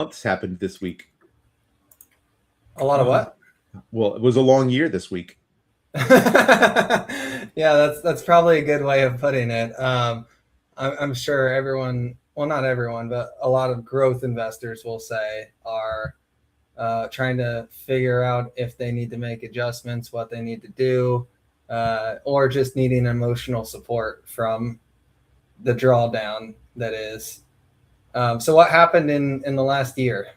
months happened this week. A lot of what? Well, it was a long year this week. Yeah, that's probably a good way of putting it. I'm sure everyone, well, not everyone, but a lot of growth investors will say are trying to figure out if they need to make adjustments, what they need to do, or just needing emotional support from the drawdown that is. So, what happened in the last year?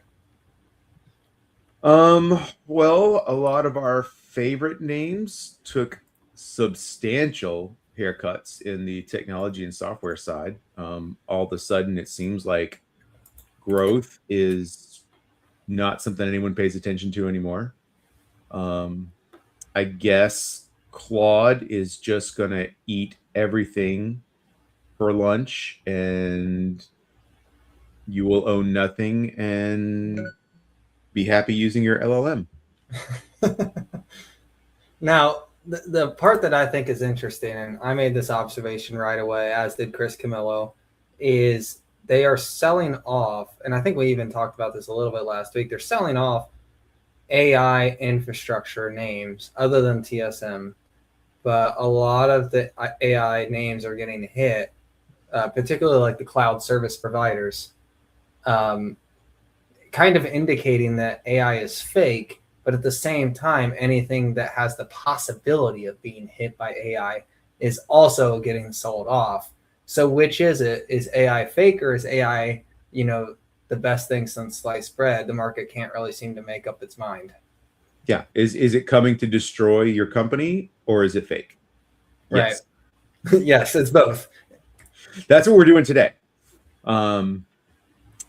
Well, a lot of our favorite names took substantial haircuts in the technology and software side. All of a sudden, it seems like growth is not something anyone pays attention to anymore. Um, I guess Claude is just gonna eat everything for lunch, and you will own nothing and be happy using your LLM. Now, the part that I think is interesting, and I made this observation right away, as did Chris Camillo, is they are selling off, and I think we even talked about this a little bit last week. They're selling off AI infrastructure names other than TSM, but a lot of the AI names are getting hit, particularly like the cloud service providers, um, kind of indicating that AI is fake. But at the same time, anything that has the possibility of being hit by AI is also getting sold off. So which is it? Is AI fake, or is AI, the best thing since sliced bread? The market can't really seem to make up its mind. Yeah. Is it coming to destroy your company or is it fake? Right. Yes. Yes, it's both. That's what we're doing today.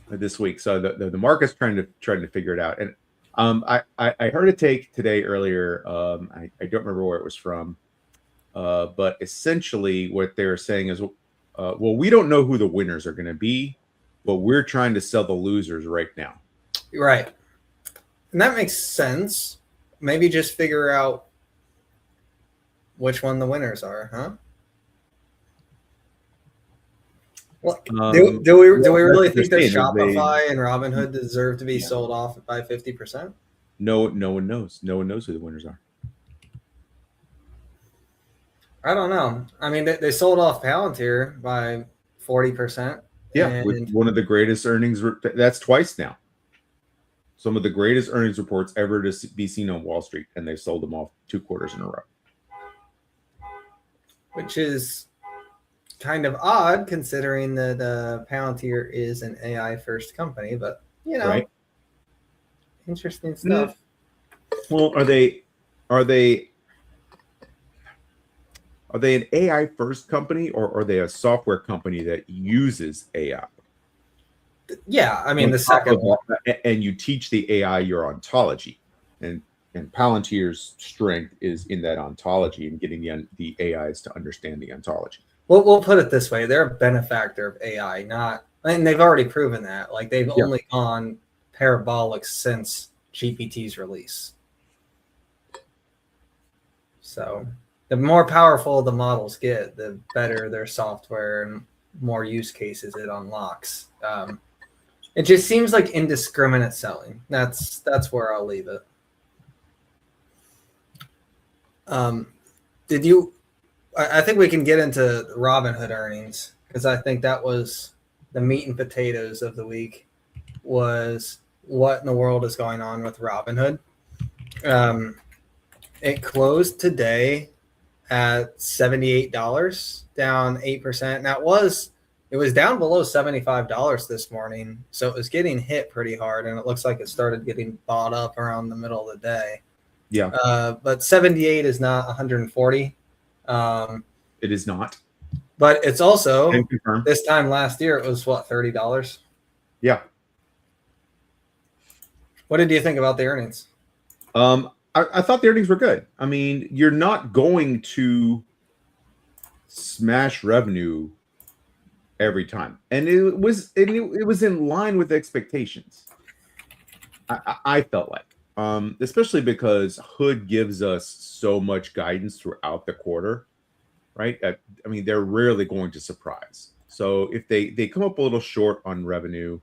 This week. So the market's trying to figure it out. And I heard a take today earlier. I don't remember where it was from. But essentially what they're saying is, well, we don't know who the winners are going to be, but we're trying to sell the losers right now. Right. And that makes sense. Maybe just figure out which one the winners are, huh? Well, do we really think that Shopify and Robinhood deserve to be sold off by 50%? No one knows. No one knows who the winners are. I don't know. I mean, they sold off Palantir by 40%. Yeah, with one of the greatest earnings. That's twice now. Some of the greatest earnings reports ever to be seen on Wall Street, and they sold them off 2 quarters in a row. Which is kind of odd considering that Palantir is an AI first company, but right. Interesting stuff. Well, are they an AI first company, or are they a software company that uses AI? Yeah, I mean the second one. And you teach the AI your ontology, and Palantir's strength is in that ontology and getting the AIs to understand the ontology. Well, we'll put it this way: they're a benefactor of AI, and they've already proven that. Like they've only gone parabolic since GPT's release. So the more powerful the models get, the better their software and more use cases it unlocks. It just seems like indiscriminate selling. That's where I'll leave it. I think we can get into Robinhood earnings, because I think that was the meat and potatoes of the week, was what in the world is going on with Robinhood. It closed today at $78, down 8%. Now it was down below $75 this morning, so it was getting hit pretty hard, and it looks like it started getting bought up around the middle of the day. Yeah. But 78 is not 140. It is not. But it's also, this time last year, it was what, $30? Yeah. What did you think about the earnings? I thought the earnings were good. I mean, you're not going to smash revenue every time, and it was in line with expectations. I felt like, especially because Hood gives us so much guidance throughout the quarter, right? I mean, they're rarely going to surprise. So if they come up a little short on revenue,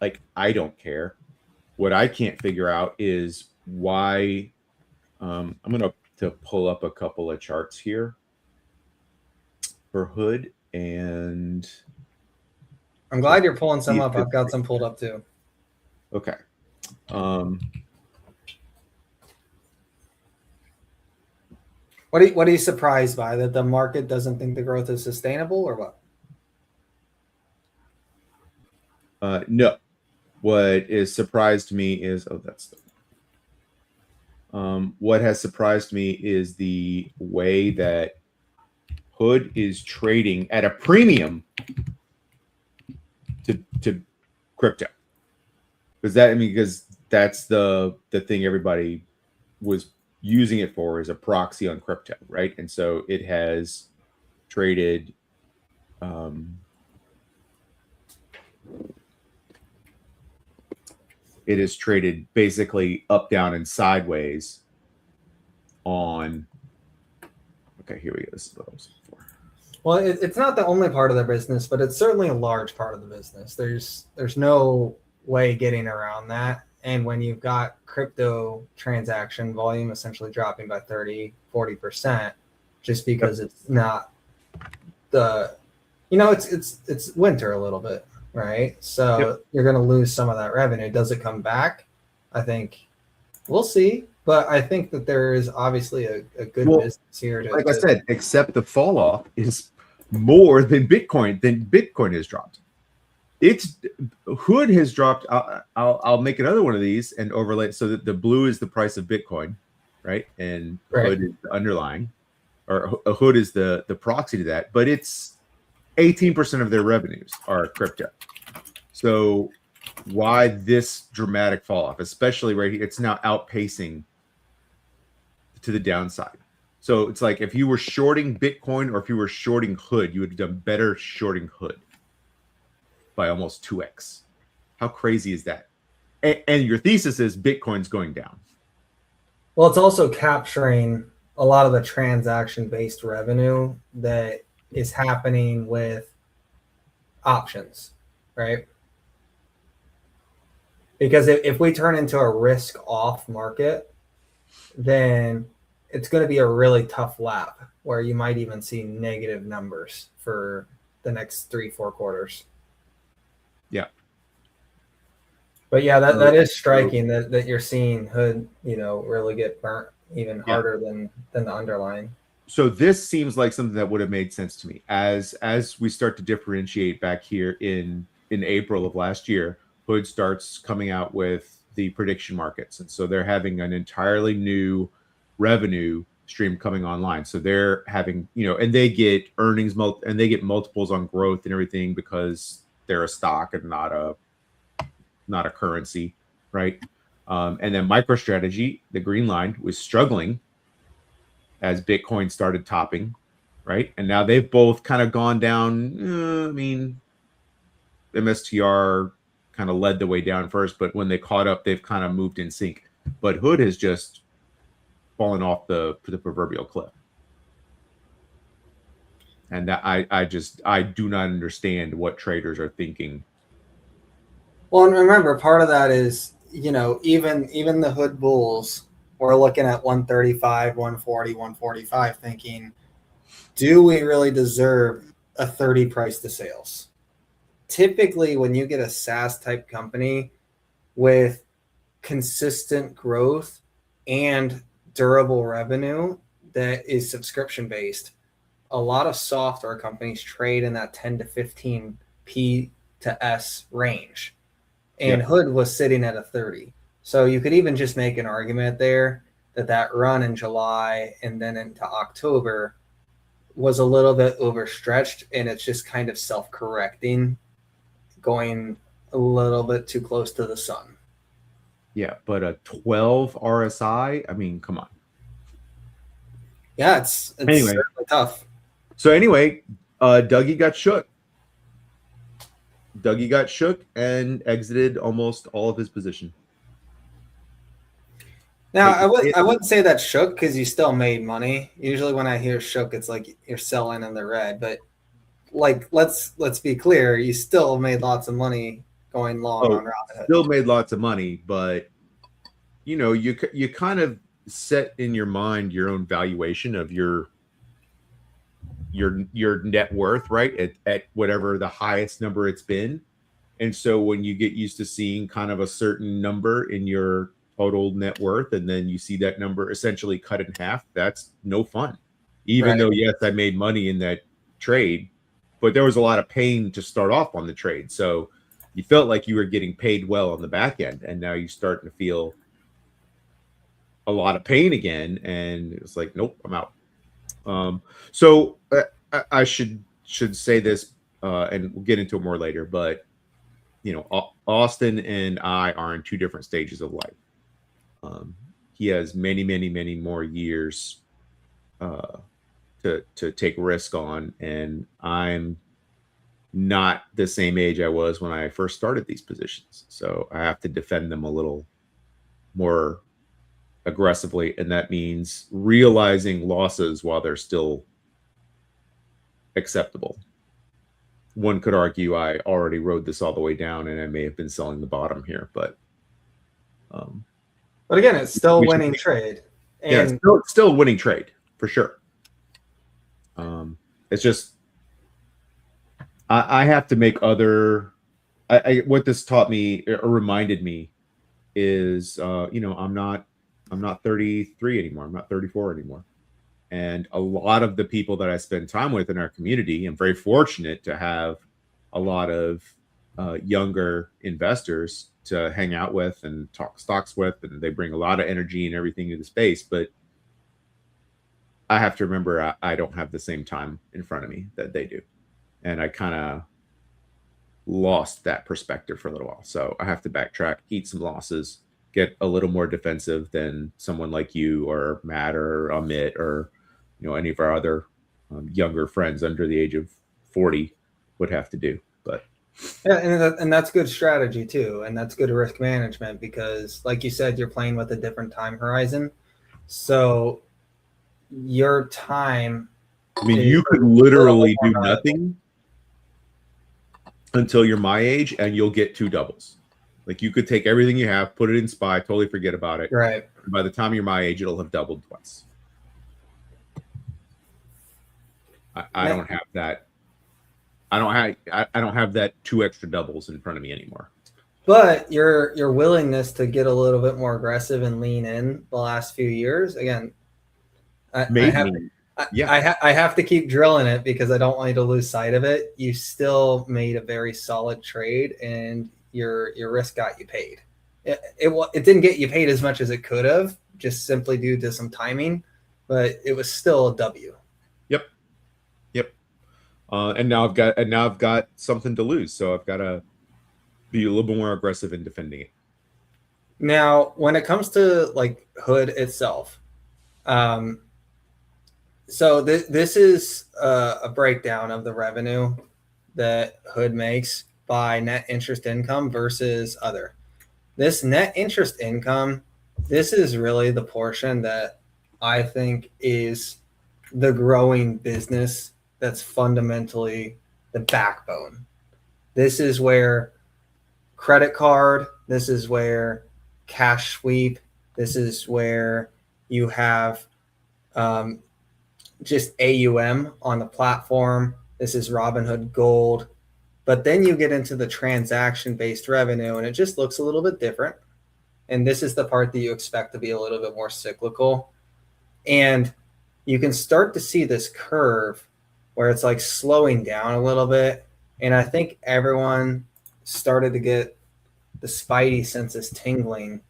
like, I don't care. What I can't figure out is why. I'm going to pull up a couple of charts here for Hood, and I'm glad you're pulling some see up. if I've got some pulled up too. okay. What are you surprised by? That the market doesn't think the growth is sustainable, or what? No. What is surprised me is what has surprised me is the way that Hood is trading at a premium to crypto. Because that's the thing everybody was using it for, is a proxy on crypto, right? And so it has traded basically up, down, and sideways on. Okay, here we go. This is what I was looking for. Well, it's not the only part of the business, but it's certainly a large part of the business. There's no way getting around that. And when you've got crypto transaction volume essentially dropping by 30-40%, just because it's not it's winter a little bit, right? So You're going to lose some of that revenue. Does it come back? I think we'll see. But I think that there is obviously a good business here. I said, except the fall off is more than Bitcoin has dropped. Hood has dropped. I'll make another one of these and overlay it so that the blue is the price of Bitcoin, right? And Hood is the underlying, or a Hood is the proxy to that. But it's 18% of their revenues are crypto. So why this dramatic fall off, especially right here? It's now outpacing to the downside. So it's like if you were shorting Bitcoin or if you were shorting Hood, you would have done better shorting Hood by almost 2x. How crazy is that? And your thesis is Bitcoin's going down. Well, it's also capturing a lot of the transaction-based revenue that is happening with options, right? Because if we turn into a risk-off market, then it's going to be a really tough lap where you might even see negative numbers for the next 3-4 quarters. Yeah. But yeah, that is striking that you're seeing Hood, really get burnt even harder than the underlying. So this seems like something that would have made sense to me as we start to differentiate back here in April of last year. Hood starts coming out with the prediction markets, and so they're having an entirely new revenue stream coming online. So they're having, and they get earnings and they get multiples on growth and everything because they're a stock and not a currency, right? And then MicroStrategy, the green line, was struggling as Bitcoin started topping, right? And now they've both kind of gone down. MSTR kind of led the way down first, but when they caught up, they've kind of moved in sync. But Hood has just fallen off the proverbial cliff. And that I do not understand what traders are thinking. Well, and remember, part of that is, even the Hood bulls were looking at 135, 140, 145, thinking, do we really deserve a 30 price to sales? Typically, when you get a SaaS type company with consistent growth and durable revenue that is subscription based, a lot of software companies trade in that 10 to 15 P to S range. And Hood was sitting at a 30. So you could even just make an argument there that run in July and then into October was a little bit overstretched, and it's just kind of self-correcting, going a little bit too close to the sun. Yeah, but a 12 RSI, come on. Yeah, it's anyway tough. So anyway, Dougie got shook. And exited almost all of his position. Now, I wouldn't say that shook because you still made money. Usually when I hear shook, it's like you're selling in the red. But let's be clear, you still made lots of money going long on Robinhood. Still made lots of money, but you kind of set in your mind your own valuation of your net worth, right? At whatever the highest number it's been. And so when you get used to seeing kind of a certain number in your total net worth, and then you see that number essentially cut in half, that's no fun. Even though, yes, I made money in that trade, but there was a lot of pain to start off on the trade. So you felt like you were getting paid well on the back end, and now you're starting to feel a lot of pain again. And it's like, nope, I'm out. So I should say this, and we'll get into it more later, but Austin and I are in two different stages of life. He has many, many, many more years to take risk on, and I'm not the same age I was when I first started these positions. So I have to defend them a little more aggressively, and that means realizing losses while they're still acceptable. One could argue I already rode this all the way down, and I may have been selling the bottom here, but again, it's still a winning trade. And it's still a winning trade for sure. It's just I have to make other. What this taught me or reminded me is, I'm not 33 anymore. I'm not 34 anymore. And a lot of the people that I spend time with in our community, I'm very fortunate to have a lot of younger investors to hang out with and talk stocks with, and they bring a lot of energy and everything to the space. But I have to remember I don't have the same time in front of me that they do. And I kind of lost that perspective for a little while. So I have to backtrack, eat some losses, get a little more defensive than someone like you or Matt or Amit or any of our other younger friends under the age of 40 would have to do. But yeah, and that's good strategy too, and that's good risk management, because like you said, you're playing with a different time horizon. So your time, you could literally do nothing until you're my age and you'll get two doubles. Like you could take everything you have, put it in SPY, totally forget about it. Right. And by the time you're my age, it'll have doubled twice. I don't have that. I don't have that two extra doubles in front of me anymore. But your willingness to get a little bit more aggressive and lean in the last few years, again, I have to keep drilling it because I don't want you to lose sight of it. You still made a very solid trade, and your risk got you paid. It didn't get you paid as much as it could have, just simply due to some timing, but it was still a W. Yep. And now I've got something to lose, so I've got to be a little bit more aggressive in defending it. Now, when it comes to like Hood itself, so this is a breakdown of the revenue that Hood makes by net interest income versus other. This net interest income, this is really the portion that I think is the growing business that's fundamentally the backbone. This is where credit card, this is where cash sweep, this is where you have just AUM on the platform. This is Robinhood Gold. But then you get into the transaction-based revenue, and it just looks a little bit different. And this is the part that you expect to be a little bit more cyclical. And you can start to see this curve where it's like slowing down a little bit. And I think everyone started to get the spidey senses tingling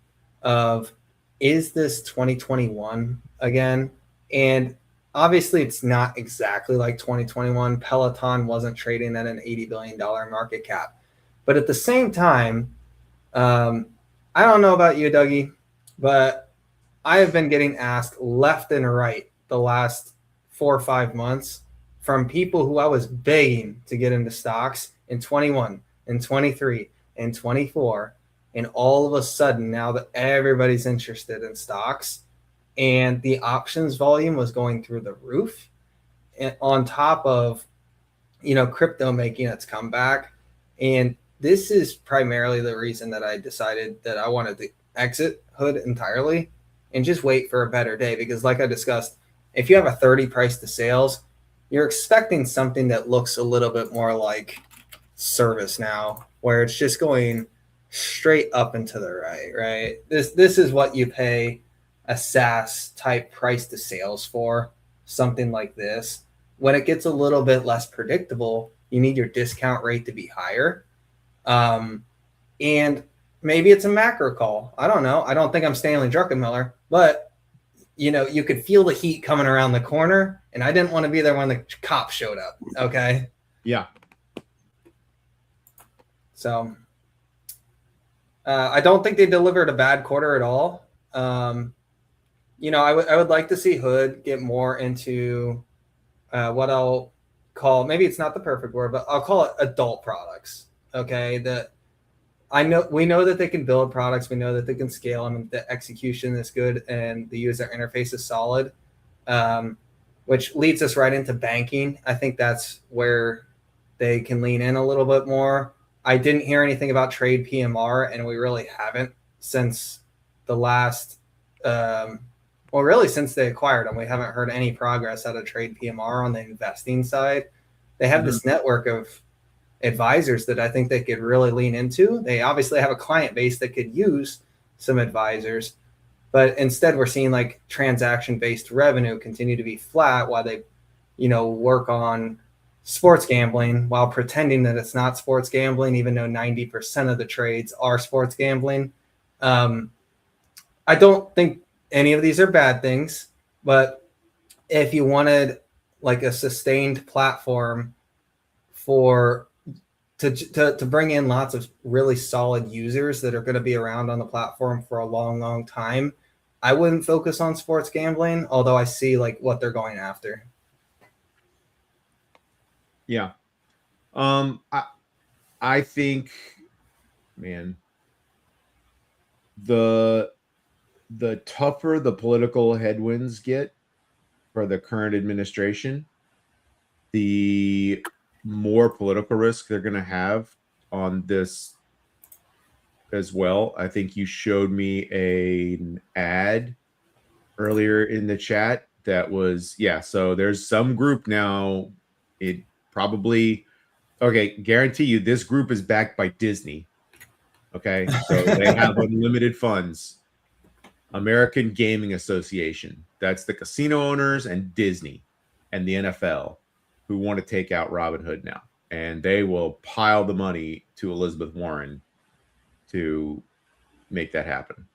of, is this 2021 again? And obviously, it's not exactly like 2021. Peloton wasn't trading at an $80 billion market cap. But at the same time, I don't know about you, Dougie, but I have been getting asked left and right the last 4 or 5 months from people who I was begging to get into stocks in 21 and 23 and 24. And all of a sudden, now that everybody's interested in stocks, and the options volume was going through the roof, and on top of, crypto making its comeback. And this is primarily the reason that I decided that I wanted to exit Hood entirely and just wait for a better day. Because, like I discussed, if you have a 30 price to sales, you're expecting something that looks a little bit more like ServiceNow, where it's just going straight up and to the right, right? This is what you pay a SaaS type price to sales for, something like this. When it gets a little bit less predictable, you need your discount rate to be higher. And maybe it's a macro call. I don't know. I don't think I'm Stanley Druckenmiller, but you could feel the heat coming around the corner, and I didn't want to be there when the cops showed up. Okay. Yeah. So I don't think they delivered a bad quarter at all. I would like to see Hood get more into what I'll call, maybe it's not the perfect word, but I'll call it adult products. Okay. We know that they can build products. We know that they can scale them, and the execution is good and the user interface is solid, which leads us right into banking. I think that's where they can lean in a little bit more. I didn't hear anything about trade PMR, and we really haven't since the last, really since they acquired them. We haven't heard any progress out of trade PMR on the investing side. They have this network of advisors that I think they could really lean into. They obviously have a client base that could use some advisors, but instead we're seeing like transaction-based revenue continue to be flat while they, work on sports gambling while pretending that it's not sports gambling, even though 90% of the trades are sports gambling. I don't think any of these are bad things, but if you wanted like a sustained platform to bring in lots of really solid users that are going to be around on the platform for a long, long time, I wouldn't focus on sports gambling, although I see like what they're going after. Yeah. I think, man, the tougher the political headwinds get for the current administration, the more political risk they're going to have on this as well. I think you showed me an ad earlier in the chat that was, so there's some group now, it probably, guarantee you this group is backed by Disney. Okay, so they have unlimited funds. American Gaming Association. That's the casino owners and Disney and the NFL who want to take out Robinhood now. And they will pile the money to Elizabeth Warren to make that happen.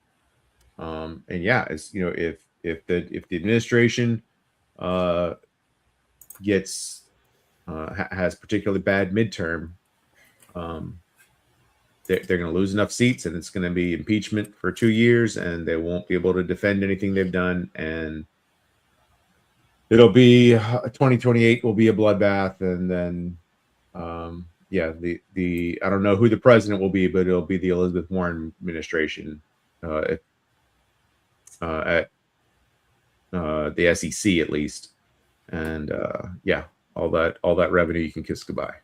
It's, if the administration has particularly bad midterm, they're going to lose enough seats, and it's going to be impeachment for 2 years, and they won't be able to defend anything they've done. And it'll be 2028 will be a bloodbath. And then, the I don't know who the president will be, but it'll be the Elizabeth Warren administration at the SEC at least. And all that revenue you can kiss goodbye.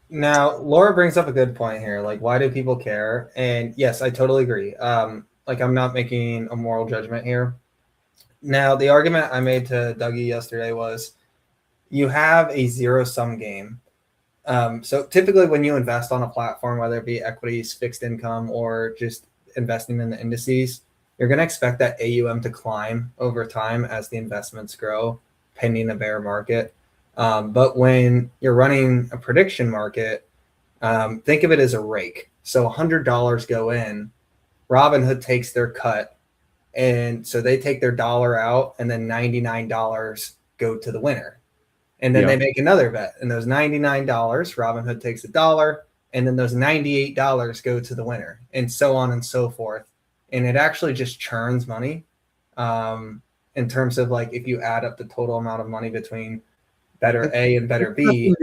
Now, Laura brings up a good point here. Like, why do people care? And yes, I totally agree. I'm not making a moral judgment here. Now, the argument I made to Dougie yesterday was you have a zero-sum game. So typically when you invest on a platform, whether it be equities, fixed income, or just investing in the indices, you're going to expect that AUM to climb over time as the investments grow, pending a bear market. But when you're running a prediction market, think of it as a rake. So $100 go in, Robinhood takes their cut, and so they take their dollar out, and then $99 go to the winner. And then they make another bet, and those $99, Robinhood takes $1, and then those $98 go to the winner, and so on and so forth. And it actually just churns money in terms of like if you add up the total amount of money between better A and better B.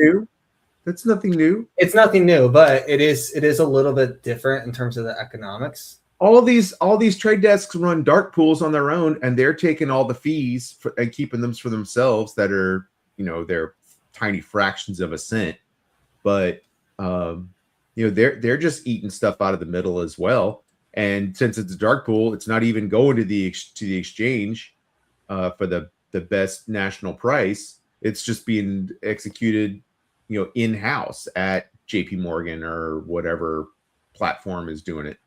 That's nothing new. It's nothing new, but it is a little bit different in terms of the economics. All these trade desks run dark pools on their own, and they're taking all the fees and keeping them for themselves that are, they're tiny fractions of a cent. But they're just eating stuff out of the middle as well. And since it's a dark pool, it's not even going to the exchange for the best national price. It's just being executed, in house at J.P. Morgan or whatever platform is doing it.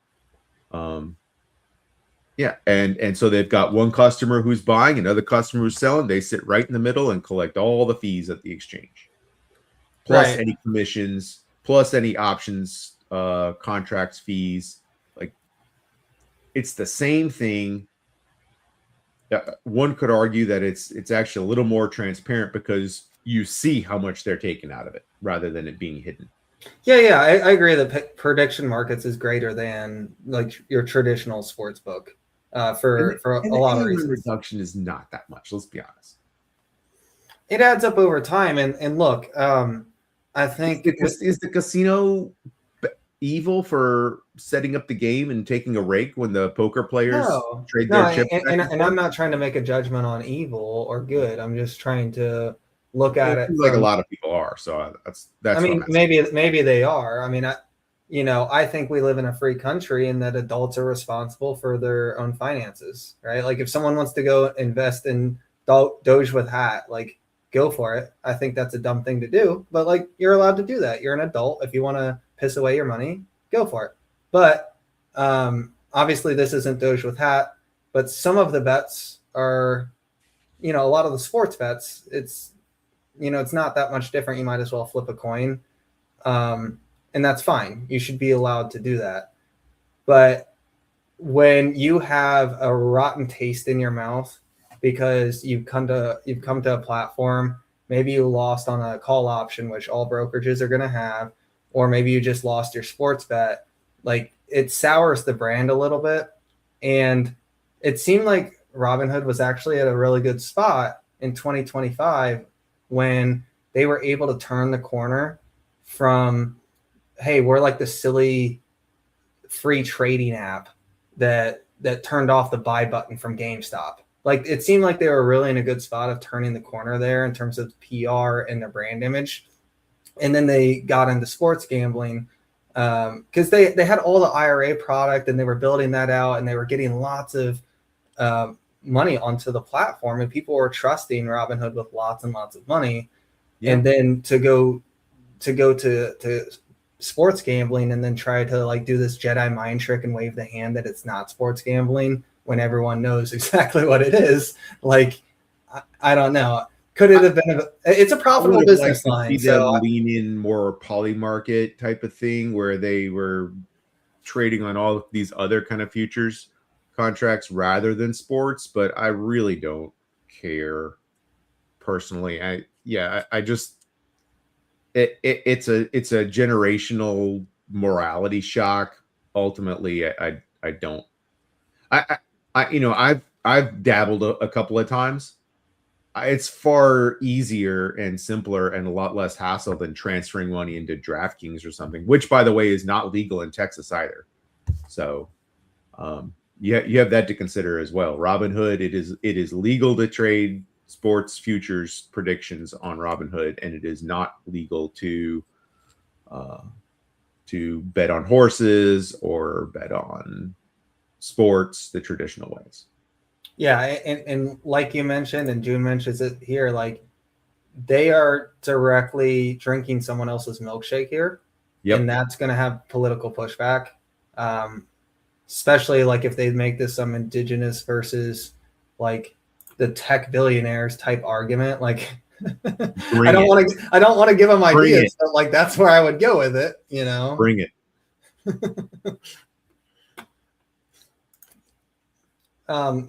Yeah, and so they've got one customer who's buying, another customer who's selling. They sit right in the middle and collect all the fees at the exchange, plus Right. any commissions, plus any options, contracts, fees. Like, it's the same thing. One could argue that it's actually a little more transparent because you see how much they're taking out of it rather than it being hidden. Yeah, I agree that prediction markets is greater than like your traditional sports book for And a the lot of AUM reasons. reduction is not that much. Let's be honest. It adds up over time, and look, I think Is the casino evil for setting up the game and taking a rake when the poker players trade no, their chips back and and forth? I'm not trying to make a judgment on evil or good. I'm just trying to look at It it seems like a from. lot of people are. So that's I what I'm mean, asking. maybe they are. I mean, I think we live in a free country and that adults are responsible for their own finances, right? Like if someone wants to go invest in Doge with hat, like go for it. I think that's a dumb thing to do, but like you're allowed to do that. You're an adult. If you want to piss away your money, go for it. But obviously, this isn't Doge with hat, but some of the bets are, a lot of the sports bets. It's not that much different. You might as well flip a coin, and that's fine. You should be allowed to do that. But when you have a rotten taste in your mouth because you've come to a platform, maybe you lost on a call option, which all brokerages are going to have, or maybe you just lost your sports bet, like it sours the brand a little bit. And it seemed like Robinhood was actually at a really good spot in 2025 when they were able to turn the corner from, hey, we're like the silly free trading app that turned off the buy button from GameStop. Like it seemed like they were really in a good spot of turning the corner there in terms of PR and their brand image. And then they got into sports gambling because they had all the IRA product and they were building that out and they were getting lots of money onto the platform and people were trusting Robinhood with lots and lots of money. Yeah. And then to go to sports gambling and then try to like do this Jedi mind trick and wave the hand that it's not sports gambling when everyone knows exactly what it is. Like, I don't know. Could it have been? It's a profitable business line. See So them lean in more poly market type of thing where they were trading on all of these other kind of futures contracts rather than sports, but I really don't care personally. I just it's a generational morality shock. Ultimately, I don't. I've dabbled a couple of times. It's far easier and simpler and a lot less hassle than transferring money into DraftKings or something, which, by the way, is not legal in Texas either. So, you have that to consider as well. Robinhood, it is legal to trade sports futures predictions on Robinhood, and it is not legal to bet on horses or bet on sports the traditional ways. Yeah, and like you mentioned, and June mentions it here, like they are directly drinking someone else's milkshake here, and that's going to have political pushback, especially like if they make this some indigenous versus like the tech billionaires type argument. Like, I don't want to give them ideas, but like that's where I would go with it. Bring it.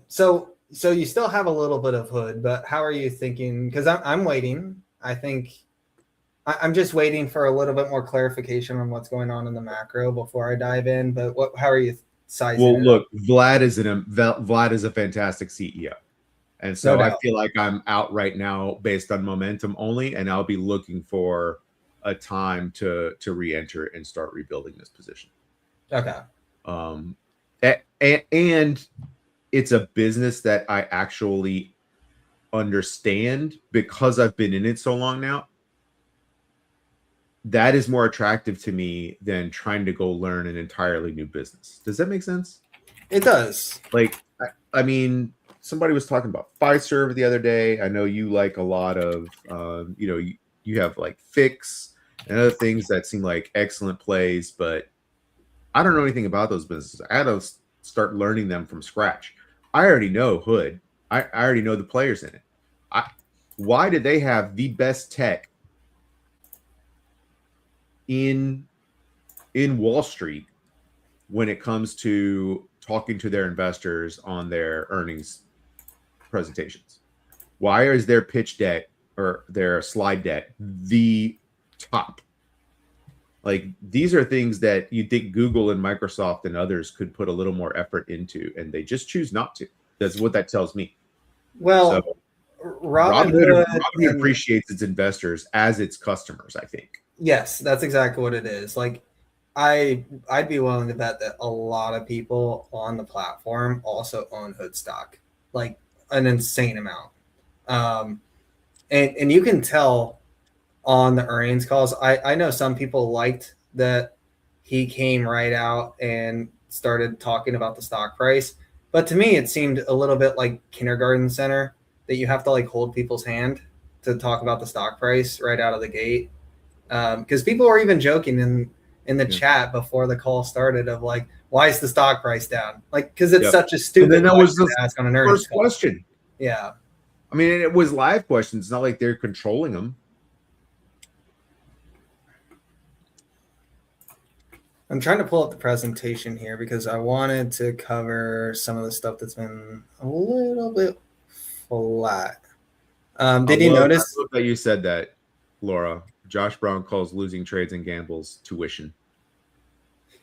So you still have a little bit of hood, but how are you thinking? Because I'm waiting. I think I'm just waiting for a little bit more clarification on what's going on in the macro before I dive in. But how are you sizing? Well, look, Vlad is a fantastic CEO, and so I feel like I'm out right now based on momentum only, and I'll be looking for a time to re-enter and start rebuilding this position. Okay. And it's a business that I actually understand because I've been in it so long now. that is more attractive to me than trying to go learn an entirely new business. Does that make sense? It does. Like, I mean, somebody was talking about Fiserv the other day. I know you like a lot of, you have like Fix and other things that seem like excellent plays, but I don't know anything about those businesses. I had to start learning them from scratch. I already know Hood. I already know the players in it. Why did they have the best tech in Wall Street when it comes to talking to their investors on their earnings presentations? Why is their pitch deck or their slide deck the top? Like, these are things that you think Google and Microsoft and others could put a little more effort into, and they just choose not to. That's what that tells me. Well, So Robinhood Robinhood appreciates its investors as its customers, I think. Yes, that's exactly what it is. Like, I'd be willing to bet that a lot of people on the platform also own Hood stock, like an insane amount. Um, and you can tell on the earnings calls. I know some people liked that he came right out and started talking about the stock price, but to me it seemed a little bit like kindergarten center, that you have to like hold people's hand to talk about the stock price right out of the gate. Because people were even joking in the chat before the call started of like, why is the stock price down? Like, because it's such a stupid and then that was the ask on an earnings first question. Yeah. I mean, it was live questions. It's not like they're controlling them. I'm trying to pull up the presentation here because I wanted to cover some of the stuff that's been a little bit flat. Did you notice I love that you said that, Laura? Josh Brown calls losing trades and gambles tuition.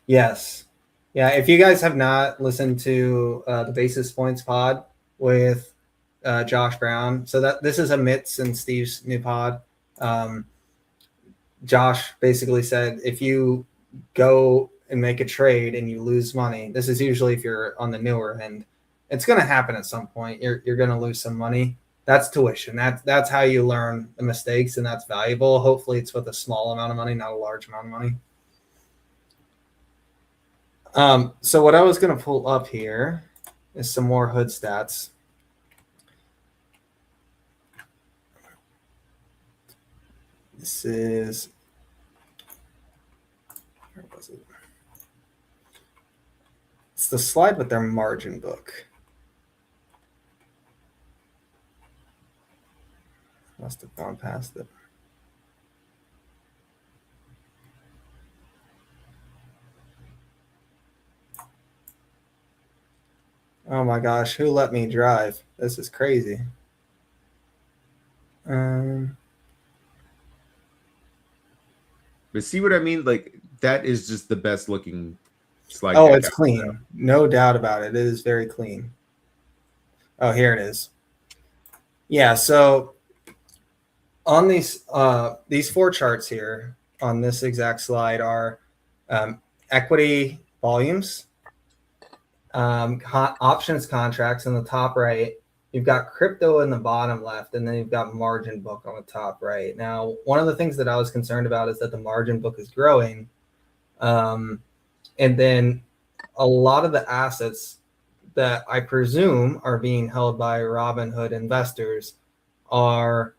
Yes. Yeah. If you guys have not listened to the Basis Points pod with Josh Brown, so that this is a Mitz and Steve's new pod. Josh basically said, if you go and make a trade and you lose money, this is usually if you're on the newer end, it's going to happen at some point. You're going to lose some money. That's tuition. That's how you learn the mistakes, and that's valuable. Hopefully it's with a small amount of money, not a large amount of money. So what I was going to pull up here is some more Hood stats. This is, where was it? It's the slide with their margin book. Must have gone past it. Oh my gosh, who let me drive? This is crazy. But see what I mean? Like, that is just the best looking slide. Oh, it's clean. No doubt about it. It is very clean. Oh, here it is. Yeah, so on these four charts here on this exact slide are equity volumes, options contracts in the top right. You've got crypto in the bottom left, and then you've got margin book on the top right. Now, one of the things that I was concerned about is that the margin book is growing. And then a lot of the assets that I presume are being held by Robinhood investors are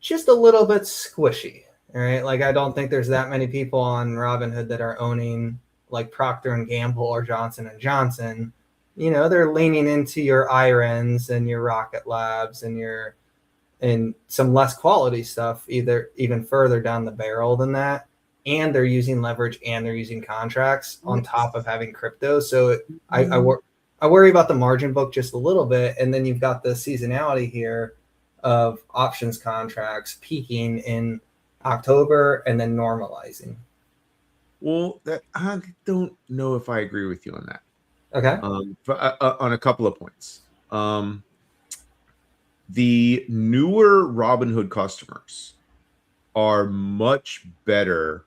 just a little bit squishy. All right. Like, I don't think there's that many people on Robinhood that are owning like Procter and Gamble or Johnson and Johnson. You know, they're leaning into your IRENs and your Rocket Labs and some less quality stuff, even further down the barrel than that. And they're using leverage and they're using contracts on top of having crypto. So I worry about the margin book just a little bit. And then you've got the seasonality here of options contracts peaking in October and then normalizing. Well, I don't know if I agree with you on that. Okay. On a couple of points. The newer Robinhood customers are much better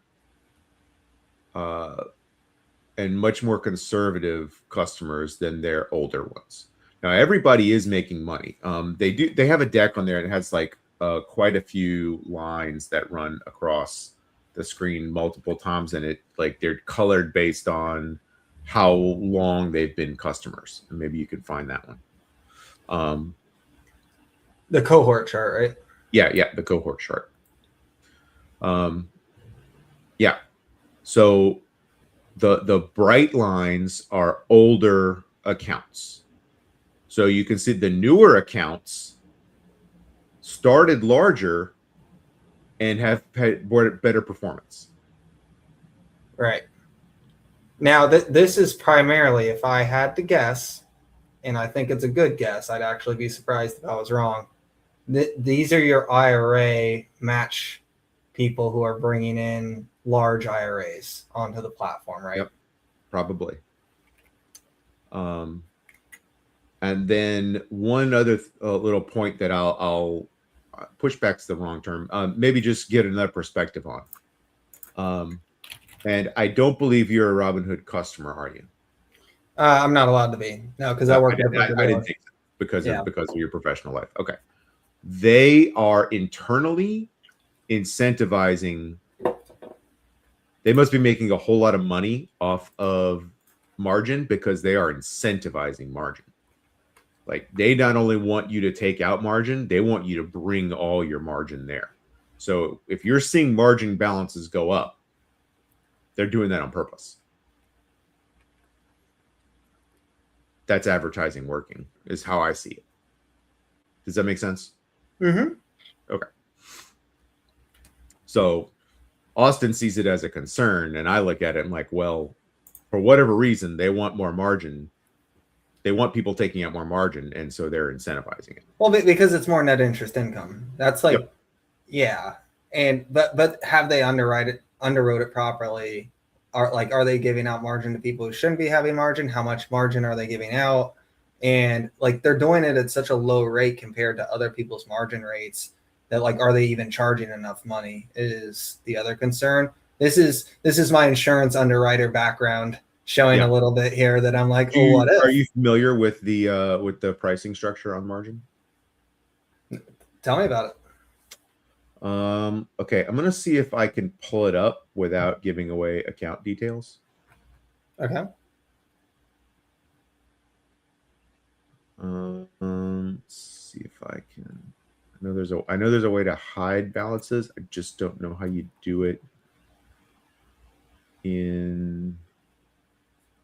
and much more conservative customers than their older ones. Now, everybody is making money. They have a deck on there and it has like quite a few lines that run across the screen multiple times, and it like they're colored based on how long they've been customers. And maybe you can find that one. The cohort chart, right? Yeah, the cohort chart. Yeah. So the bright lines are older accounts. So you can see the newer accounts started larger and have had better performance. Right. Now, this is primarily, if I had to guess, and I think it's a good guess, I'd actually be surprised if I was wrong. These are your IRA match people who are bringing in large IRAs onto the platform, right? Yep, probably. And then one other little point that I'll push back's the wrong term. Maybe just get another perspective on. And I don't believe you're a Robinhood customer, are you? I'm not allowed to be. No, because I work with I didn't think so because of your professional life. Okay. They are internally incentivizing. They must be making a whole lot of money off of margin because they are incentivizing margin. Like they not only want you to take out margin, they want you to bring all your margin there. So if you're seeing margin balances go up, they're doing that on purpose. That's advertising working, is how I see it. Does that make sense? Mm-hmm. Okay. So Austin sees it as a concern, and I look at it and like, well, for whatever reason, they want more margin. They want people taking out more margin, and so they're incentivizing it. Well, because it's more net interest income. That's like, Yep. Yeah. And but have they underwrote it properly? Are they giving out margin to people who shouldn't be having margin? How much margin are they giving out? And like they're doing it at such a low rate compared to other people's margin rates that like are they even charging enough money is the other concern. This is my insurance underwriter background showing a little bit here that I'm like, what if? Are you familiar with the pricing structure on margin? Tell me about it. Okay, I'm gonna see if I can pull it up without giving away account details. Okay. Let's see if I can. I know there's a way to hide balances. I just don't know how you do it in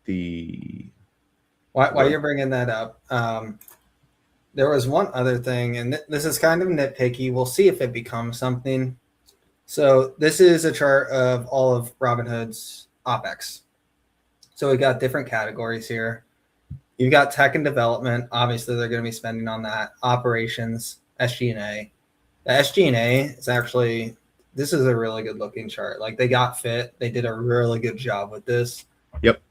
the. While you're bringing that up, there was one other thing, and this is kind of nitpicky. We'll see if it becomes something. So this is a chart of all of Robinhood's OPEX. So we got different categories here. You've got tech and development. Obviously, they're going to be spending on that. Operations, SG&A. The SG&A is actually, this is a really good looking chart. Like they got fit. They did a really good job with this. Yep.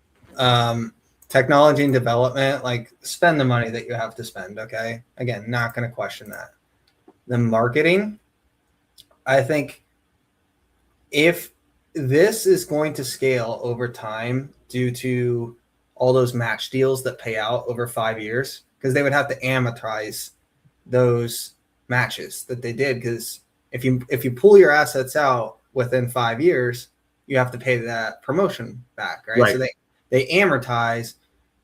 Technology and development, like spend the money that you have to spend. Okay. Again, not going to question that. The marketing, I think if this is going to scale over time due to all those match deals that pay out over 5 years, because they would have to amortize those matches that they did. Because if you pull your assets out within 5 years, you have to pay that promotion back, right? So they amortize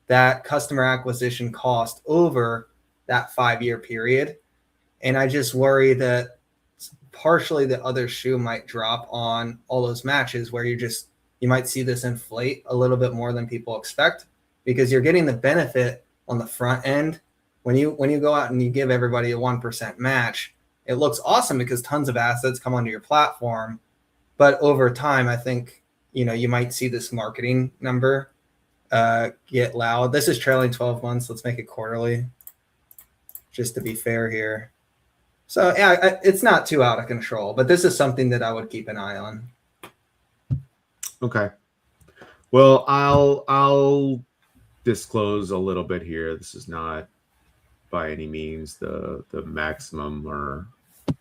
that customer acquisition cost over that 5-year period. And I just worry that partially the other shoe might drop on all those matches where you might see this inflate a little bit more than people expect because you're getting the benefit on the front end. When you go out and you give everybody a 1% match, it looks awesome because tons of assets come onto your platform. But over time, I think, you might see this marketing number get loud. This is trailing 12 months. Let's make it quarterly just to be fair here. So yeah, it's not too out of control, but this is something that I would keep an eye on. Okay. Well, I'll disclose a little bit here. This is not by any means the maximum or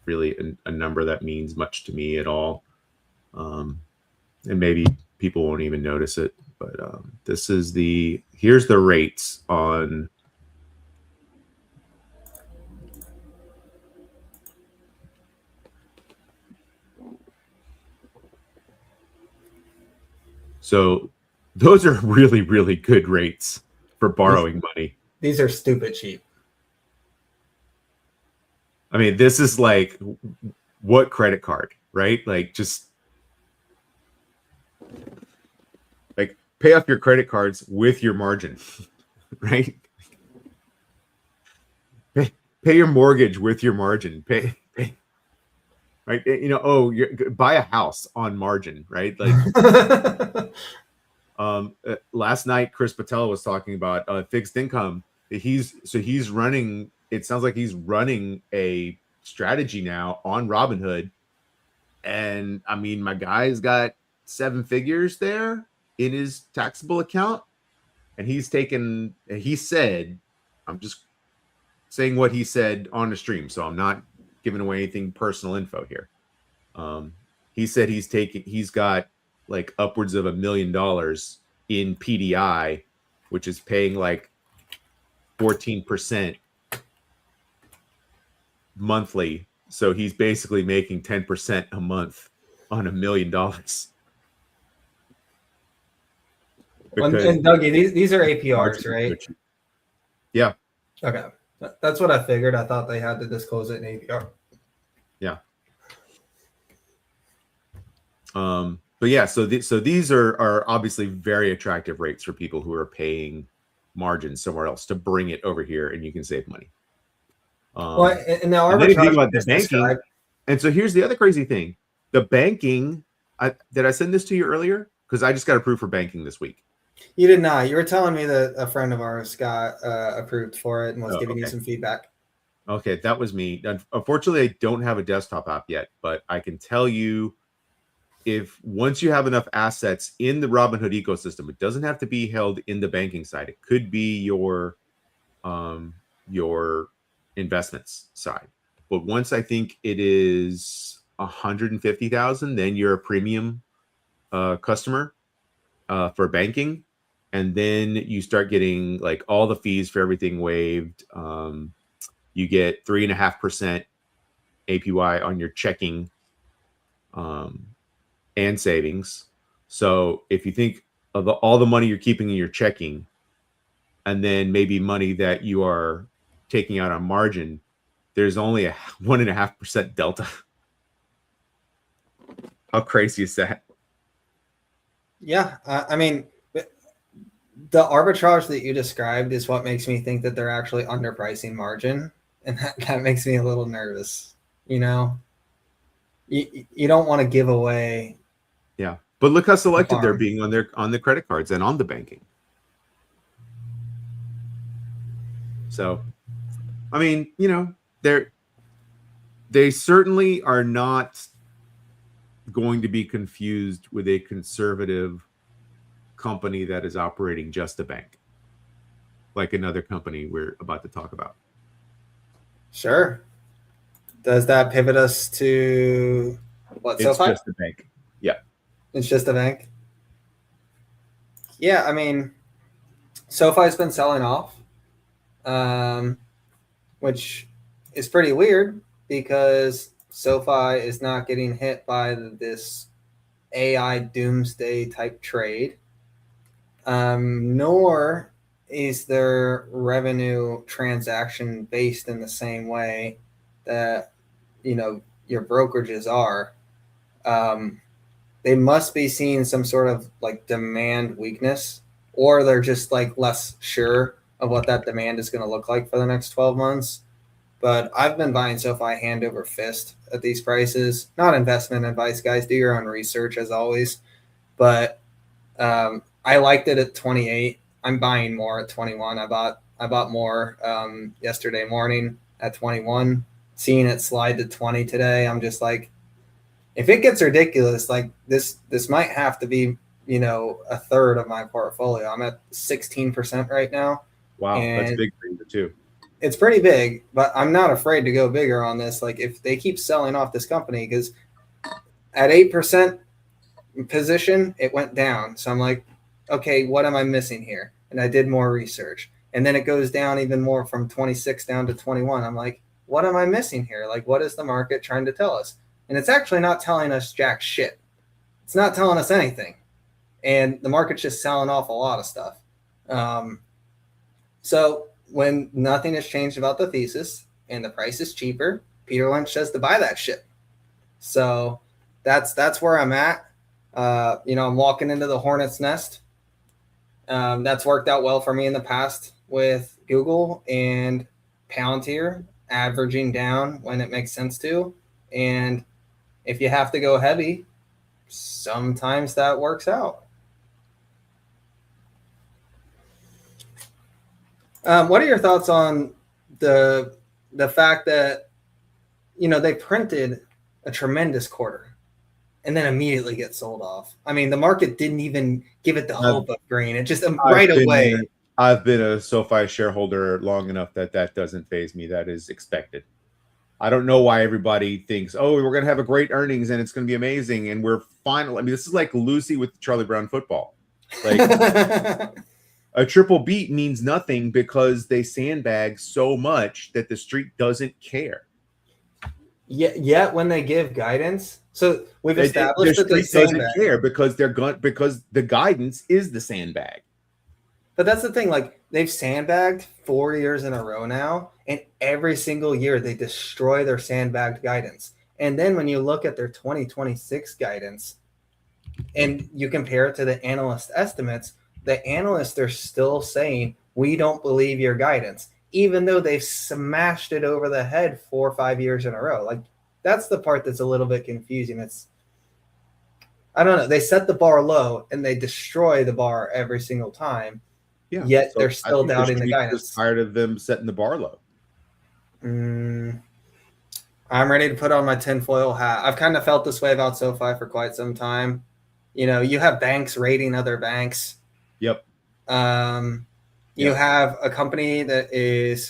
really a number that means much to me at all. And maybe people won't even notice it, but here's the rates on So those are really, really good rates for borrowing money. These are stupid cheap. I mean, this is like what credit card, right? Like just like pay off your credit cards with your margin, right? Pay your mortgage with your margin. Pay right? You know, buy a house on margin, right? Like last night Chris Patel was talking about fixed income. He's running, it sounds like he's running a strategy now on Robinhood. And I mean, my guy's got 7 figures there in his taxable account. And he said, I'm just saying what he said on the stream, so I'm not giving away anything personal info here. He said he's got like upwards of $1 million in PDI, which is paying like 14% monthly. So he's basically making 10% a month on $1 million. And Dougie, these are APRs, right? Yeah. Okay. That's what I figured. I thought they had to disclose it in APR. Yeah. But yeah, so these are obviously very attractive rates for people who are paying margins somewhere else to bring it over here, and you can save money. Well, and now and then you think about the banking, and so here's the other crazy thing: the banking. Did I send this to you earlier? Because I just got approved for banking this week. You did not. You were telling me that a friend of ours got approved for it and was giving you some feedback. Okay, that was me. Unfortunately, I don't have a desktop app yet, but I can tell you, if once you have enough assets in the Robinhood ecosystem, it doesn't have to be held in the banking side. It could be your investments side. But once I think it is 150,000, then you're a premium customer for banking, and then you start getting like all the fees for everything waived. You get 3.5% APY on your checking and savings. So if you think of all the money you're keeping in your checking, and then maybe money that you are taking out on margin, there's only a 1.5% delta. How crazy is that? Yeah, I mean, the arbitrage that you described is what makes me think that they're actually underpricing margin, and that makes me a little nervous. You know, you don't want to give away. Yeah, but look how selective they're being on the credit cards and on the banking. So, I mean, you know, they certainly are not going to be confused with a conservative company that is operating just a bank, like another company we're about to talk about. Sure. Does that pivot us to what? It's SoFi? just a bank. Yeah. It's just a bank. Yeah, I mean, SoFi's been selling off, which is pretty weird because SoFi is not getting hit by this AI doomsday type trade, nor is their revenue transaction based in the same way that, you know, your brokerages are. They must be seeing some sort of like demand weakness, or they're just like less sure of what that demand is going to look like for the next 12 months. But I've been buying SoFi hand over fist at these prices. Not investment advice, guys. Do your own research as always. But I liked it at 28. I'm buying more at 21. I bought more yesterday morning at 21. Seeing it slide to 20 today, I'm just like, if it gets ridiculous, like this might have to be, you know, a third of my portfolio. I'm at 16% right now. Wow, that's big for you too. It's pretty big, but I'm not afraid to go bigger on this. Like if they keep selling off this company, because at 8% position, it went down. So I'm like, okay, what am I missing here? And I did more research. And then it goes down even more from 26 down to 21. I'm like, what am I missing here? Like, what is the market trying to tell us? And it's actually not telling us jack shit. It's not telling us anything. and the market's just selling off a lot of stuff. So when nothing has changed about the thesis and the price is cheaper, Peter Lynch says to buy that shit. So that's where I'm at. I'm walking into the hornet's nest. That's worked out well for me in the past with Google and Palantir, averaging down when it makes sense to. And if you have to go heavy, sometimes that works out. What are your thoughts on the fact that, they printed a tremendous quarter and then immediately get sold off? I mean, the market didn't even give it the hope of green. It just right away. I've been a SoFi shareholder long enough that doesn't faze me. That is expected. I don't know why everybody thinks, oh, we're going to have a great earnings and it's going to be amazing. And we're finally, this is like Lucy with Charlie Brown football. Like a triple beat means nothing because they sandbag so much that the street doesn't care. Yet when they give guidance, so we've established that the street doesn't care because because the guidance is the sandbag. But that's the thing, like they've sandbagged 4 years in a row now, and every single year they destroy their sandbagged guidance. And then when you look at their 2026 guidance and you compare it to the analyst estimates, the analysts are still saying, we don't believe your guidance, even though they've smashed it over the head 4 or 5 years in a row. Like that's the part that's a little bit confusing. I don't know. They set the bar low and they destroy the bar every single time. Yeah, yet they're still doubting the guidance. Tired of them setting the bar low. I'm ready to put on my tinfoil hat. I've kind of felt this way about SoFi for quite some time. You have banks rating other banks. Yep. You have a company that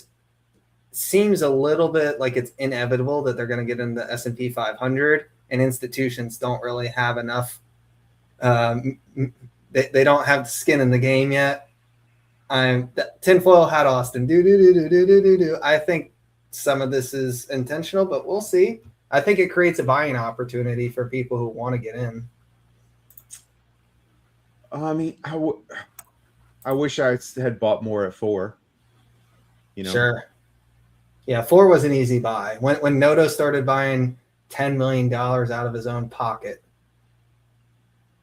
seems a little bit like it's inevitable that they're going to get in the S&P 500, and institutions don't really have enough. They don't have the skin in the game yet. I'm tinfoil hat Austin. Do. I think some of this is intentional, but we'll see. I think it creates a buying opportunity for people who want to get in. I mean, I wish I had bought more at 4. Sure. Yeah, 4 was an easy buy. When Noto started buying $10 million out of his own pocket.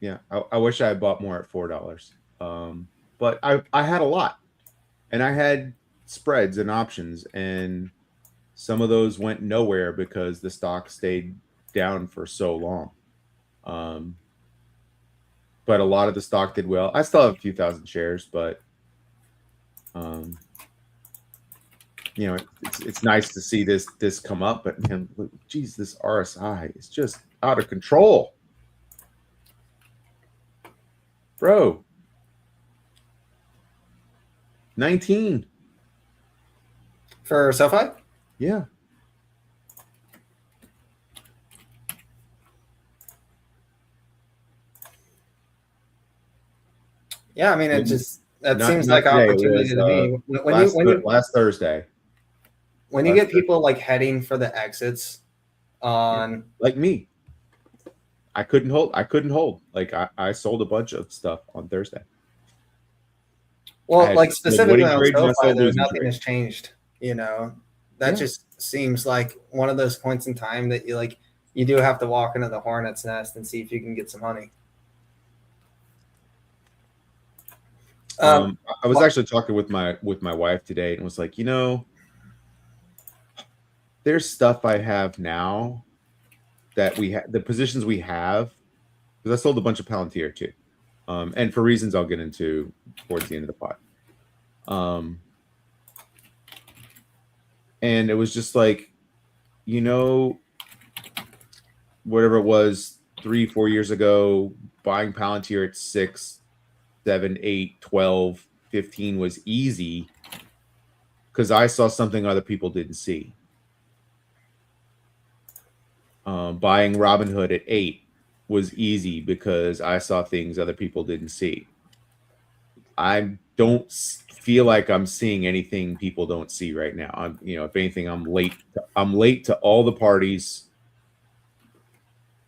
Yeah, I wish I had bought more at $4. But I had a lot, and I had spreads and options, and some of those went nowhere because the stock stayed down for so long. But a lot of the stock did well. I still have a few thousand shares, but it's nice to see this come up. But man, geez, this RSI is just out of control, bro. 19 for SoFi. Yeah. Yeah, I mean, it just seems like opportunity to me. Last Thursday. When you get people like heading for the exits on like me, I couldn't hold. Like I sold a bunch of stuff on Thursday. Well, like specifically on SoFi, nothing has changed. That just seems like one of those points in time that you do have to walk into the hornet's nest and see if you can get some honey. I was actually talking with my wife today and was like, there's stuff I have now that the positions we have, because I sold a bunch of Palantir too. And for reasons I'll get into towards the end of the pod. And it was just like, whatever it was 3-4 years ago, buying Palantir at 6, 7, 8, 12, 15 was easy because I saw something other people didn't see. Buying Robinhood at 8 was easy because I saw things other people didn't see. I don't feel like I'm seeing anything people don't see right now. If anything, I'm late. I'm late to all the parties,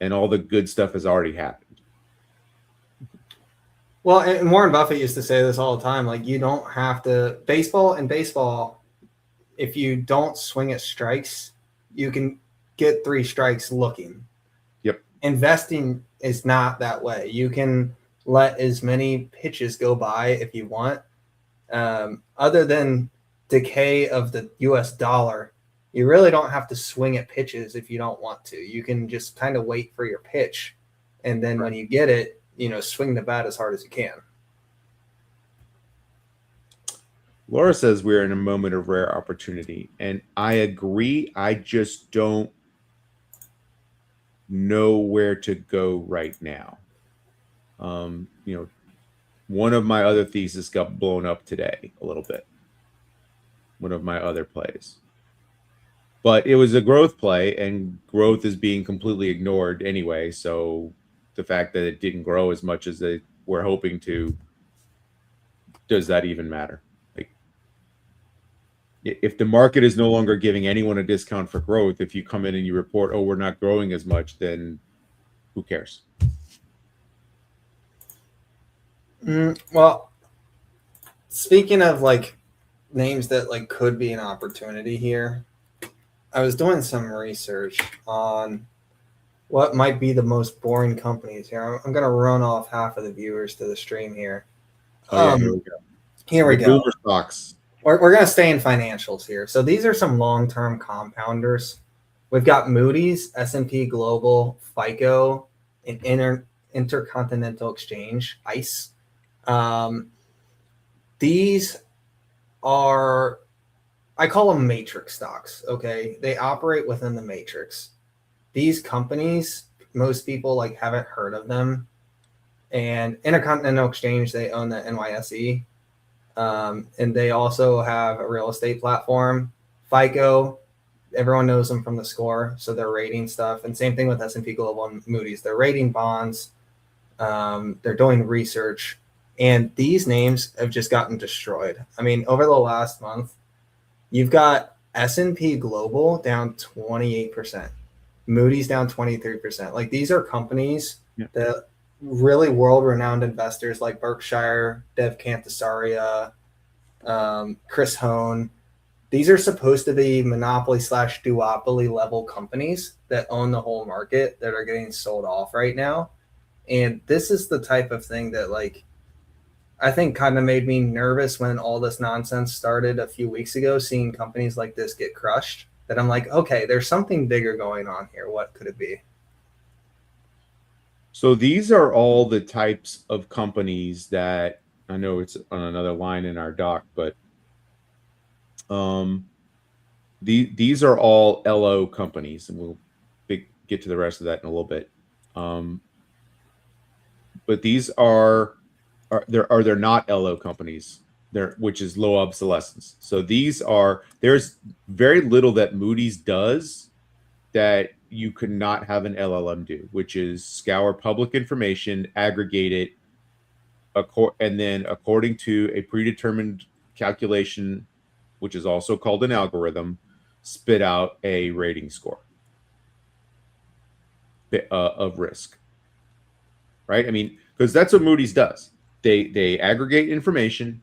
and all the good stuff has already happened. Well, and Warren Buffett used to say this all the time. Like, you don't have to baseball. If you don't swing at strikes, you can get 3 strikes looking. Yep. Investing is not that way. You can let as many pitches go by if you want. Other than decay of the US dollar, you really don't have to swing at pitches if you don't want to. You can just kind of wait for your pitch. And then when you get it, swing the bat as hard as you can. Laura says we're in a moment of rare opportunity, and I agree. I just don't know where to go right now. One of my other theses got blown up today a little bit. One of my other plays. But it was a growth play, and growth is being completely ignored anyway. So the fact that it didn't grow as much as they were hoping to, does that even matter? Like, if the market is no longer giving anyone a discount for growth, if you come in and you report, oh, we're not growing as much, then who cares? Well, speaking of like names that like could be an opportunity here, I was doing some research on what might be the most boring companies here. I'm going to run off half of the viewers to the stream here. Oh, yeah, here we go. Here we go. Boomer stocks. We're going to stay in financials here. So these are some long-term compounders. We've got Moody's, S&P Global, FICO, and Intercontinental Exchange, ICE. These are, I call them matrix stocks, okay? They operate within the matrix. These companies, most people like haven't heard of them. And Intercontinental Exchange, they own the NYSE. And they also have a real estate platform. FICO, everyone knows them from the score, so they're rating stuff. And same thing with S&P Global and Moody's. They're rating bonds. They're doing research. And these names have just gotten destroyed. I mean, over the last month, you've got S&P Global down 28%. Moody's down 23%. Like, these are companies that really world-renowned investors like Berkshire, Dev Cantasaria, Chris Hone, these are supposed to be monopoly / duopoly level companies that own the whole market that are getting sold off right now. And this is the type of thing that, like, I think kind of made me nervous when all this nonsense started a few weeks ago, seeing companies like this get crushed, that I'm like, okay, there's something bigger going on here. What could it be? So these are all the types of companies that, I know it's on another line in our doc, but these are all LO companies, and we'll get to the rest of that in a little bit. But these are they're not LO companies, which is low obsolescence. So there's very little that Moody's does that you could not have an LLM do, which is scour public information, aggregate it, and then according to a predetermined calculation, which is also called an algorithm, spit out a rating score of risk. Right? I mean, because that's what Moody's does. They aggregate information,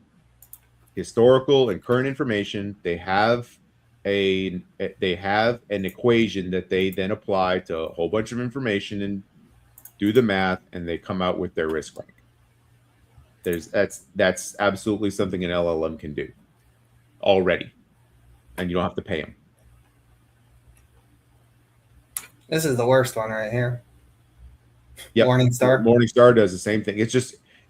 historical and current information. They have an equation that they then apply to a whole bunch of information and do the math, and they come out with their risk rank. That's absolutely something an LLM can do already, and you don't have to pay them. This is the worst one right here. Yep. Morningstar. Morningstar does the same thing.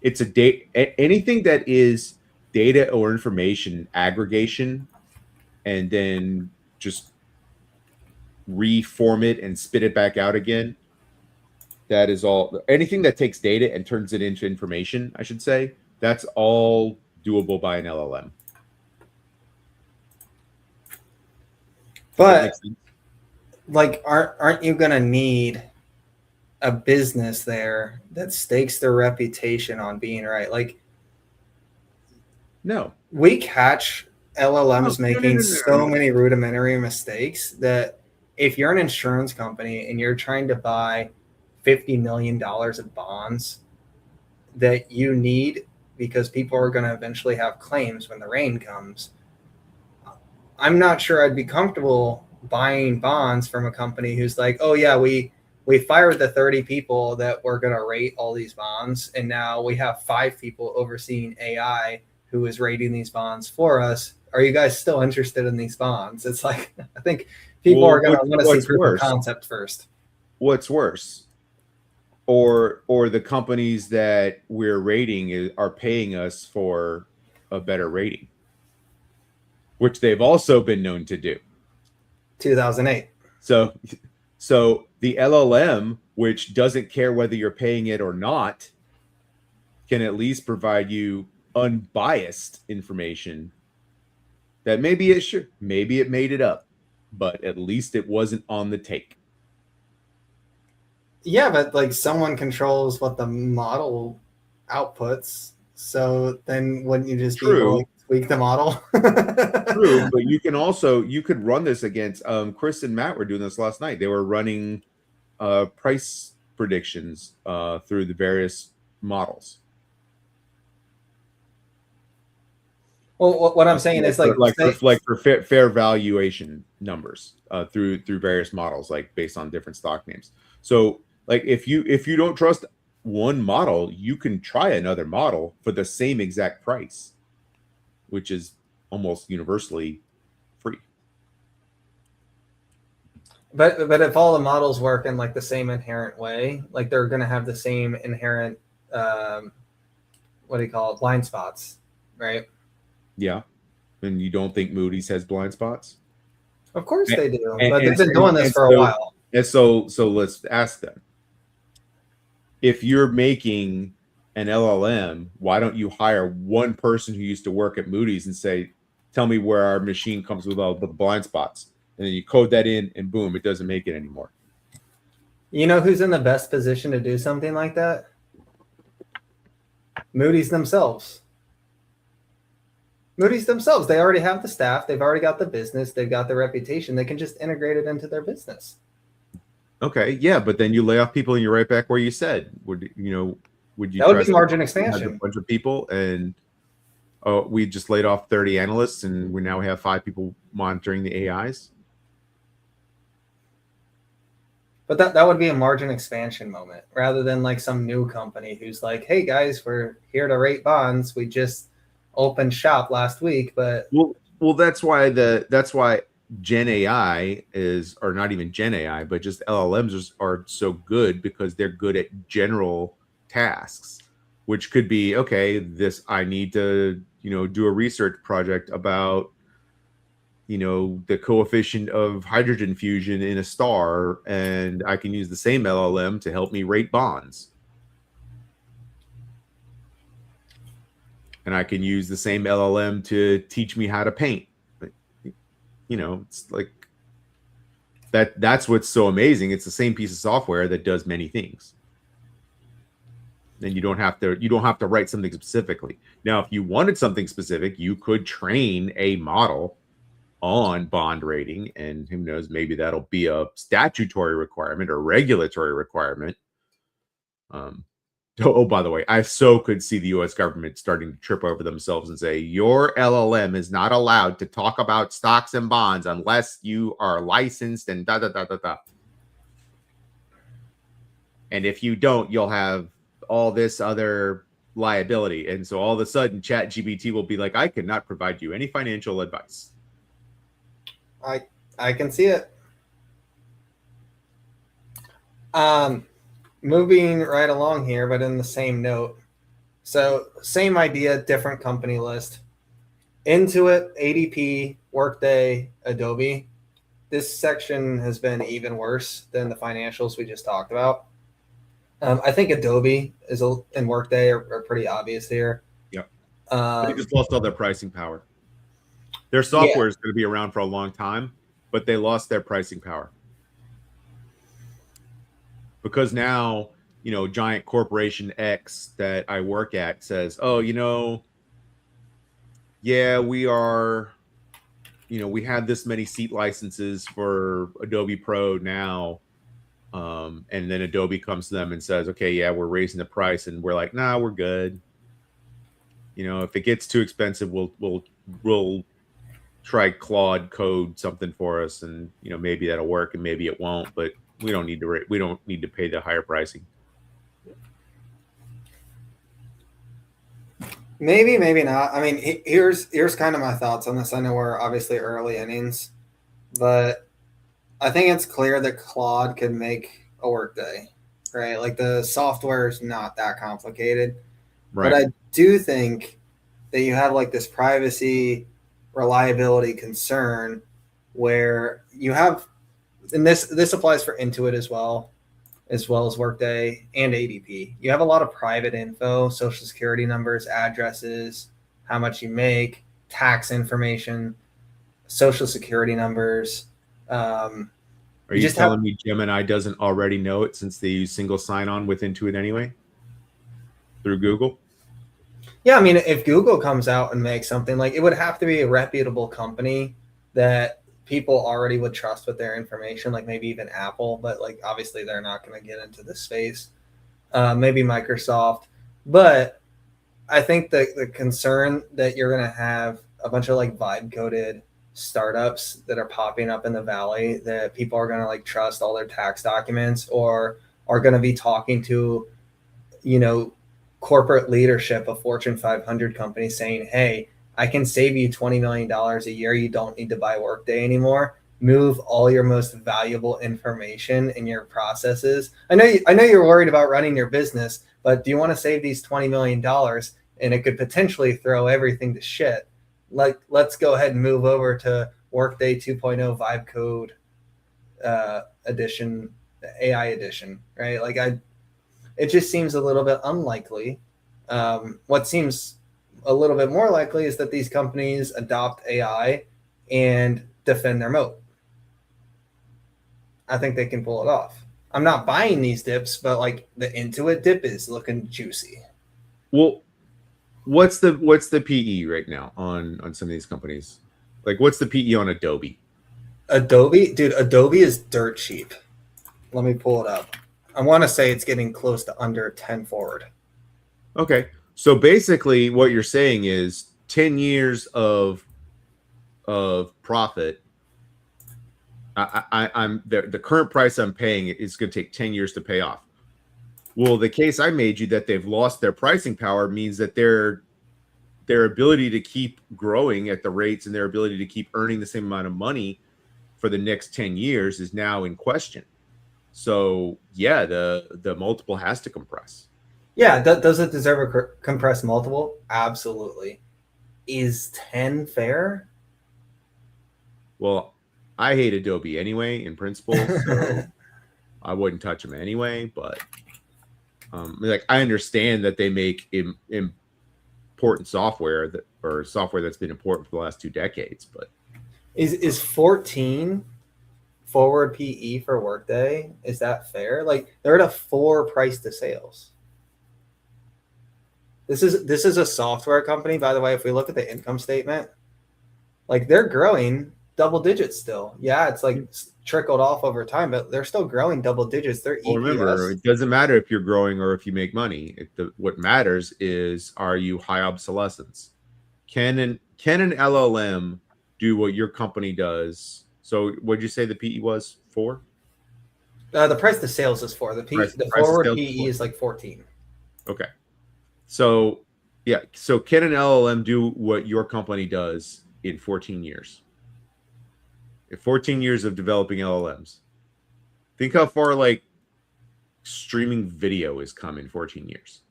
It's a data, anything that is data or information aggregation, and then just reform it and spit it back out again. That is all. Anything that takes data and turns it into information, I should say, that's all doable by an LLM. But like, aren't you gonna need a business there that stakes their reputation on being right? Like, no, we catch LLMs making so many rudimentary mistakes that if you're an insurance company and you're trying to buy $50 million of bonds, that you need because people are going to eventually have claims when the rain comes, I'm not sure I'd be comfortable buying bonds from a company who's like, oh yeah, we fired the 30 people that were going to rate all these bonds, and now we have 5 people overseeing AI who is rating these bonds for us. Are you guys still interested in these bonds? It's like, I think people are going to want to see proof of concept first. What's worse? Or the companies that we're rating are paying us for a better rating, which they've also been known to do. 2008. So the LLM, which doesn't care whether you're paying it or not, can at least provide you unbiased information that maybe it made it up, but at least it wasn't on the take. Yeah, but like someone controls what the model outputs. So then wouldn't you just be willing to tweak the model? True, but you could run this against Chris and Matt were doing this last night. They were running price predictions through the various models. Well, what I'm saying is like for fair valuation numbers through various models, like based on different stock names. So like if you don't trust one model, you can try another model for the same exact price, which is almost universally free. But if all the models work in like the same inherent way, like they're going to have the same inherent what do you call it, blind spots, right? Yeah. And you don't think Moody's has blind spots? Of course they do, but they've been doing this for a while. And so let's ask them. If you're making an LLM, why don't you hire one person who used to work at Moody's and say, tell me where our machine comes with all the blind spots? And then you code that in and boom, it doesn't make it anymore. You know who's in the best position to do something like that? Moody's themselves. Moody's themselves. They already have the staff. They've already got the business. They've got the reputation. They can just integrate it into their business. Okay, yeah, but then you lay off people and you're right back where you said. Would you? That would be margin expansion. A bunch of people, and we just laid off 30 analysts, and we now have 5 people monitoring the AIs. But that would be a margin expansion moment rather than like some new company who's like, hey guys, we're here to rate bonds. We just opened shop last week, but well that's why Gen AI is, or not even Gen AI, but just LLMs are so good because they're good at general tasks, which could be, okay, I need to, do a research project about, the coefficient of hydrogen fusion in a star, and I can use the same LLM to help me rate bonds. And I can use the same LLM to teach me how to paint. It's like that's what's so amazing. It's the same piece of software that does many things. And you don't have to write something specifically. Now, if you wanted something specific, you could train a model on bond rating, and who knows, maybe that'll be a statutory requirement or regulatory requirement. Oh, by the way, I so could see the U.S. government starting to trip over themselves and say, your LLM is not allowed to talk about stocks and bonds unless you are licensed and da-da-da-da-da. And if you don't, you'll have all this other liability. And so all of a sudden, ChatGPT will be like, I cannot provide you any financial advice. I can see it. Moving right along here, but in the same note. So same idea, different company list. Intuit, ADP, Workday, Adobe. This section has been even worse than the financials we just talked about. I think Adobe and Workday are pretty obvious here. Yep. They just lost all their pricing power. Their software is going to be around for a long time, but they lost their pricing power. Because now, giant corporation X that I work at says, oh, yeah, we are, we have this many seat licenses for Adobe Pro now. And then Adobe comes to them and says, okay, yeah, we're raising the price, and we're like, nah, we're good. If it gets too expensive, we'll try Claude code something for us, and maybe that'll work, and maybe it won't. But we don't need to pay the higher pricing. Maybe, maybe not. I mean, here's kind of my thoughts on this. I know we're obviously early innings, but I think it's clear that Claude can make a workday, right? Like the software is not that complicated, Right. but I do think that you have like this privacy reliability concern where you have, and this applies for Intuit as well as Workday and ADP. You have a lot of private info, social security numbers, addresses, how much you make, tax information, social security numbers. Are you telling me Gemini doesn't already know it since they use single sign-on with Intuit anyway through Google? Yeah, I mean, if Google comes out and makes something, like, it would have to be a reputable company that people already would trust with their information, like maybe even Apple, but like obviously they're not going to get into this space. Maybe Microsoft, but I think the concern that you're going to have a bunch of like vibe coded startups that are popping up in the valley that people are going to like trust all their tax documents, or are going to be talking to, corporate leadership of Fortune 500 companies saying, hey, I can save you $20 million a year. You don't need to buy Workday anymore. Move all your most valuable information in your processes. I know you're worried about running your business, but do you want to save these $20 million? And it could potentially throw everything to shit. Like, let's go ahead and move over to Workday 2.0 Vibe Code edition, AI edition, right? Like, it just seems a little bit unlikely. What seems a little bit more likely is that these companies adopt AI and defend their moat. I think they can pull it off. I'm not buying these dips, but like the Intuit dip is looking juicy. Well, what's the PE right now on some of these companies? Like, what's the PE on Adobe? Adobe is dirt cheap. Let me pull it up. I want to say it's getting close to under 10 forward. Okay. So basically what you're saying is 10 years of profit. I'm the current price I'm paying is going to take 10 years to pay off. Well, the case I made you that they've lost their pricing power means that their ability to keep growing at the rates and their ability to keep earning the same amount of money for the next 10 years is now in question. So yeah, the multiple has to compress. Yeah, does it deserve a compressed multiple? Absolutely. Is 10 fair? Well, I hate Adobe anyway, in principle, so I wouldn't touch them anyway. But like, I understand that they make important software software that's been important for the last 2 decades. But is 14 forward PE for Workday? Is that fair? Like, they're at a 4 price to sales. This is a software company, by the way. If we look at the income statement, like, they're growing double digits still. Yeah, it's like trickled off over time, but they're still growing double digits. Their EPS. Remember, it doesn't matter if you're growing or if you make money. What matters is, are you high obsolescence? Can an LLM do what your company does? So what did you say the PE was? 4? The price to sales is 4. The forward PE is like 14. Okay. So, yeah. So can an LLM do what your company does in 14 years? In 14 years of developing LLMs. Think how far like streaming video has come in 14 years.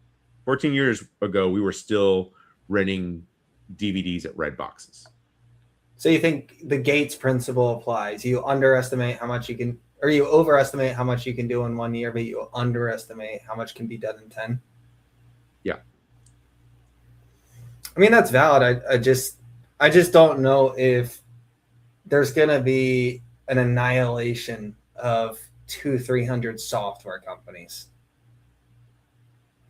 14 years ago, we were still renting DVDs at Redboxes. So you think the Gates principle applies? You underestimate how much you can, or you overestimate how much you can do in 1 year, but you underestimate how much can be done in 10. Yeah. I mean, that's valid. I just don't know if there's going to be an annihilation of 200-300 software companies.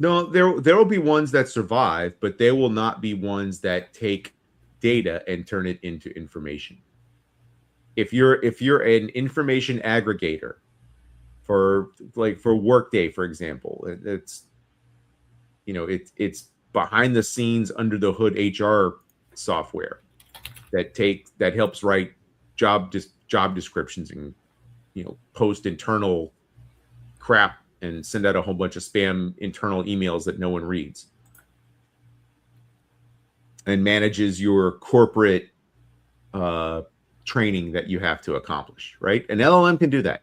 No, there will be ones that survive, but they will not be ones that take data and turn it into information. If you're an information aggregator for Workday, for example. It's it's behind the scenes under the hood HR software that helps write job descriptions and post internal crap and send out a whole bunch of spam internal emails that no one reads, and manages your corporate training that you have to accomplish, right? An LLM can do that.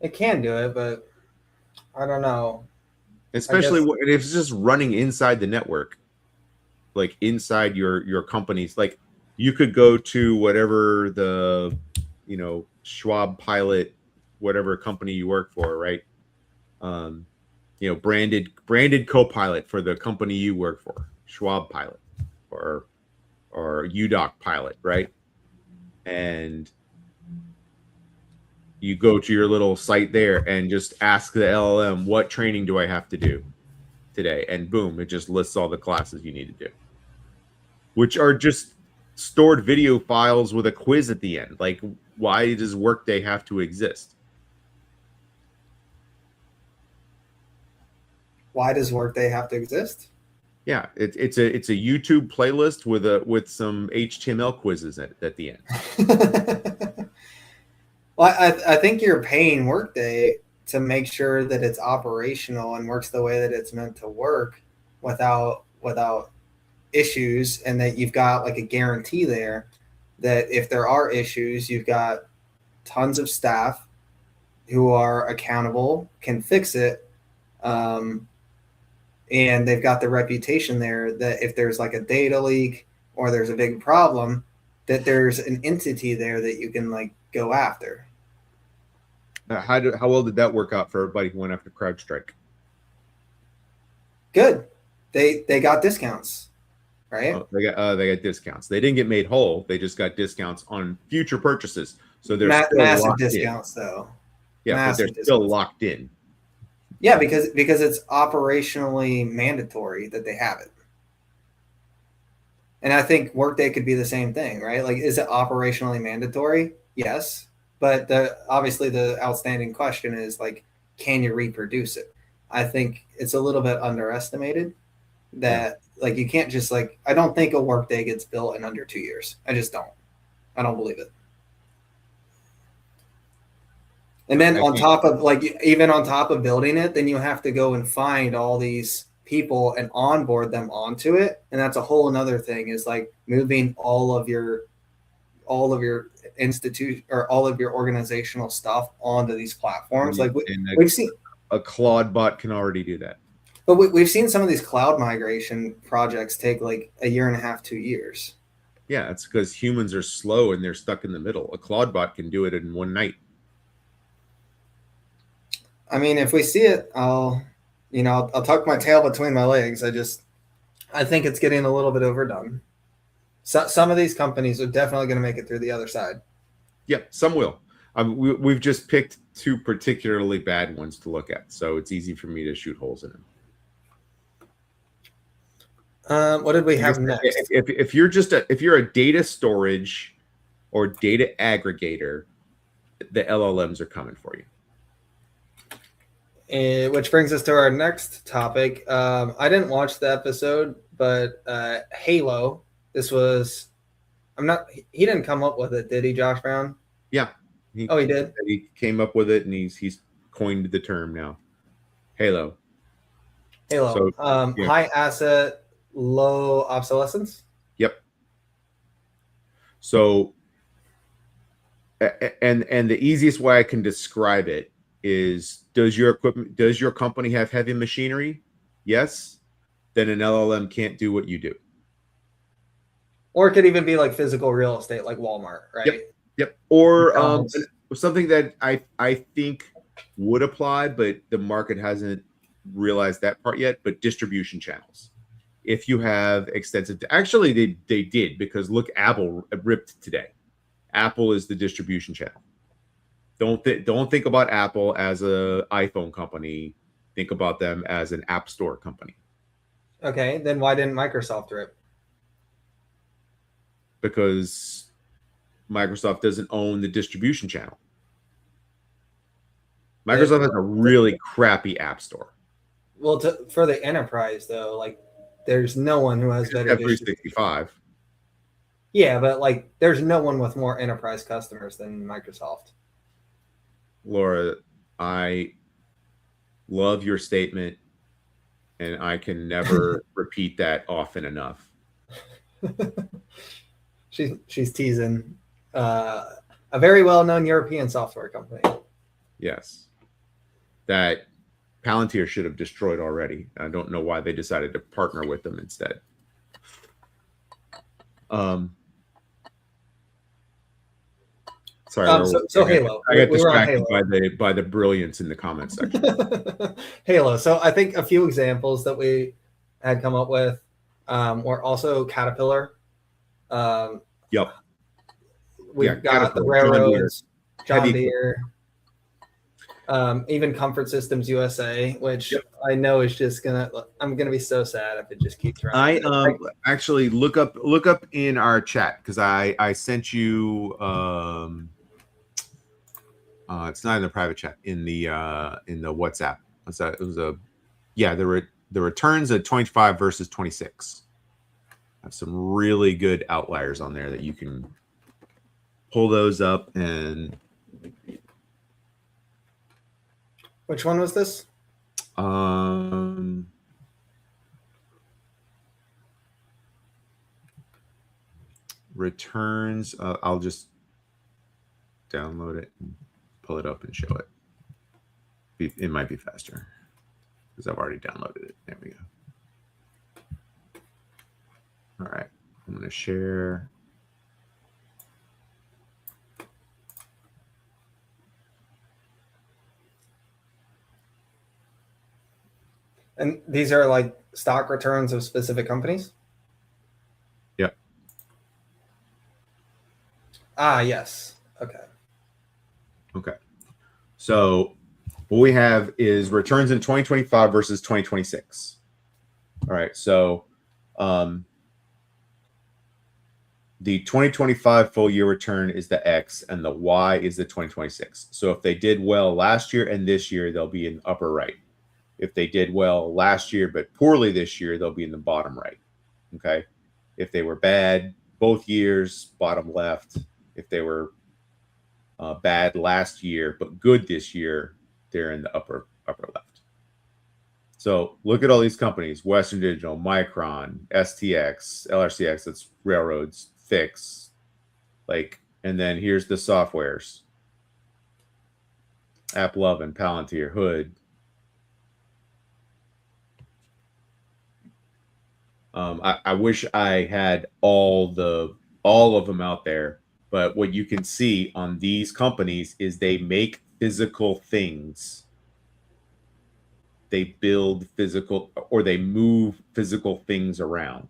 It can do it, but I don't know. Especially if it's just running inside the network, like inside your companies. Like you could go to whatever the Schwab Pilot, whatever company you work for, right? Branded Copilot for the company you work for, Schwab Pilot or UDoc Pilot, right? And you go to your little site there and just ask the LLM, what training do I have to do today? And boom, it just lists all the classes you need to do, which are just stored video files with a quiz at the end. Like, why does Workday have to exist? Why does Workday have to exist? Yeah, it's a YouTube playlist with some HTML quizzes at the end. Well, I think you're paying Workday to make sure that it's operational and works the way that it's meant to work without issues, and that you've got like a guarantee there that if there are issues, you've got tons of staff who are accountable, can fix it, and they've got the reputation there that if there's like a data leak or there's a big problem, that there's an entity there that you can like go after. How well did that work out for everybody who went after CrowdStrike? Good. They got discounts, right? Oh, they got discounts. They didn't get made whole. They just got discounts on future purchases. So they're massive discounts, though. Yeah, massive but they're still locked in. Yeah, because it's operationally mandatory that they have it. And I think Workday could be the same thing, right? Like, is it operationally mandatory? Yes. But obviously the outstanding question is, like, can you reproduce it? I think it's a little bit underestimated that, like, you can't just, like, I don't think a Workday gets built in under 2 years. I just don't. I don't believe it. And then on top of, like, even on top of building it, then you have to go and find all these people and onboard them onto it. And that's a whole another thing, is like moving all of your institute or all of your organizational stuff onto these platforms. Like we've seen a Claude bot can already do that. But we've seen some of these cloud migration projects take like a year and a half, 2 years. Yeah, it's because humans are slow and they're stuck in the middle. A Claude bot can do it in one night. I mean, if we see it, I'll tuck my tail between my legs. I think it's getting a little bit overdone. So, some of these companies are definitely going to make it through the other side. Yep, some will. We've just picked two particularly bad ones to look at, so it's easy for me to shoot holes in them. What did we have next? If you're a data storage or data aggregator, the LLMs are coming for you. Which brings us to our next topic. I didn't watch the episode, but Halo. He didn't come up with it, did he, Josh Brown? Yeah. He did? He came up with it, and he's coined the term now. Halo. So, yeah. High asset, low obsolescence? Yep. So, and the easiest way I can describe it is, does your company have heavy machinery? Yes. Then an LLM can't do what you do. Or it could even be like physical real estate, like Walmart, right? Yep. Or something that I think would apply, but the market hasn't realized that part yet, but distribution channels. If you have extensive, actually they did, because look, Apple ripped today. Apple is the distribution channel. Don't think about Apple as a iPhone company. Think about them as an app store company. Okay, then why didn't Microsoft rip? Because Microsoft doesn't own the distribution channel. Microsoft has a really crappy app store. Well, for the enterprise though, like there's no one who has better 365. Yeah, but like there's no one with more enterprise customers than Microsoft. Laura, I love your statement, and I can never repeat that often enough. She's teasing a very well-known European software company. Yes, that Palantir should have destroyed already. I don't know why they decided to partner with them instead. Sorry, so Halo. I got distracted by the brilliance in the comments section. Halo. So I think a few examples that we had come up with were also Caterpillar. Yep. We've got the railroads, John Deere, even Comfort Systems USA, which I know is just I'm gonna be so sad if it just keeps running. Actually look up in our chat, because I sent you it's not in the private chat, in the WhatsApp. It was the returns at 25 versus 26. I have some really good outliers on there that you can pull those up. And which one was this? Returns. I'll just download it and pull it up and show it. It might be faster because I've already downloaded it. There we go. All right, I'm going to share. And these are like stock returns of specific companies? Yep. Yes. Okay. Okay. So what we have is returns in 2025 versus 2026. All right. So the 2025 full year return is the X, and the Y is the 2026. So if they did well last year and this year, they'll be in upper right. If they did well last year but poorly this year, they'll be in the bottom right. Okay. If they were bad both years, bottom left. If they were bad last year but good this year, they're in the upper left. So look at all these companies: Western Digital, Micron, STX, LRCX, that's railroads, Fix, and then here's the softwares: AppLovin, Palantir, Hood. I wish I had all of them out there, but what you can see on these companies is they make physical things. They build physical, or they move physical things around.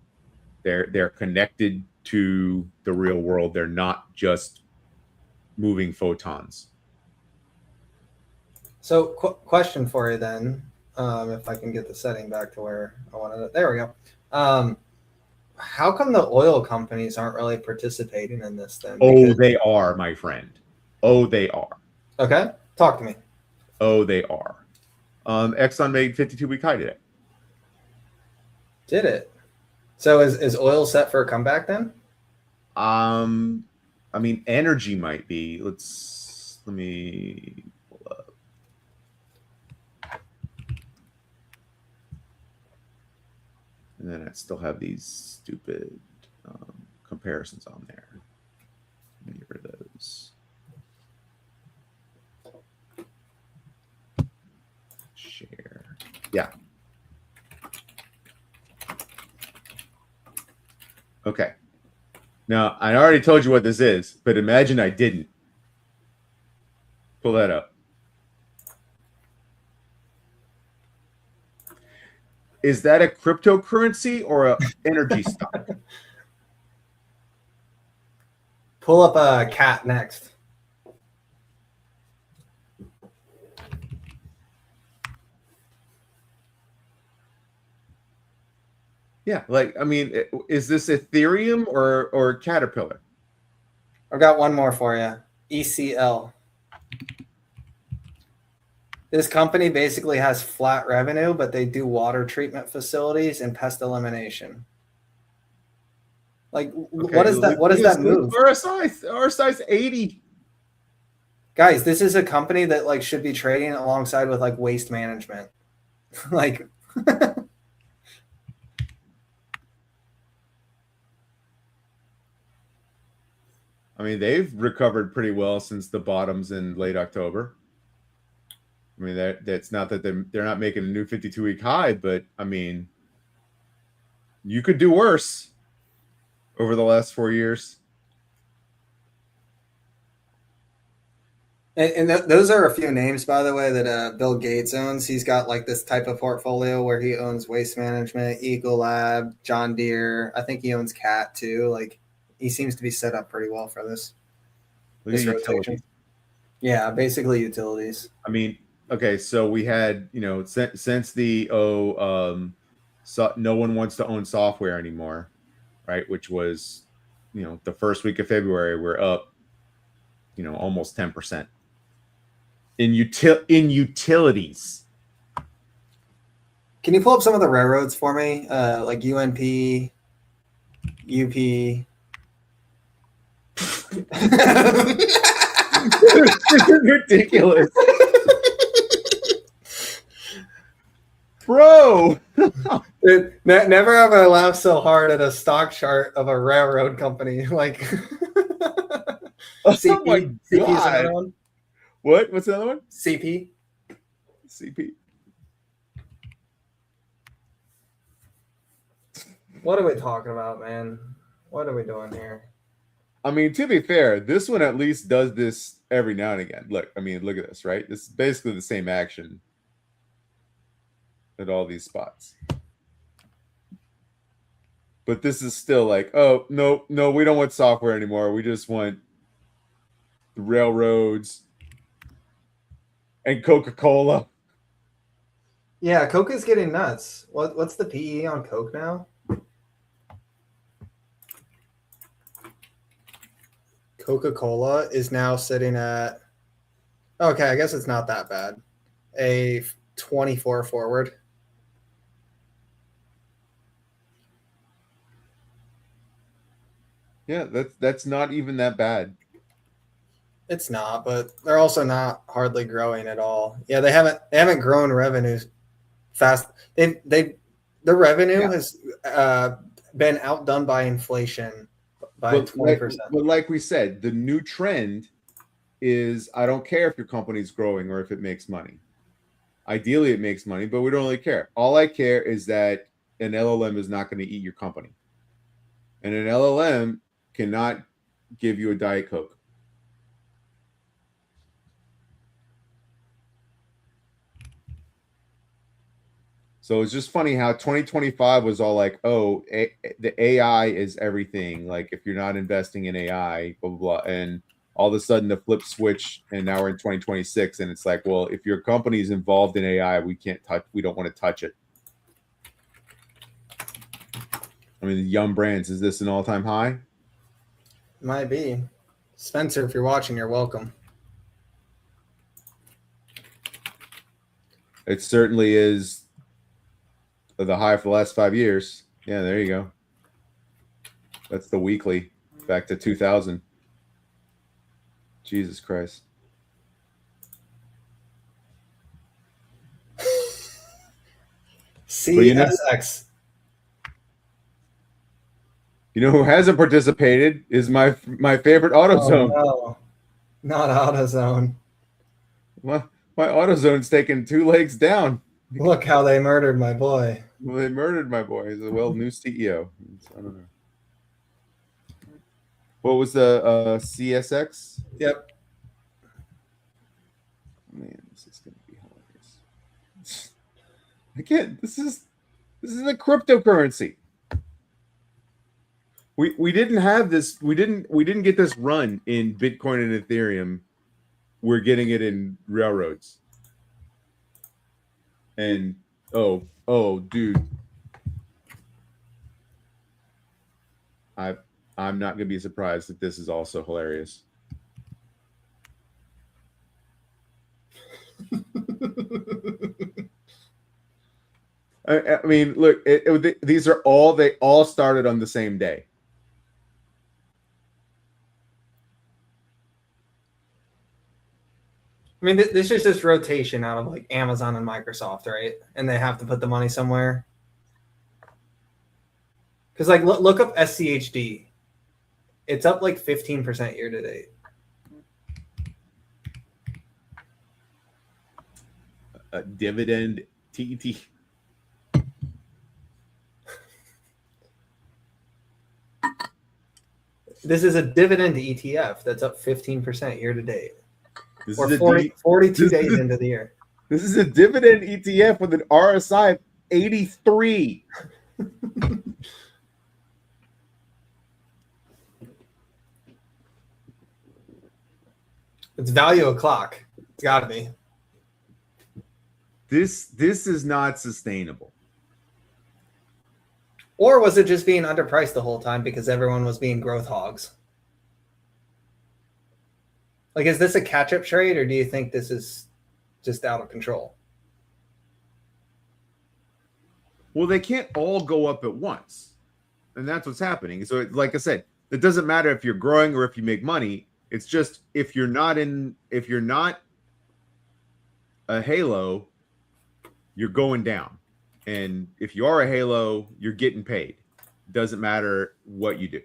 They're connected to the real world. They're not just moving photons. So question for you then, if I can get the setting back to where I wanted it. There we go. How come the oil companies aren't really participating in this then? Oh, they are, my friend. Oh, they are. Okay. Talk to me. Oh, they are. Exxon made 52-week high today. Did it? So is oil set for a comeback then? I mean, energy might be. Let me pull up. And then I still have these stupid comparisons on there. Let me get rid of those. Share. Yeah. Okay. Now, I already told you what this is, but imagine I didn't. Pull that up. Is that a cryptocurrency or an energy stock? Pull up a cat next. Yeah, I mean, is this Ethereum or Caterpillar? I've got one more for you. ECL. This company basically has flat revenue, but they do water treatment facilities and pest elimination. Like, Okay, what is that? What does that move? RSI's 80. Guys, this is a company that like should be trading alongside with like waste management. Like, I mean, they've recovered pretty well since the bottoms in late October. I mean, that's not that they're not making a new 52-week high, but I mean, you could do worse over the last 4 years. and those are a few names, by the way, that Bill Gates owns. He's got like this type of portfolio where he owns Waste Management, Ecolab, John Deere. I think he owns Cat too. Like, he seems to be set up pretty well for this. Look at This utilities. rotation. Yeah, basically utilities. I mean, okay, so we had, since the so no one wants to own software anymore, right? Which was, the first week of February, we're up, almost 10% in utilities. Can you pull up some of the railroads for me? Like UNP, UP. This is ridiculous. Bro. Dude, never have I laughed so hard at a stock chart of a railroad company. Like, CP, Oh my CP is another God. one. What's the other one? CP. CP. What are we talking about, man? What are we doing here? I mean, to be fair, this one at least does this every now and again. Look at this, right? This is basically the same action at all these spots. But this is still like, oh, no, we don't want software anymore. We just want the railroads and Coca-Cola. Yeah, Coke is getting nuts. What's the PE on Coke now? Coca-Cola is now sitting at, okay, I guess it's not that bad. A 24 forward. Yeah, that's not even that bad. It's not, but they're also not hardly growing at all. Yeah, they haven't grown revenues fast. Their revenue has been outdone by inflation by 20%. But like we said, the new trend is I don't care if your company's growing or if it makes money. Ideally, it makes money, but we don't really care. All I care is that an LLM is not going to eat your company. And an LLM cannot give you a Diet Coke. So it's just funny how 2025 was all like, oh, the AI is everything. Like, if you're not investing in AI, blah, blah, blah. And all of a sudden the flip switch, and now we're in 2026. And it's like, well, if your company is involved in AI, we don't want to touch it. I mean, the Yum Brands, is this an all-time high? Might be. Spencer, if you're watching, you're welcome. It certainly is the high for the last 5 years. Yeah, there you go. That's the weekly back to 2000. Jesus Christ. CSX. You know who hasn't participated is my favorite AutoZone. Oh, no. Not AutoZone. My AutoZone's taken 2 legs down. Look how they murdered my boy. Well, they murdered my boy. He's a new CEO. I don't know. What was the CSX? Yep. Man, this is gonna be hilarious. Again, this is a cryptocurrency. We didn't have this. We didn't get this run in Bitcoin and Ethereum. We're getting it in railroads. And oh, dude, I'm not going to be surprised if this is also hilarious. I mean, look, these are all, they all started on the same day. I mean, this is just rotation out of like Amazon and Microsoft, right? And they have to put the money somewhere. Because like look up SCHD, it's up like 15% year to date. Dividend TET. This is a dividend ETF that's up 15% year to date. This Or is 42 days into the year. This is a dividend ETF with an RSI of 83. It's value o'clock. It's got to be. This is not sustainable. Or was it just being underpriced the whole time because everyone was being growth hogs? Like, is this a catch-up trade, or do you think this is just out of control? Well, they can't all go up at once. And that's what's happening. So, like I said, it doesn't matter if you're growing or if you make money. It's just if you're not a halo, you're going down. And if you are a halo, you're getting paid. Doesn't matter what you do.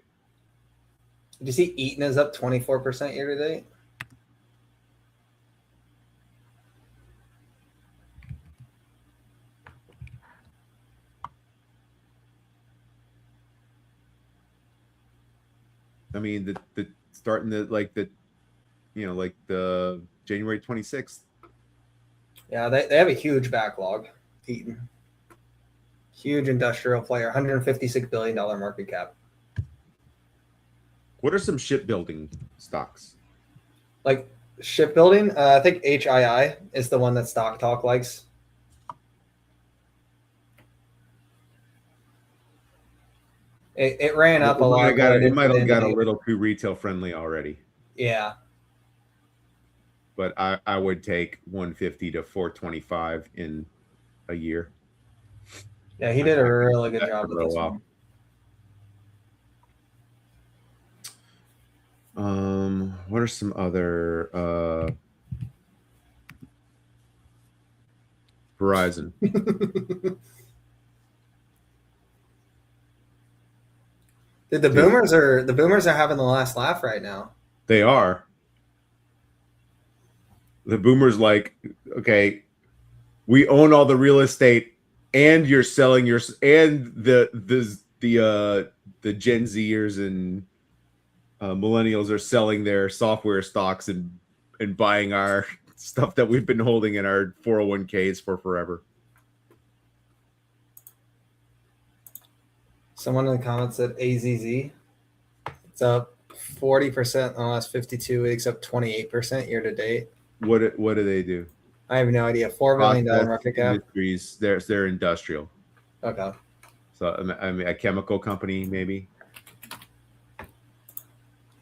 Did you see Eaton is up 24% year to date? I mean, the starting the like the January 26th. Yeah, they have a huge backlog, Eaton. Huge industrial player, $156 billion market cap. What are some shipbuilding stocks? Like shipbuilding, I think HII is the one that Stock Talk likes. It ran up a lot. It might have got a little too retail friendly already. Yeah. But I would take 150 to 425 in a year. Yeah, he did a really good job with this one. What are some other Verizon? Dude, the boomers are having the last laugh right now. They are. The boomers like, okay, we own all the real estate, and you're selling your, and the Gen Zers and millennials are selling their software stocks and buying our stuff that we've been holding in our 401ks for forever. Someone in the comments said AZZ. It's up 40% in the last 52 weeks, up 28% year to date. What do they do? I have no idea. $4 billion market cap. Industries. They're industrial. Okay. So I mean, a chemical company maybe.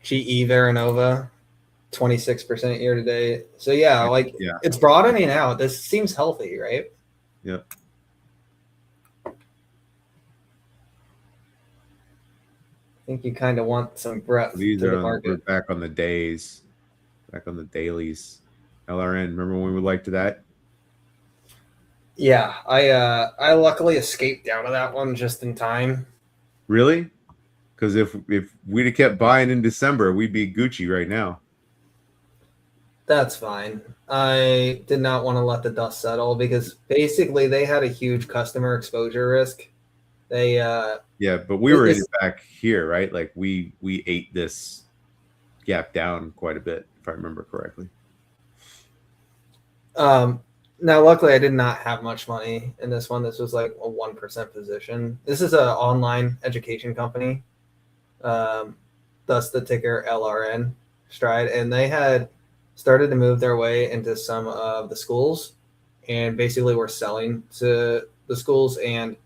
GE Veranova, 26% year to date. So yeah, it's broadening out. This seems healthy, right? Yep. I think you kind of want some breadth These to are the market. back on the days, back on the dailies. LRN, remember when we liked that? Yeah, I luckily escaped out of that one just in time. Really? Because if we'd have kept buying in December, we'd be Gucci right now. That's fine. I did not want to let the dust settle because basically they had a huge customer exposure risk. They yeah, but we were in it back here, right? Like we ate this gap down quite a bit, if I remember correctly. Now, luckily, I did not have much money in this one. This was like a 1% position. This is an online education company. Thus the ticker LRN, Stride. And they had started to move their way into some of the schools and basically were selling to the schools. And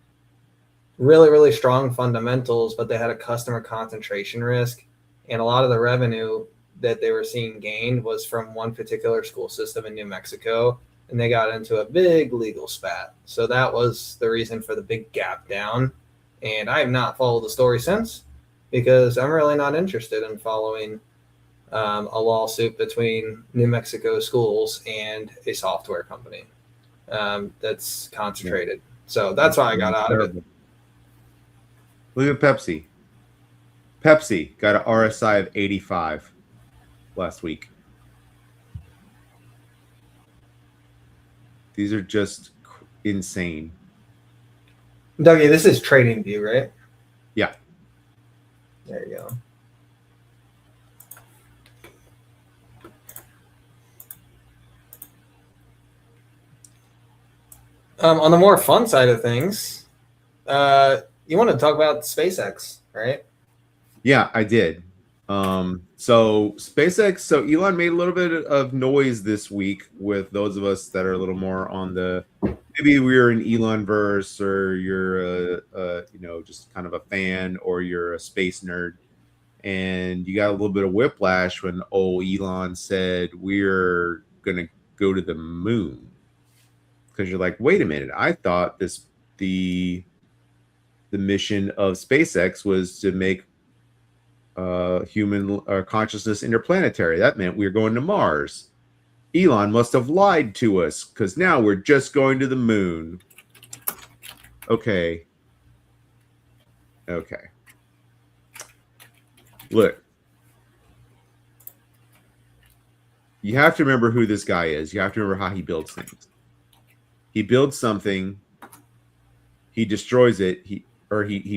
really, really strong fundamentals, but they had a customer concentration risk. And a lot of the revenue that they were seeing gained was from one particular school system in New Mexico. And they got into a big legal spat. So that was the reason for the big gap down. And I have not followed the story since because I'm really not interested in following a lawsuit between New Mexico schools and a software company that's concentrated. Yeah. So that's why I got out of it. Look at Pepsi. Pepsi got an RSI of 85 last week. These are just insane. Dougie, this is TradingView, right? Yeah. There you go. On the more fun side of things, you want to talk about SpaceX, right? Yeah, I did. So SpaceX, so Elon made a little bit of noise this week with those of us that are a little more on the, maybe we're an Elon verse, or you're just kind of a fan, or you're a space nerd, and you got a little bit of whiplash when Elon said we're gonna go to the moon, because you're like, wait a minute, I thought the mission of SpaceX was to make human consciousness interplanetary. That meant we were going to Mars. Elon must have lied to us, because now we're just going to the moon. Okay. Look, you have to remember who this guy is. You have to remember how he builds things. He builds something, he destroys it, he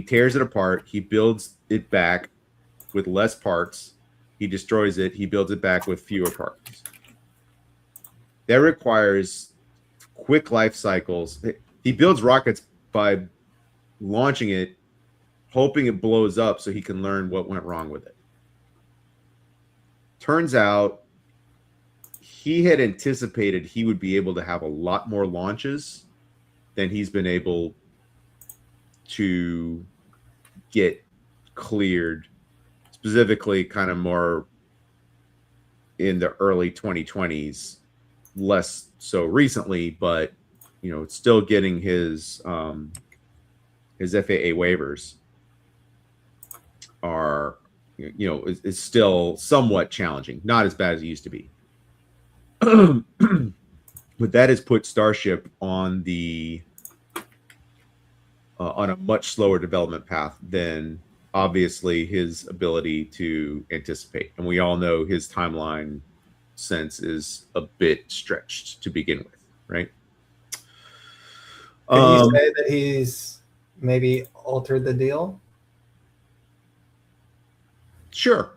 tears it apart, he builds it back with less parts, he destroys it, he builds it back with fewer parts. That requires quick life cycles. He builds rockets by launching it, hoping it blows up so he can learn what went wrong with it. Turns out he had anticipated he would be able to have a lot more launches than he's been able to get cleared, specifically kind of more in the early 2020s, less so recently, but it's still getting his FAA waivers are, is still somewhat challenging, not as bad as it used to be. But that has put Starship on on a much slower development path than obviously his ability to anticipate. And we all know his timeline sense is a bit stretched to begin with, right? Can you say that he's maybe altered the deal? Sure.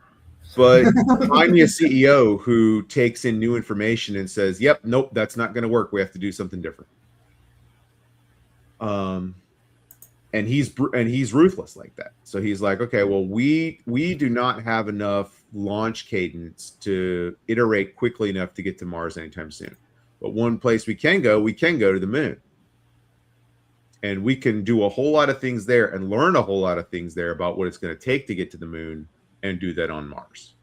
But find me a CEO who takes in new information and says, yep, nope, that's not going to work. We have to do something different. And he's ruthless like that. So he's like, okay, well, we do not have enough launch cadence to iterate quickly enough to get to Mars anytime soon. But one place we can go to the moon. And we can do a whole lot of things there and learn a whole lot of things there about what it's going to take to get to the moon and do that on Mars.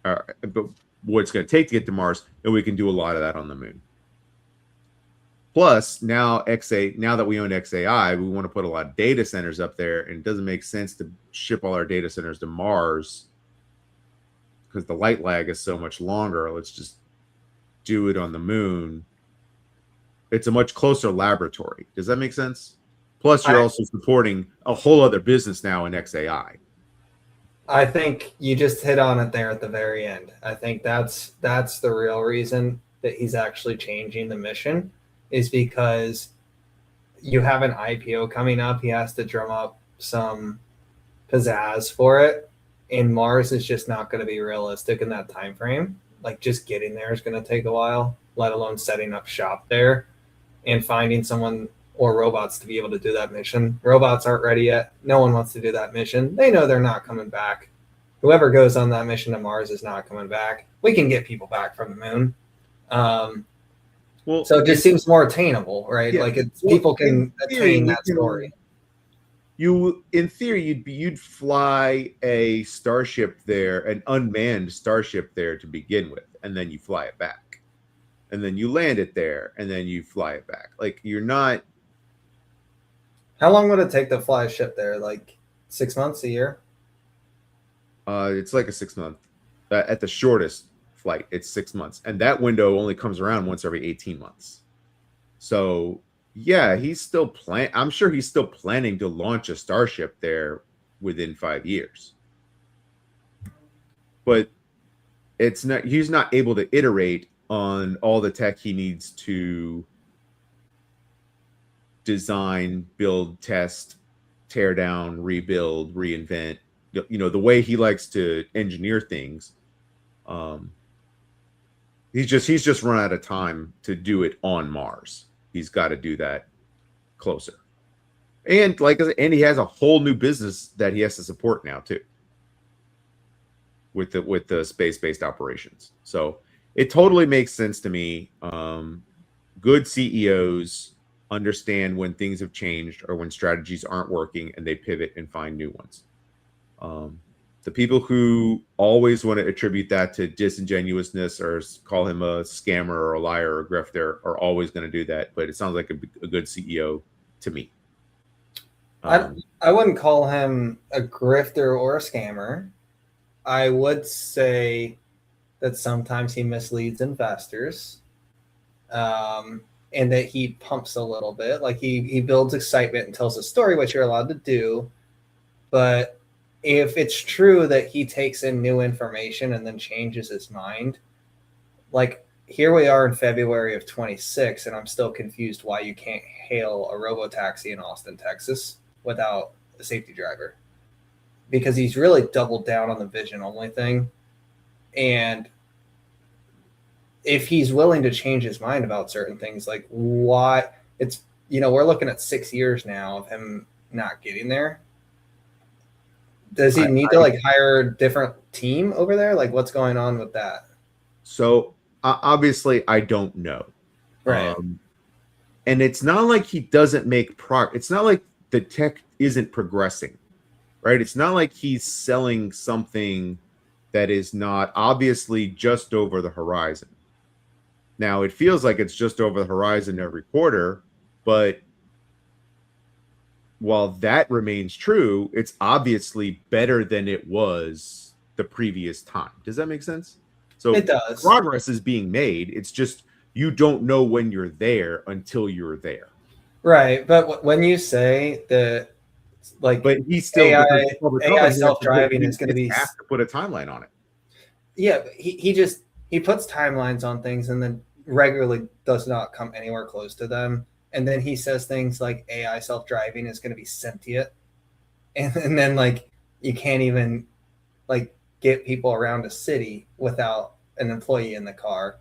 But what it's going to take to get to Mars, and we can do a lot of that on the moon. Plus, now that we own XAI, we want to put a lot of data centers up there, and it doesn't make sense to ship all our data centers to Mars because the light lag is so much longer. Let's just do it on the moon. It's a much closer laboratory. Does that make sense? Plus, you're also supporting a whole other business now in XAI. I think you just hit on it there at the very end. I think that's the real reason that he's actually changing the mission, is because you have an IPO coming up. He has to drum up some pizzazz for it, and Mars is just not going to be realistic in that time frame. Like, just getting there is going to take a while, let alone setting up shop there and finding someone or robots to be able to do that mission. Robots aren't ready yet. No one wants to do that mission. They know they're not coming back. Whoever goes on that mission to Mars is not coming back. We can get people back from the moon. So it just seems more attainable, right? Yeah. Like people can attain that story. you in theory you'd fly a starship there, an unmanned starship there to begin with, and then you fly it back, and then you land it there, and then you fly it back. Like you're not. How long would it take to fly a ship there? Like 6 months, a year? It's like a 6 month at the shortest flight. It's 6 months, and that window only comes around once every 18 months. So yeah, he's still I'm sure he's still planning to launch a starship there within 5 years. But it's not. He's not able to iterate on all the tech he needs to design, build, test, tear down, rebuild, reinvent. The way he likes to engineer things. He's just run out of time to do it on Mars. He's got to do that closer. And and he has a whole new business that he has to support now too. With the space-based operations. So it totally makes sense to me. Good CEOs understand when things have changed or when strategies aren't working, and they pivot and find new ones. The people who always want to attribute that to disingenuousness or call him a scammer or a liar or a grifter are always going to do that. But it sounds like a good CEO to me. I wouldn't call him a grifter or a scammer. I would say that sometimes he misleads investors, and that he pumps a little bit. Like he builds excitement and tells a story, which you're allowed to do. But if it's true that he takes in new information and then changes his mind, like here we are in February of 26, and I'm still confused why you can't hail a robotaxi in Austin, Texas without a safety driver. Because he's really doubled down on the vision only thing. And if he's willing to change his mind about certain things, like why it's, we're looking at 6 years now of him not getting there. Does he need to hire a different team over there? Like what's going on with that? So obviously I don't know. Right. And it's not like he doesn't make progress. It's not like the tech isn't progressing, right? It's not like he's selling something that is not obviously just over the horizon. Now it feels like it's just over the horizon every quarter, but while that remains true, it's obviously better than it was the previous time. Does that make sense? So it does. Progress is being made. It's just you don't know when you're there until you're there. Right. But when you say that, but he's still AI self-driving is going to be have to put a timeline on it. Yeah, he puts timelines on things and then regularly does not come anywhere close to them. And then he says things like AI self-driving is going to be sentient. And then you can't even get people around a city without an employee in the car.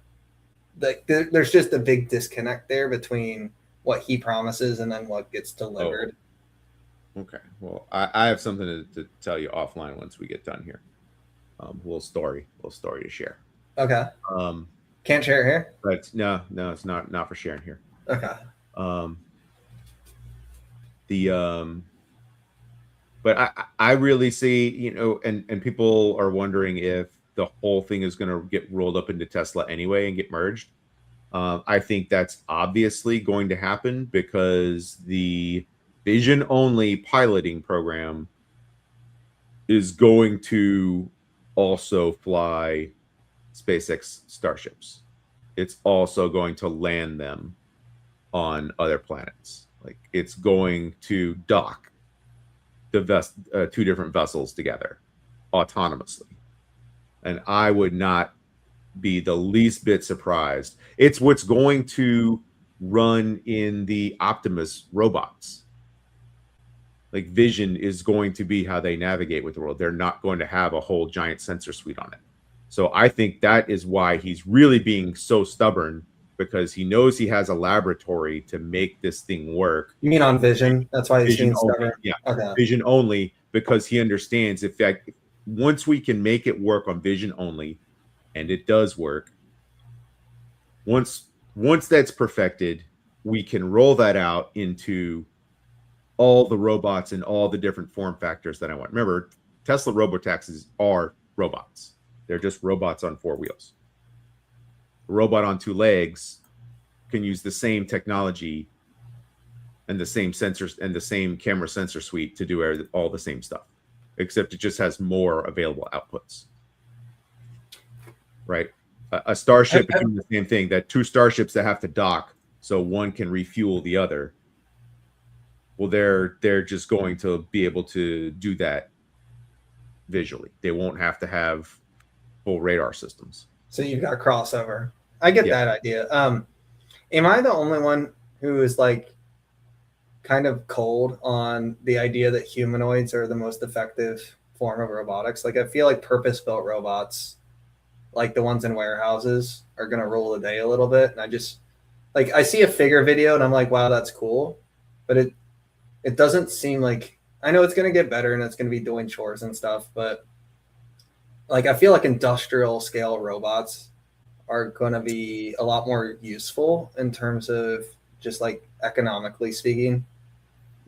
There's just a big disconnect there between what he promises and then what gets delivered. Oh. Okay. Well, I have something to tell you offline once we get done here. A little story to share. Okay. Can't share it here? But no, it's not for sharing here. Okay. But I really see, and people are wondering if the whole thing is going to get rolled up into Tesla anyway and get merged. I think that's obviously going to happen because the vision only piloting program is going to also fly SpaceX Starships. It's also going to land them on other planets. Like it's going to dock the two different vessels together autonomously. And I would not be the least bit surprised. It's what's going to run in the Optimus robots. Like Vision is going to be how they navigate with the world. They're not going to have a whole giant sensor suite on it. So I think that is why he's really being so stubborn, because he knows he has a laboratory to make this thing work. You mean on Vision? That's why he's being stubborn? Yeah, okay. Vision only, because he understands, in fact, once we can make it work on Vision only, and it does work, once that's perfected, we can roll that out into all the robots and all the different form factors that I want. Remember, Tesla robotaxis are robots. They're just robots on 4 wheels. A robot on 2 legs can use the same technology and the same sensors and the same camera sensor suite to do all the same stuff, except it just has more available outputs. Right? A starship is doing the same thing. That 2 starships that have to dock so one can refuel the other. Well, they're just going to be able to do that visually. They won't have to have full radar systems. So you've got crossover. I get that idea. Am I the only one who is like kind of cold on the idea that humanoids are the most effective form of robotics? Like I feel like purpose-built robots, like the ones in warehouses, are going to rule the day a little bit. And I just like, I see a figure video and I'm like, wow, that's cool. But it doesn't seem like, I know it's going to get better and it's going to be doing chores and stuff, but like, I feel like industrial scale robots are going to be a lot more useful in terms of just like economically speaking.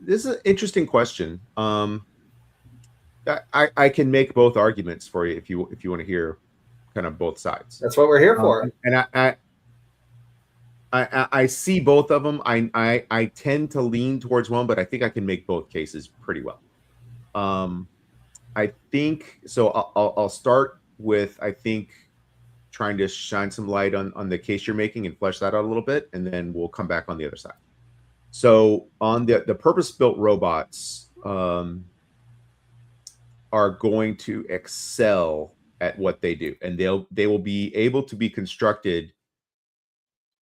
This is an interesting question. I can make both arguments for you if you want to hear kind of both sides. That's what we're here for. And I see both of them. I tend to lean towards one, but I think I can make both cases pretty well. I think so. I'll start with, I think, trying to shine some light on the case you're making and flesh that out a little bit, and then we'll come back on the other side. So on the purpose-built robots are going to excel at what they do, and they will be able to be constructed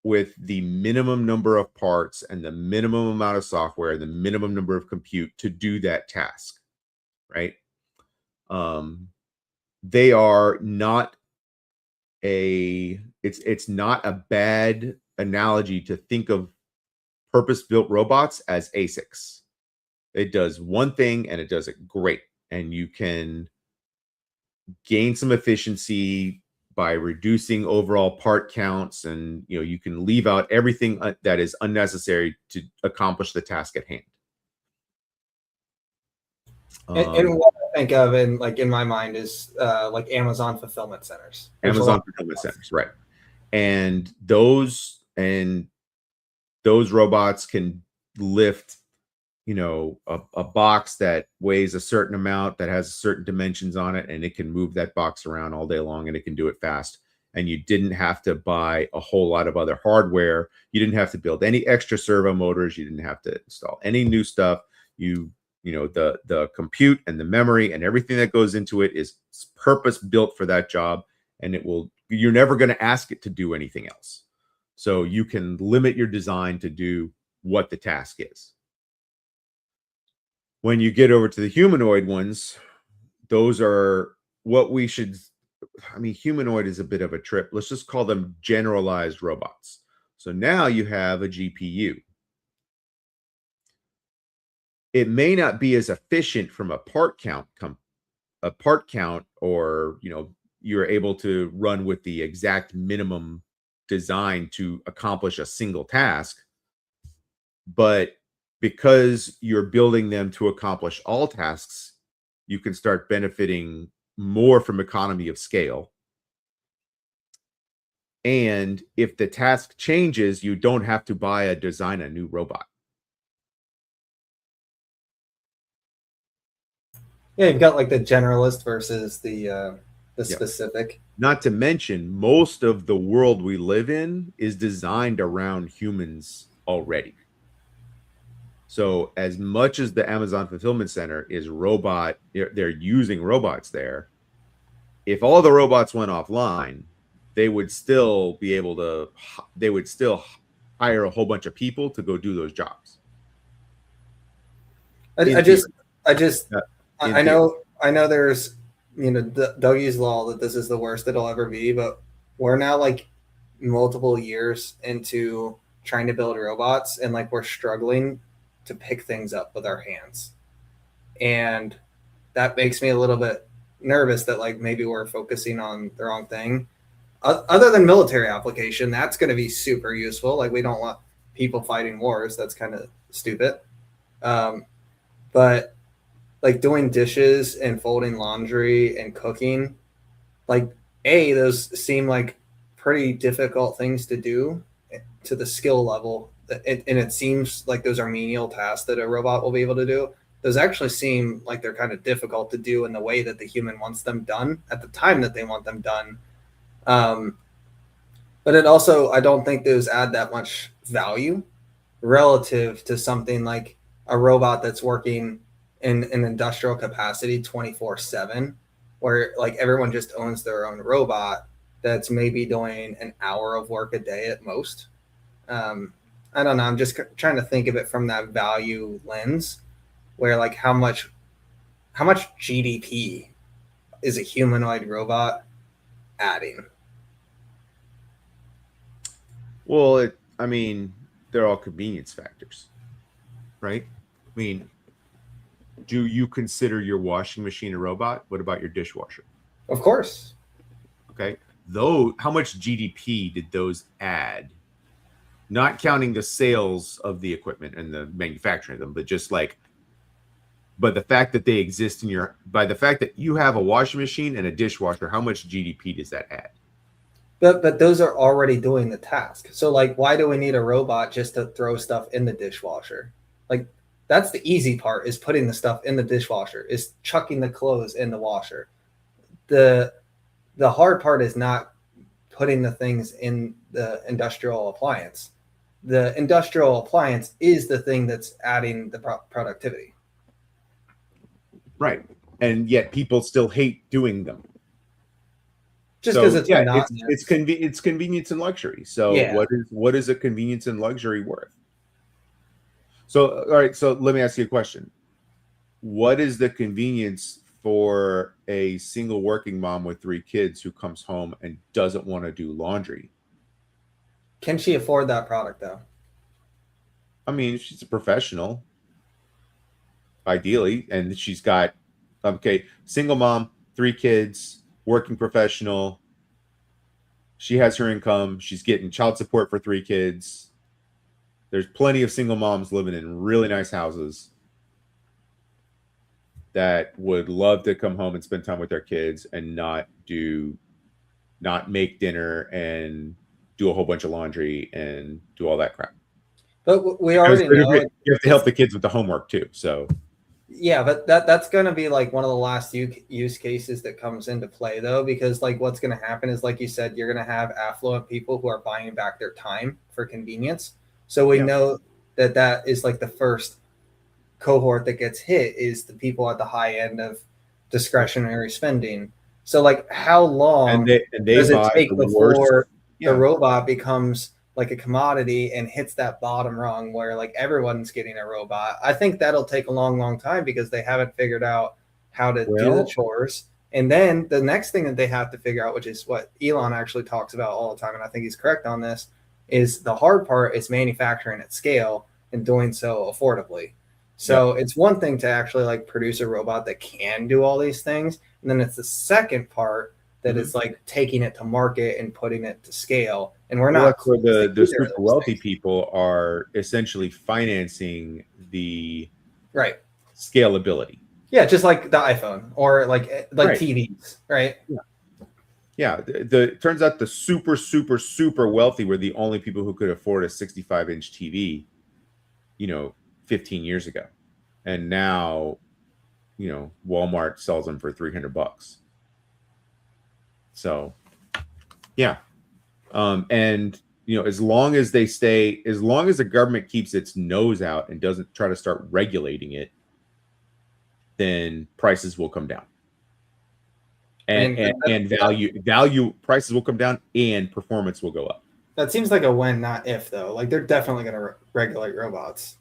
with the minimum number of parts and the minimum amount of software, the minimum number of compute to do that task, right? They are not it's not a bad analogy to think of purpose-built robots as ASICs. It does one thing and it does it great, and you can gain some efficiency by reducing overall part counts, and you can leave out everything that is unnecessary to accomplish the task at hand. And what I think of in my mind is like Amazon fulfillment centers. Amazon fulfillment centers, right? And those robots can lift, a box that weighs a certain amount, that has certain dimensions on it, and it can move that box around all day long, and it can do it fast. And you didn't have to buy a whole lot of other hardware. You didn't have to build any extra servo motors. You didn't have to install any new stuff. The compute and the memory and everything that goes into it is purpose built for that job, and you're never going to ask it to do anything else. So you can limit your design to do what the task is. When you get over to the humanoid ones, those are what we should, humanoid is a bit of a trip. Let's just call them generalized robots. So now you have a GPU. It may not be as efficient from a part count, or you're able to run with the exact minimum design to accomplish a single task, but because you're building them to accomplish all tasks, you can start benefiting more from economy of scale. And if the task changes, you don't have to design a new robot. Yeah, you've got like the generalist versus the specific. Not to mention, most of the world we live in is designed around humans already. So as much as the Amazon Fulfillment Center is they're using robots there. If all the robots went offline, they would still hire a whole bunch of people to go do those jobs. I know there's, Dougie's law that this is the worst it'll ever be, but we're now like multiple years into trying to build robots, and like we're struggling to pick things up with our hands. And that makes me a little bit nervous that like maybe we're focusing on the wrong thing. Other than military application, that's going to be super useful. Like we don't want people fighting wars. That's kind of stupid. but like doing dishes and folding laundry and cooking, like those seem like pretty difficult things to do to the skill level, and it seems like those are menial tasks that a robot will be able to do. Those actually seem like they're kind of difficult to do in the way that the human wants them done at the time that they want them done. um, but it also, I don't think those add that much value relative to something like a robot that's working in an industrial capacity 24/7, where like everyone just owns their own robot that's maybe doing an hour of work a day at most. um, I don't know, I'm just trying to think of it from that value lens, where like how much GDP is a humanoid robot adding? Well, I mean, they're all convenience factors, right? I mean, do you consider your washing machine a robot? What about your dishwasher? Of course. Okay. Though, how much GDP did those add? Not counting the sales of the equipment and the manufacturing of them, but just like, but the fact that they exist in your, by the fact that you have a washing machine and a dishwasher, how much GDP does that add? But those are already doing the task. So like, why do we need a robot just to throw stuff in the dishwasher? Like, that's the easy part, is putting the stuff in the dishwasher, is chucking the clothes in the washer. The the hard part is not putting the things in the industrial appliance. The industrial appliance is the thing that's adding the productivity. Right. And yet people still hate doing them. Just because it's yeah, monotonous. it's convenience and luxury. So Yeah. what is a convenience and luxury worth? So all right, so let me ask you a question. What is the convenience for a single working mom with 3 kids who comes home and doesn't want to do laundry? Can she afford that product though? I mean, she's a professional, ideally, and she's got, okay, single mom, 3 kids, working professional. She has her income. She's getting child support for 3 kids. There's plenty of single moms living in really nice houses that would love to come home and spend time with their kids and not make dinner and do a whole bunch of laundry and do all that crap. But we already know you have to help the kids with the homework too. So yeah, but that's going to be like one of the last use cases that comes into play though, because like what's going to happen is, like you said, you're going to have affluent people who are buying back their time for convenience. So we know that is like the first cohort that gets hit, is the people at the high end of discretionary spending. So like, how long does it take before the robot becomes like a commodity and hits that bottom rung where like everyone's getting a robot? I think that'll take a long time, because they haven't figured out how to do the chores. And then the next thing that they have to figure out, which is what Elon actually talks about all the time, and I think he's correct on this, is the hard part is manufacturing at scale and doing so affordably. So it's one thing to actually like produce a robot that can do all these things, and then it's the second part that is like taking it to market and putting it to scale. And we're not, where the super wealthy people are essentially financing the scalability. Yeah, just like the iPhone or like TVs, right? Yeah. It turns out the super wealthy were the only people who could afford a 65-inch TV, 15 years ago. And now, Walmart sells them for $300. So, yeah. And, as long as the government keeps its nose out and doesn't try to start regulating it, then prices will come down. And value prices will come down and performance will go up. That seems like a when, not if, though. Like, they're definitely going to regulate robots.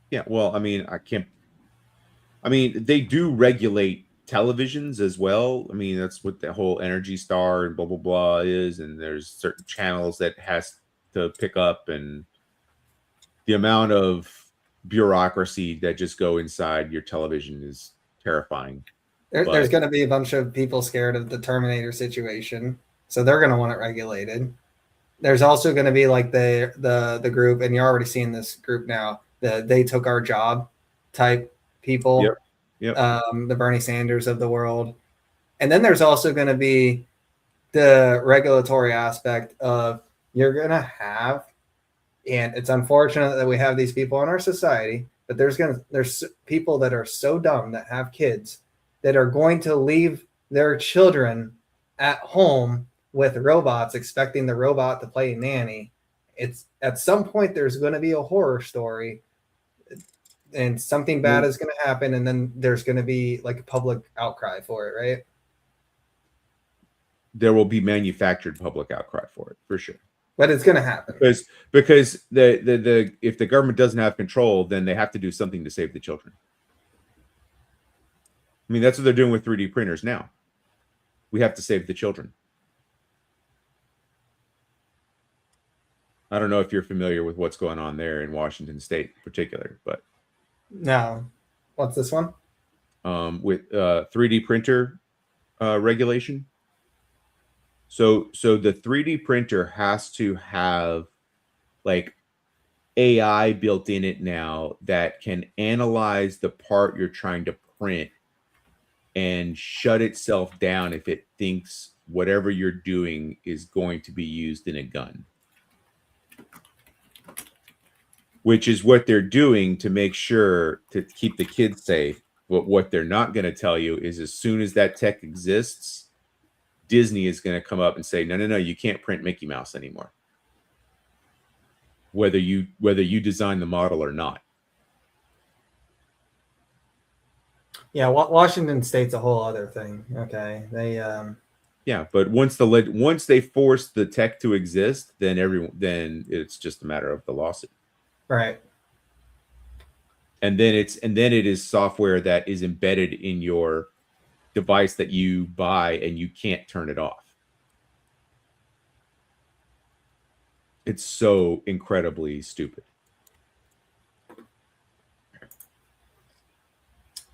Yeah, well, they do regulate televisions as well. I mean, that's what the whole Energy Star and blah, blah, blah is. And there's certain channels that has to pick up, and the amount of bureaucracy that just go inside your television is terrifying. There's going to be a bunch of people scared of the Terminator situation, so they're going to want it regulated. There's also going to be like the group, and you're already seeing this group now, the they took our job type people, Yep. Yep. the Bernie Sanders of the world. And then there's also going to be the regulatory aspect of you're going to have, and it's unfortunate that we have these people in our society, but there's people that are so dumb that have kids that are going to leave their children at home with robots, expecting the robot to play nanny. It's at some point there's going to be a horror story and something bad is going to happen, and then there's going to be like a public outcry for it, right? There will be manufactured public outcry for it, for sure. But it's going to happen. Because the if the government doesn't have control, then they have to do something to save the children. I mean, that's what they're doing with 3D printers now. We have to save the children. I don't know if you're familiar with what's going on there in Washington State in particular, but no. What's this one? With 3D printer regulation. So the 3D printer has to have like AI built in it now that can analyze the part you're trying to print and shut itself down if it thinks whatever you're doing is going to be used in a gun. Which is what they're doing to make sure to keep the kids safe. But what they're not going to tell you is as soon as that tech exists, Disney is going to come up and say, no, you can't print Mickey Mouse anymore. Whether you design the model or not. Yeah, Washington State's a whole other thing. Okay, they yeah, but once they force the tech to exist, then it's just a matter of the lawsuit. Right. And then it is software that is embedded in your device that you buy and you can't turn it off. It's so incredibly stupid.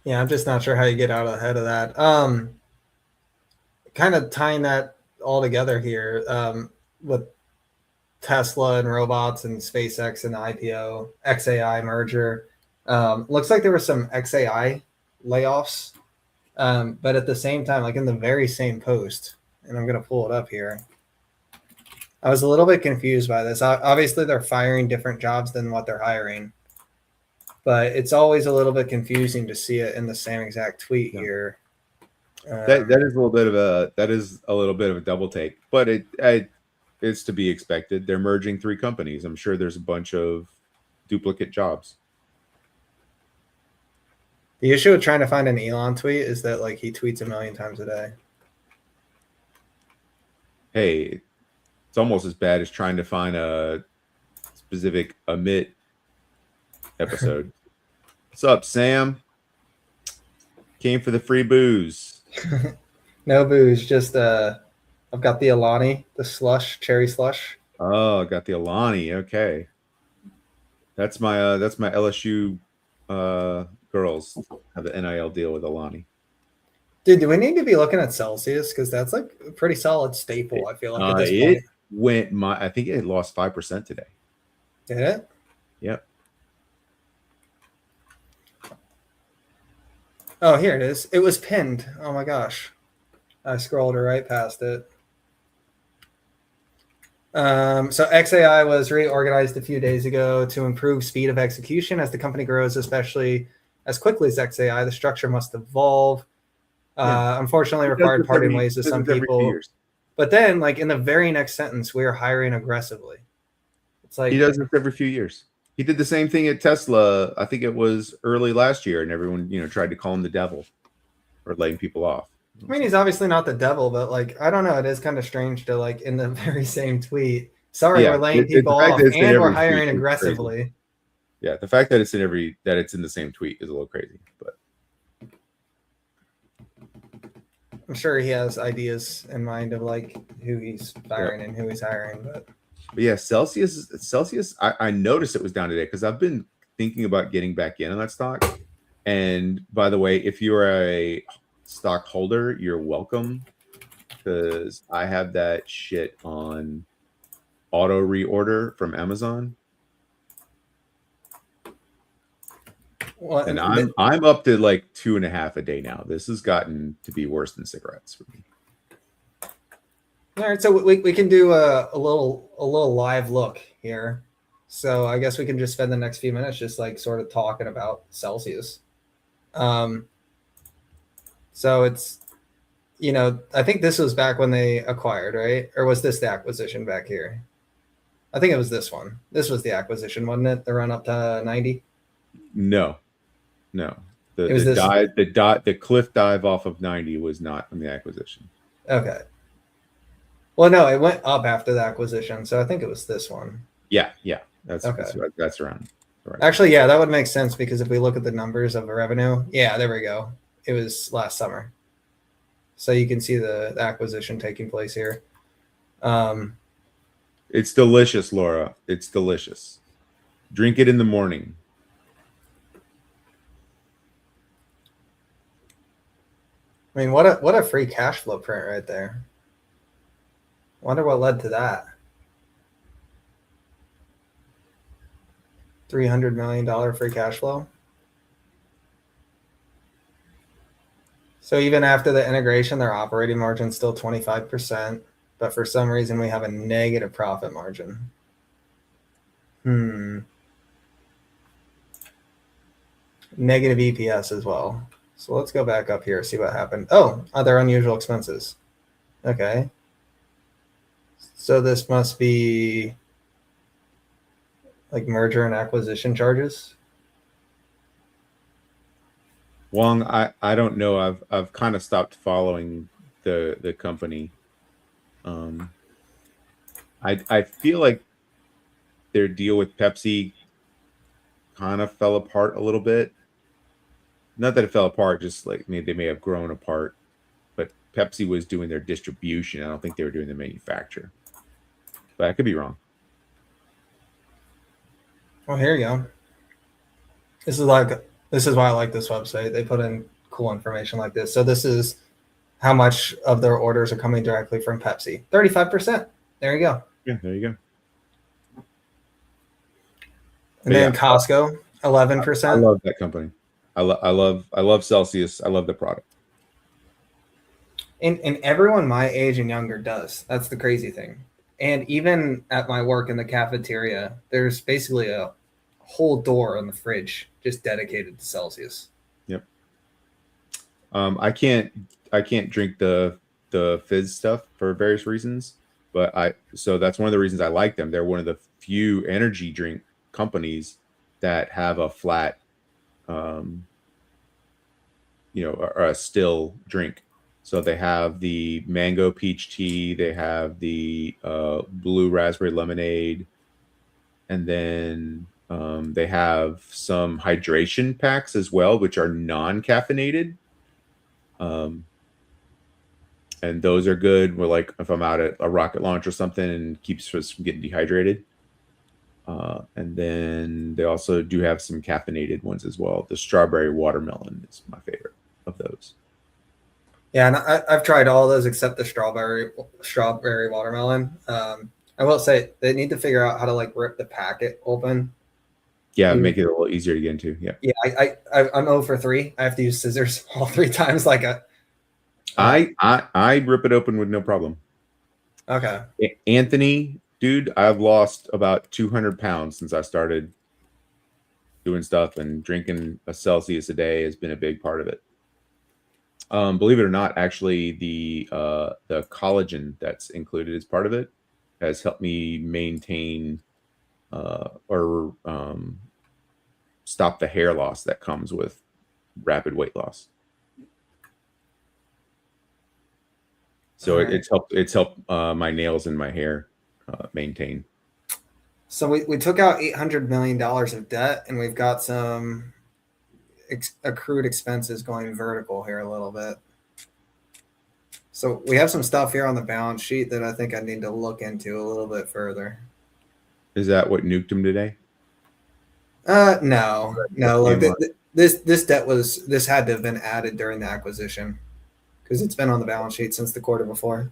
Yeah, I'm just not sure how you get out ahead of that. Kind of tying that all together here with Tesla and robots and SpaceX and the IPO, XAI merger. Looks like there were some XAI layoffs, but at the same time, like in the very same post, and I'm going to pull it up here. I was a little bit confused by this. Obviously, they're firing different jobs than what they're hiring, but it's always a little bit confusing to see it in the same exact tweet here. That is a little bit of a double take, but it's to be expected. They're merging 3 companies. I'm sure there's a bunch of duplicate jobs. The issue with trying to find an Elon tweet is that like he tweets a million times a day. Hey, it's almost as bad as trying to find a specific Amit episode. What's up, Sam? Came for the free booze. No booze, just I've got the Alani, the slush, cherry slush. Oh, I got the Alani. Okay, that's my LSU girls have the NIL deal with Alani. Dude, do we need to be looking at Celsius? Because that's like a pretty solid staple, I feel like at this point. I think it lost 5% today. Did it? Yep. Oh, here it is. It was pinned. Oh my gosh. I scrolled right past it. So XAI was reorganized a few days ago to improve speed of execution as the company grows, especially as quickly as XAI. The structure must evolve. Unfortunately, required parting ways with some people. But then, like in the very next sentence, we are hiring aggressively. It's like he does this every few years. He did the same thing at Tesla. I think it was early last year, and everyone, tried to call him the devil or laying people off. I mean, he's obviously not the devil, but like, I don't know. It is kind of strange to like in the very same tweet. Sorry, we're laying people off and we're hiring aggressively. Yeah, the fact that it's in the same tweet is a little crazy, but I'm sure he has ideas in mind of like who he's firing and who he's hiring, but yeah, Celsius. I noticed it was down today because I've been thinking about getting back in on that stock. And by the way, if you're a stock holder, you're welcome, because I have that shit on auto reorder from Amazon. Well, And I'm up to like 2.5 a day now. This has gotten to be worse than cigarettes for me. all right, so we can do a little live look here. So I guess we can just spend the next few minutes just like sort of talking about Celsius. So it's, I think this was back when they acquired, right? Or was this the acquisition back here? I think it was this one. This was the acquisition, wasn't it? The run up to 90. No. It was this. The cliff dive off of 90 was not from the acquisition. Okay. Well, no, it went up after the acquisition, so I think it was this one. Yeah. That's Okay. that's around. Right. Actually, yeah, that would make sense because if we look at the numbers of the revenue, yeah, there we go. It was last summer. So you can see the acquisition taking place here. It's delicious, Laura. It's delicious. Drink it in the morning. I mean, what a free cash flow print right there. Wonder what led to that. $300 million free cash flow. So even after the integration, their operating margin's still 25%, but for some reason we have a negative profit margin. Negative EPS as well. So let's go back up here, see what happened. Oh, other unusual expenses. Okay. So this must be like merger and acquisition charges. Wong, I don't know. I've kind of stopped following the company. I feel like their deal with Pepsi kind of fell apart a little bit. Not that it fell apart, just like they may have grown apart. But Pepsi was doing their distribution. I don't think they were doing the manufacture. But I could be wrong. Oh, here you go. This is why I like this website. They put in cool information like this. So this is how much of their orders are coming directly from Pepsi. 35%. There you go. Yeah, there you go. And then Costco, 11%. I love that company. I love Celsius. I love the product. And everyone my age and younger does. That's the crazy thing. And even at my work in the cafeteria, there's basically a whole door on the fridge just dedicated to Celsius. Yep. I can't drink the fizz stuff for various reasons, but so that's one of the reasons I like them. They're one of the few energy drink companies that have a flat, or a still drink. So they have the mango peach tea, they have the blue raspberry lemonade, and then they have some hydration packs as well, which are non-caffeinated. And those are good. We're like, if I'm out at a rocket launch or something, and keeps us from getting dehydrated. And then they also do have some caffeinated ones as well. The strawberry watermelon is my favorite of those. Yeah, and I've tried all those except the strawberry watermelon. I will say they need to figure out how to like rip the packet open. Yeah, make it a little easier to get into. Yeah. Yeah, I'm 0 for 3. I have to use scissors all 3 times. I rip it open with no problem. Okay. Anthony, dude, I've lost about 200 pounds since I started doing stuff, and drinking a Celsius a day has been a big part of it. Believe it or not, actually, the collagen that's included as part of it has helped me maintain or stop the hair loss that comes with rapid weight loss. So it's helped my nails and my hair maintain. So we took out $800 million of debt, and we've got some accrued expenses going vertical here a little bit. So we have some stuff here on the balance sheet that I think I need to look into a little bit further. Is that what nuked him today? No. Look, this debt this had to have been added during the acquisition because it's been on the balance sheet since the quarter before.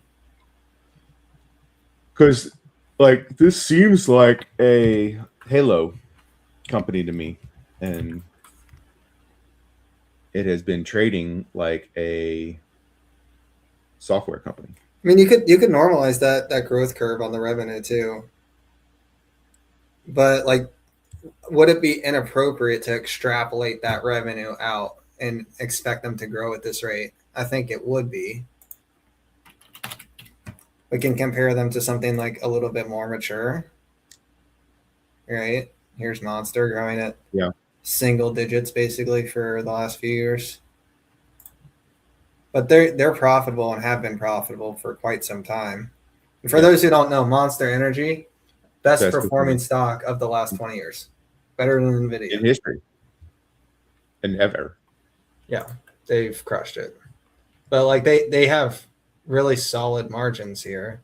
Because like this seems like a Halo company to me, and it has been trading like a software company. I mean, you could normalize that growth curve on the revenue too, but like, would it be inappropriate to extrapolate that revenue out and expect them to grow at this rate? I think it would be. We can compare them to something like a little bit more mature, right? Here's Monster growing at single digits basically for the last few years. But they're profitable and have been profitable for quite some time. And for those who don't know, Monster Energy, best performing stock of the last 20 years. Better than NVIDIA. In history. And ever. Yeah, they've crushed it. But like they have really solid margins here.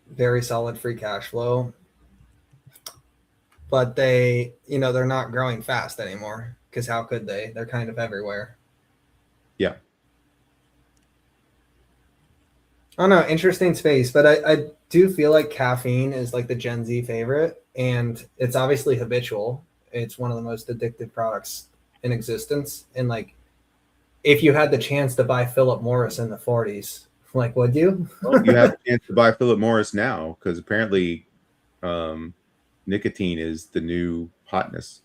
Very solid free cash flow. But they're not growing fast anymore, because how could they? They're kind of everywhere. Yeah. I don't know, interesting space, but I do feel like caffeine is like the Gen Z favorite, and it's obviously habitual. It's one of the most addictive products in existence. And like, if you had the chance to buy Philip Morris in the 40s, like, would you? Well, you have a chance to buy Philip Morris now, because apparently nicotine is the new hotness.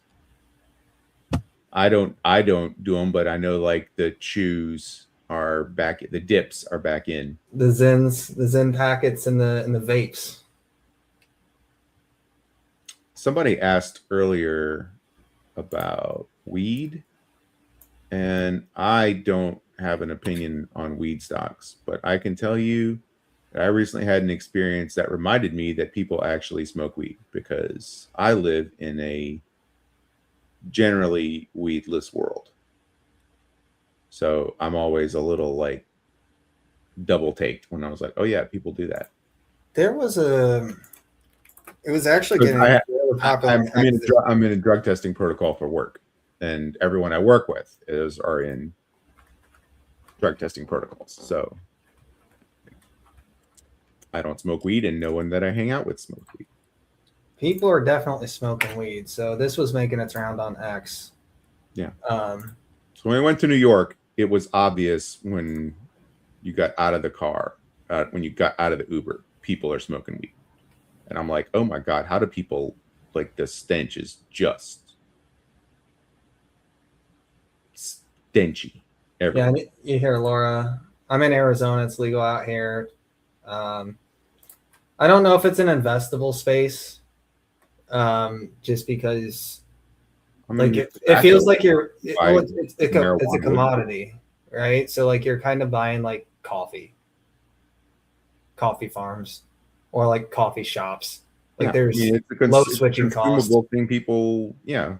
I don't do them, but I know like the chews are back, the dips are back in. The Zen packets and the vapes. Somebody asked earlier about weed, and I don't have an opinion on weed stocks, but I can tell you that I recently had an experience that reminded me that people actually smoke weed, because I live in a generally weedless world. So I'm always a little like double taked when I was like, oh yeah, people do that. It was actually getting really popular. I'm in a drug testing protocol for work, and everyone I work with are in drug testing protocols. So I don't smoke weed, and no one that I hang out with smokes weed. People are definitely smoking weed. So this was making its round on X. Yeah. So when I went to New York, it was obvious when you got out of the car, when you got out of the Uber, people are smoking weed. And I'm like, oh my God, how do people, like, the stench is just stenchy everywhere. Yeah, you hear Laura. I'm in Arizona. It's legal out here. I don't know if it's an investable space, just because like it feels like it's a commodity, right? So like you're kind of buying like coffee farms, or like coffee shops. Like there's low switching costs. Thing people, yeah.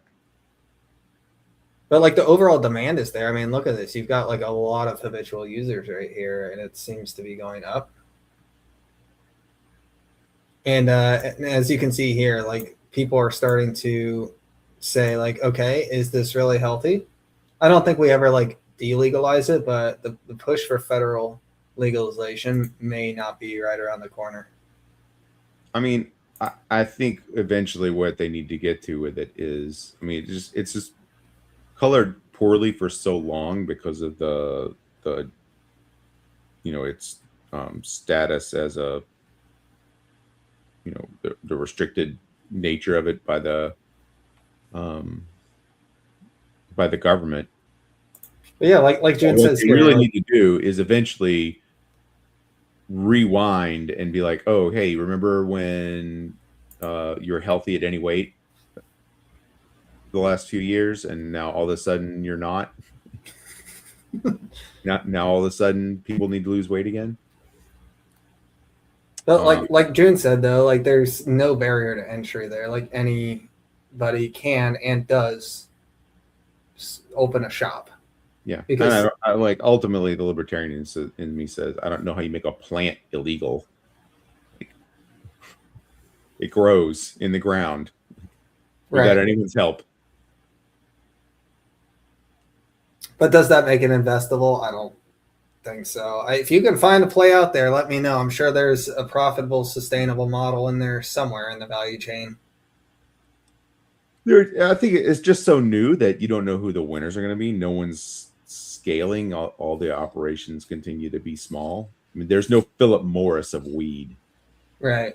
But like the overall demand is there. I mean, look at this. You've got like a lot of habitual users right here, and it seems to be going up. And as you can see here, like people are starting to say like, okay, is this really healthy? I don't think we ever like delegalize it, but the push for federal legalization may not be right around the corner. I mean, I think eventually what they need to get to with it is, I mean, it's just colored poorly for so long because of the its status as a, the restricted nature of it by the government. But yeah, like June says, what you really need to do is eventually rewind and be like, oh, hey, remember when you're healthy at any weight the last few years, and now all of a sudden you're not? now all of a sudden people need to lose weight again. But like June said, though, like there's no barrier to entry there. Like anybody can and does open a shop. Yeah, because I like, ultimately the libertarian in me says, I don't know how you make a plant illegal. It grows in the ground without anyone's help. But does that make it investable? I don't think so. If you can find a play out there, let me know. I'm sure there's a profitable, sustainable model in there somewhere in the value chain. I think it's just so new that you don't know who the winners are going to be. No one's scaling. All the operations continue to be small. I mean, there's no Philip Morris of weed. Right.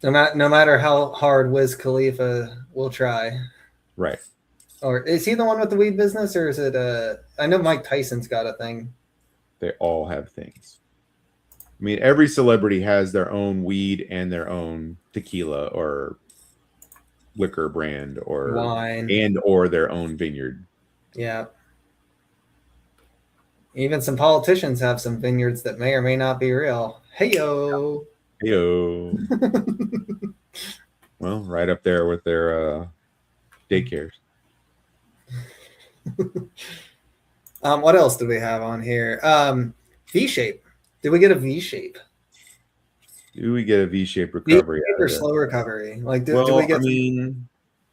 No matter how hard Wiz Khalifa will try. Right. Or is he the one with the weed business, or is it? I know Mike Tyson's got a thing. They all have things. I mean, every celebrity has their own weed and their own tequila or liquor brand or wine or their own vineyard. Yeah. Even some politicians have some vineyards that may or may not be real. Hey-yo. Hey-yo. Well, right up there with their daycares. What else do we have on here? V-shape. Did we get a V-shape? Do we get a V-shaped recovery? V-shape or slow recovery? Like, do well, we get? I mean,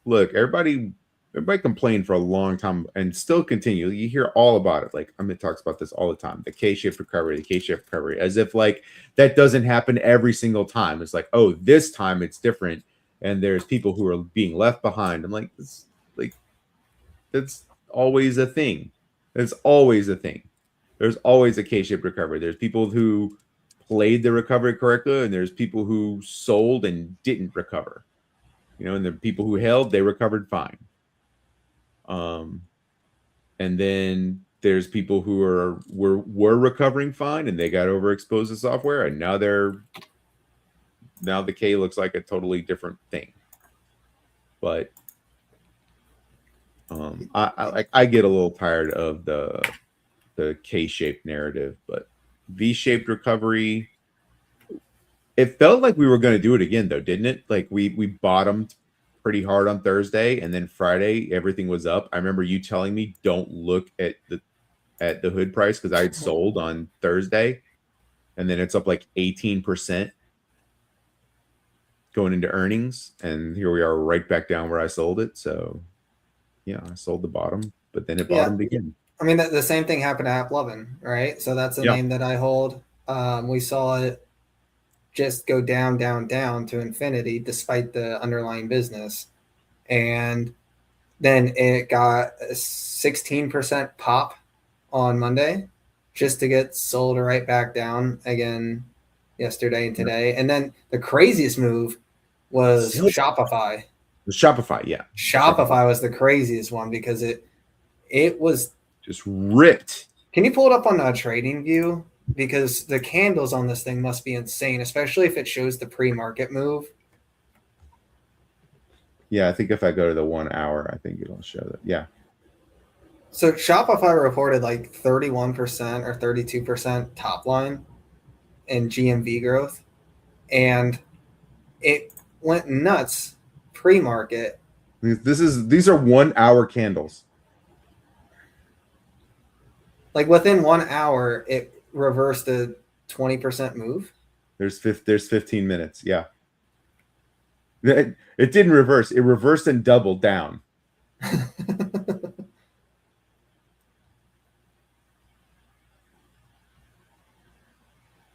look, everybody complained for a long time and still continue. You hear all about it. Like Amit talks about this all the time. The K-shaped recovery, the K-shaped recovery, as if like that doesn't happen every single time. It's like, oh, this time it's different, and there's people who are being left behind. I'm like, that's always a thing. It's always a thing. There's always a K-shaped recovery. There's people who played the recovery correctly, and there's people who sold and didn't recover. You know, and the people who held, they recovered fine. And then there's people who were recovering fine, and they got overexposed to software, and now the K looks like a totally different thing. But I get a little tired of the K-shaped narrative, but V-shaped recovery. It felt like we were going to do it again, though, didn't it? Like we bottomed pretty hard on Thursday, and then Friday everything was up. I remember you telling me don't look at the hood price because I had sold on Thursday, and then it's up like 18% going into earnings, and here we are right back down where I sold it. So yeah, I sold the bottom, but then it bottomed again. I mean, the same thing happened to AppLovin, right? So that's the name that I hold. We saw it just go down, down, down to infinity despite the underlying business. And then it got a 16% pop on Monday just to get sold right back down again yesterday and today. And then the craziest move was Shopify. Shopify, yeah. Shopify was the craziest one because it was just ripped. Can you pull it up on a trading view? Because the candles on this thing must be insane, especially if it shows the pre-market move. Yeah, I think if I go to the 1 hour, I think it'll show that. Yeah. So Shopify reported like 31% or 32% top line in GMV growth. And it went nuts pre-market. These are 1 hour candles. Like within 1 hour, it reversed a 20% move. There's 15 minutes. Yeah. It didn't reverse. It reversed and doubled down.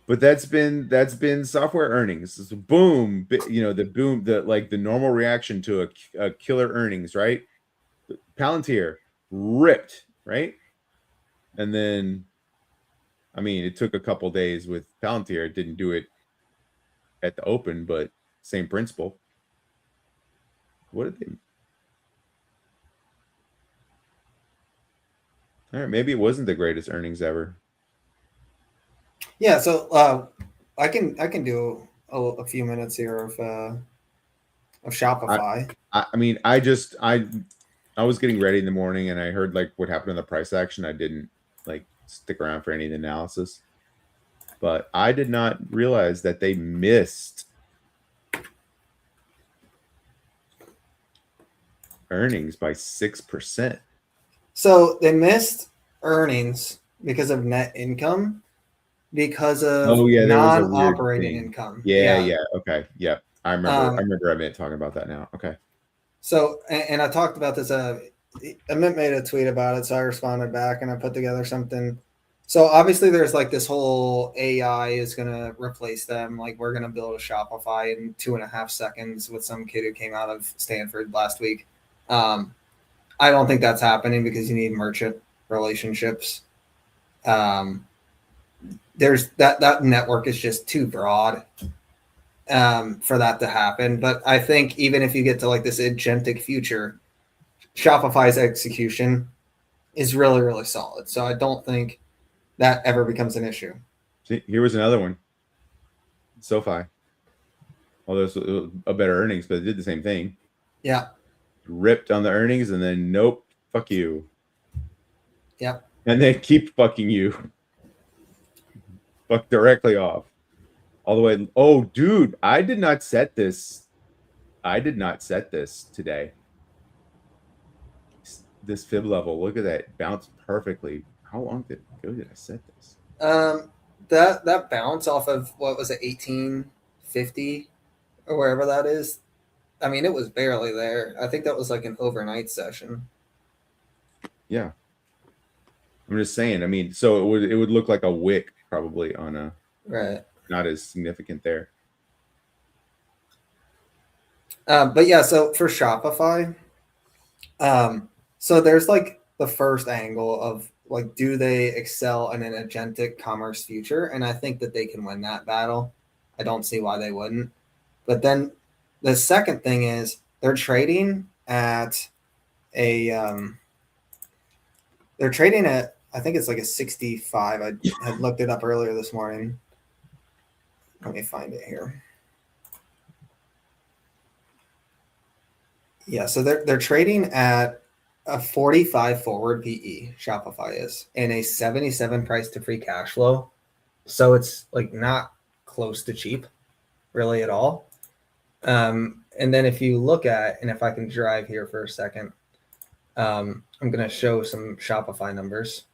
But that's been software earnings. It's boom, the normal reaction to a killer earnings, right? Palantir ripped, right? And then, I mean, it took a couple days with Palantir. It didn't do it at the open, but same principle. What did they? All right, maybe it wasn't the greatest earnings ever. Yeah, so I can do a few minutes here of Shopify. I mean, I was getting ready in the morning, and I heard like what happened in the price action. I didn't like stick around for any of the analysis, but I did not realize that they missed earnings by 6%. So they missed earnings because of net income, because of non-operating income. Yeah. Okay. Yeah. I remember Amit talking about that now. Okay. So, and I talked about this. Amit made a tweet about it, so I responded back and I put together something So obviously there's like this whole AI is going to replace them. Like we're going to build a Shopify in 2.5 seconds with some kid who came out of Stanford last week. I don't think that's happening because you need merchant relationships. There's that network is just too broad for that to happen. But I think even if you get to like this agentic future, Shopify's execution is really, really solid. So I don't think that ever becomes an issue. See, here was another one. SoFi. Although it's a better earnings, but it did the same thing. Yeah. Ripped on the earnings and then nope, fuck you. Yep. And then keep fucking you. Fuck directly off. All the way. Oh, dude, I did not set this today. This fib level, look at that. Bounced perfectly. How long did I set this? That bounce off of what was it, 1850 or wherever that is. I mean, it was barely there. I think that was like an overnight session. Yeah. I'm just saying. I mean, so it would look like a wick probably on a right. Not as significant there. But yeah, so for Shopify, so there's like the first angle of like, do they excel in an agentic commerce future? And I think that they can win that battle. I don't see why they wouldn't. But then the second thing is they're trading at they're trading at, I think it's like a 65. I had looked it up earlier this morning. Let me find it here. Yeah, so they're trading at a 45 forward PE, Shopify is, and a 77 price to free cash flow. So it's like not close to cheap, really at all. And then if you look at, and if I can drive here for a second, I'm going to show some Shopify numbers.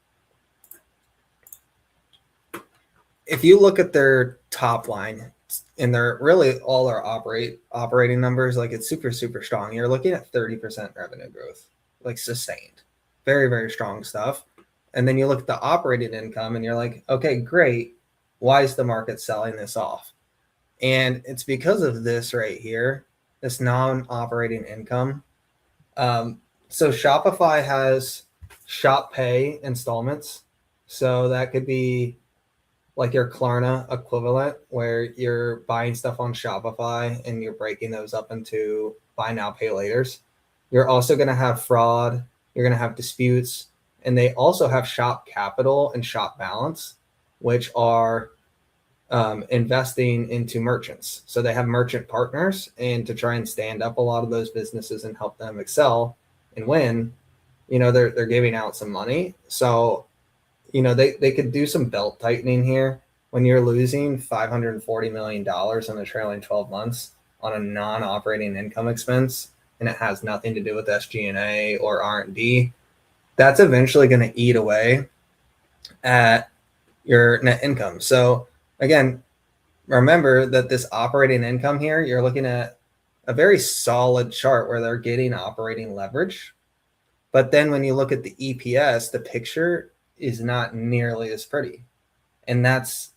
If you look at their top line, and they're really all our operating numbers, like it's super, super strong. You're looking at 30% revenue growth, like sustained, very, very strong stuff. And then you look at the operating income and you're like, okay, great. Why is the market selling this off? And it's because of this right here, this non-operating income. So Shopify has Shop Pay installments. So that could be like your Klarna equivalent, where you're buying stuff on Shopify and you're breaking those up into buy now, pay laters. You're also going to have fraud. You're going to have disputes. And they also have Shop Capital and Shop Balance, which are investing into merchants. So they have merchant partners, and to try and stand up a lot of those businesses and help them excel and win, they're giving out some money. So they could do some belt tightening here. When you're losing $540 million in the trailing 12 months on a non-operating income expense, and it has nothing to do with SG&A or R&D, that's eventually going to eat away at your net income. So again, remember that this operating income here, you're looking at a very solid chart where they're getting operating leverage. But then when you look at the EPS, the picture is not nearly as pretty. And that's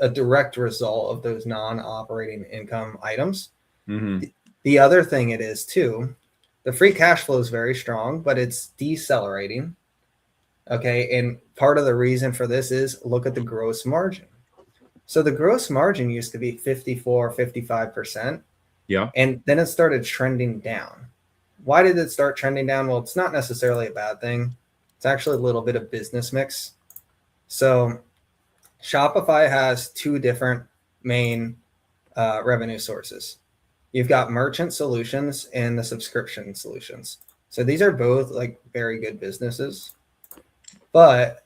a direct result of those non-operating income items. Mm-hmm. The other thing it is too, the free cash flow is very strong, but it's decelerating. Okay. And part of the reason for this is look at the gross margin. So the gross margin used to be 54, 55%. Yeah. And then it started trending down. Why did it start trending down? Well, it's not necessarily a bad thing. It's actually a little bit of business mix. So Shopify has two different main revenue sources. You've got merchant solutions and the subscription solutions. So these are both like very good businesses. But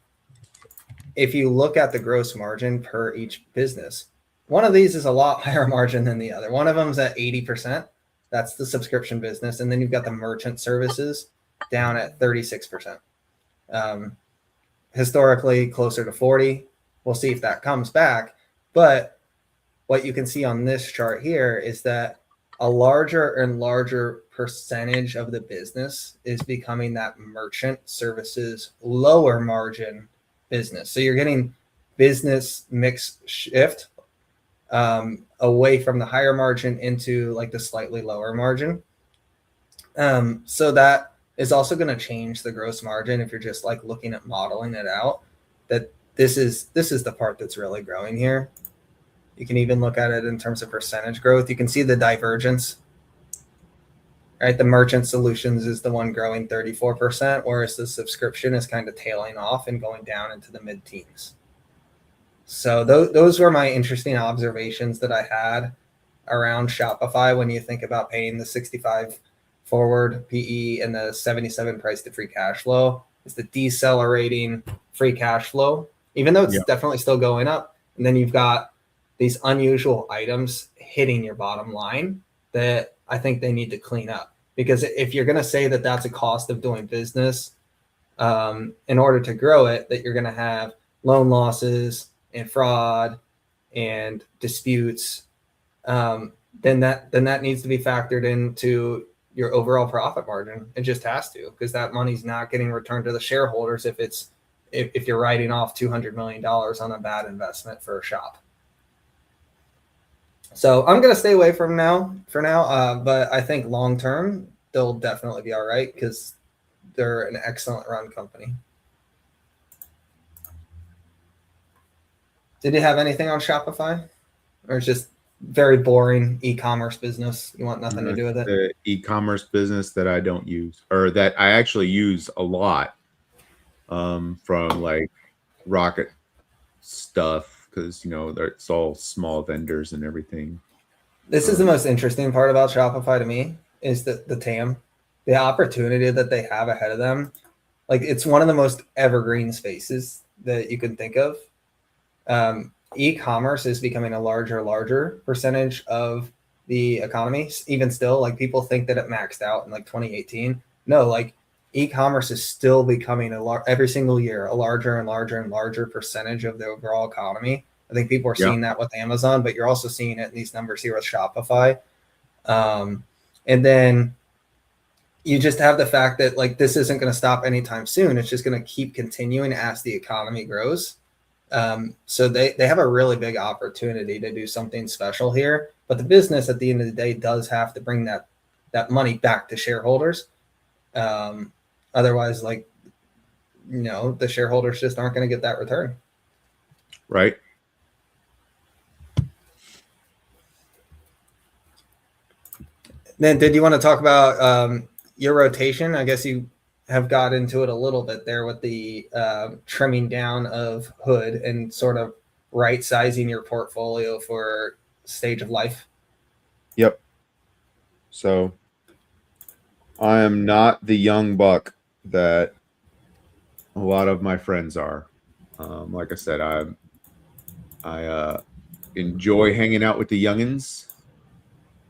if you look at the gross margin per each business, one of these is a lot higher margin than the other. One of them is at 80%. That's the subscription business. And then you've got the merchant services down at 36%. Historically closer to 40. We'll see if that comes back. But what you can see on this chart here is that a larger and larger percentage of the business is becoming that merchant services lower margin business. So you're getting business mix shift away from the higher margin into like the slightly lower margin. So that is also going to change the gross margin if you're just like looking at modeling it out. That this is the part that's really growing here. You can even look at it in terms of percentage growth. You can see the divergence. Right, the merchant solutions is the one growing 34%, whereas the subscription is kind of tailing off and going down into the mid-teens. So those were my interesting observations that I had around Shopify when you think about paying the 65 forward PE and the 77 price to free cash flow. Is the decelerating free cash flow, even though it's definitely still going up. And then you've got these unusual items hitting your bottom line that I think they need to clean up, because if you're going to say that that's a cost of doing business, in order to grow it, that you're going to have loan losses and fraud and disputes, then that needs to be factored into your overall profit margin. It just has to, because that money's not getting returned to the shareholders if you're writing off $200 million on a bad investment for a shop. So I'm going to stay away from for now, but I think long term, they'll definitely be all right because they're an excellent run company. Did you have anything on Shopify? Or it's just very boring e-commerce business? You want nothing to do with it? The e-commerce business that I don't use, or that I actually use a lot, from like Rocket stuff, because it's all small vendors and everything. This is the most interesting part about Shopify to me, is the TAM, the opportunity that they have ahead of them. Like, it's one of the most evergreen spaces that you can think of. E-commerce is becoming a larger percentage of the economy. Even still, like, people think that it maxed out in like 2018. No, like, e-commerce is still becoming every single year a larger and larger percentage of the overall economy. I think people are seeing that with Amazon, but you're also seeing it in these numbers here with Shopify. And then you just have the fact that like this isn't going to stop anytime soon. It's just going to keep continuing as the economy grows. So they have a really big opportunity to do something special here. But the business at the end of the day does have to bring that money back to shareholders. Otherwise, like, the shareholders just aren't going to get that return. Right. Then did you want to talk about your rotation? I guess you have got into it a little bit there with the trimming down of Hood and sort of right sizing your portfolio for stage of life. Yep. So I am not the young buck that a lot of my friends are. Like I said, I enjoy hanging out with the youngins,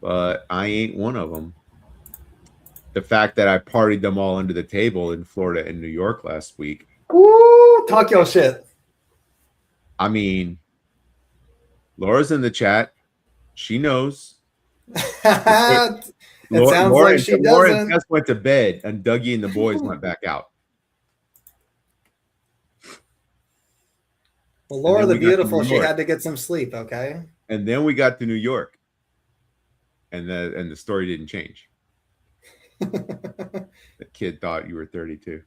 but I ain't one of them. The fact that I partied them all under the table in Florida and New York last week. Ooh, talk your shit. I mean, Laura's in the chat. She knows. Sounds Laura, like she Laura doesn't. just went to bed, and Dougie and the boys went back out. Well, Laura the Beautiful, she had to get some sleep, okay? And then we got to New York, and the story didn't change. The kid thought you were 32.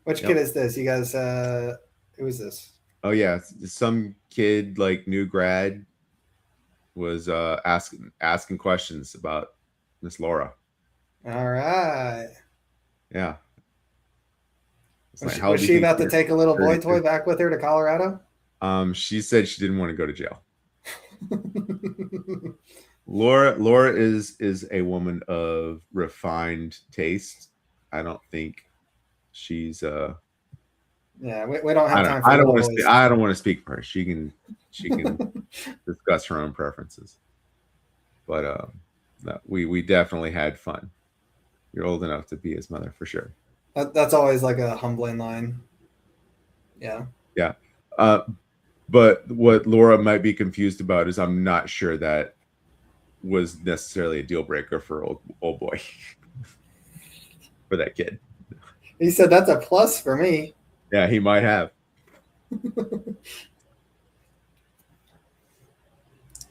Which kid is this? You guys, who is this? Oh yeah, some kid, like new grad, was asking questions about Miss Laura. All right. Yeah. Was she about to take a little boy toy back with her to Colorado? She said she didn't want to go to jail. Laura is a woman of refined taste. I don't think she's yeah, we don't have time for I don't want to speak for her. She can discuss her own preferences. But no, we definitely had fun. You're old enough to be his mother for sure. That's always like a humbling line. Yeah. Yeah. But what Laura might be confused about is I'm not sure that was necessarily a deal breaker for old boy for that kid. He said that's a plus for me. Yeah, he might have.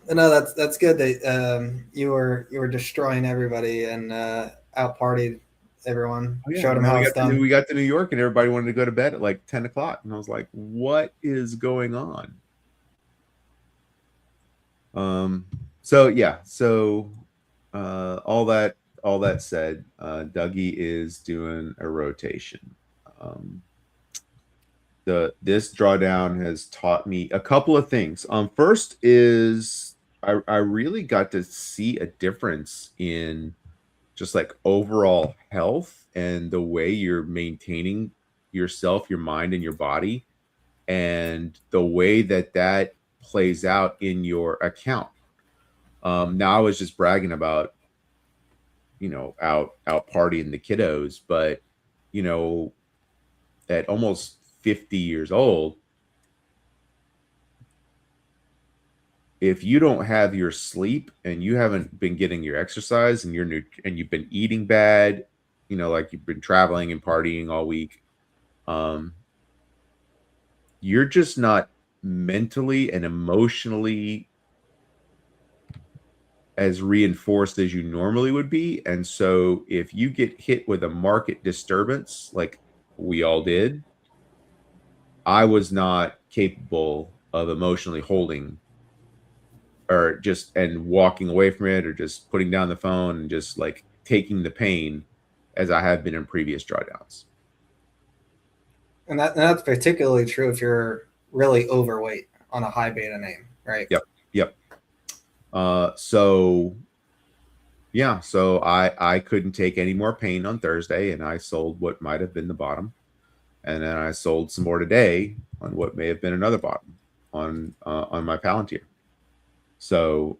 No, that's good that you were destroying everybody and out partied everyone, Oh yeah, showed and them then how it's done. we got to New York, and everybody wanted to go to bed at like 10 o'clock, and I was like, "What is going on?" So yeah, so all that said, Dougie is doing a rotation. Um, this drawdown has taught me a couple of things. First is I really got to see a difference in just like overall health and the way you're maintaining yourself, your mind, and your body, and the way that that plays out in your account. Now I was just bragging about, out partying the kiddos, but you know, at almost 50 years old, if you don't have your sleep and you haven't been getting your exercise and and you've been eating bad, like you've been traveling and partying all week, um, you're just not mentally and emotionally as reinforced as you normally would be. And so if you get hit with a market disturbance like we all did, I was not capable of emotionally holding or just and walking away from it or just putting down the phone and just like taking the pain as I have been in previous drawdowns. And that's particularly true if you're really overweight on a high beta name, right? Yep. Yep. So yeah, so I couldn't take any more pain on Thursday, and I sold what might have been the bottom, and then I sold some more today on what may have been another bottom on my Palantir. So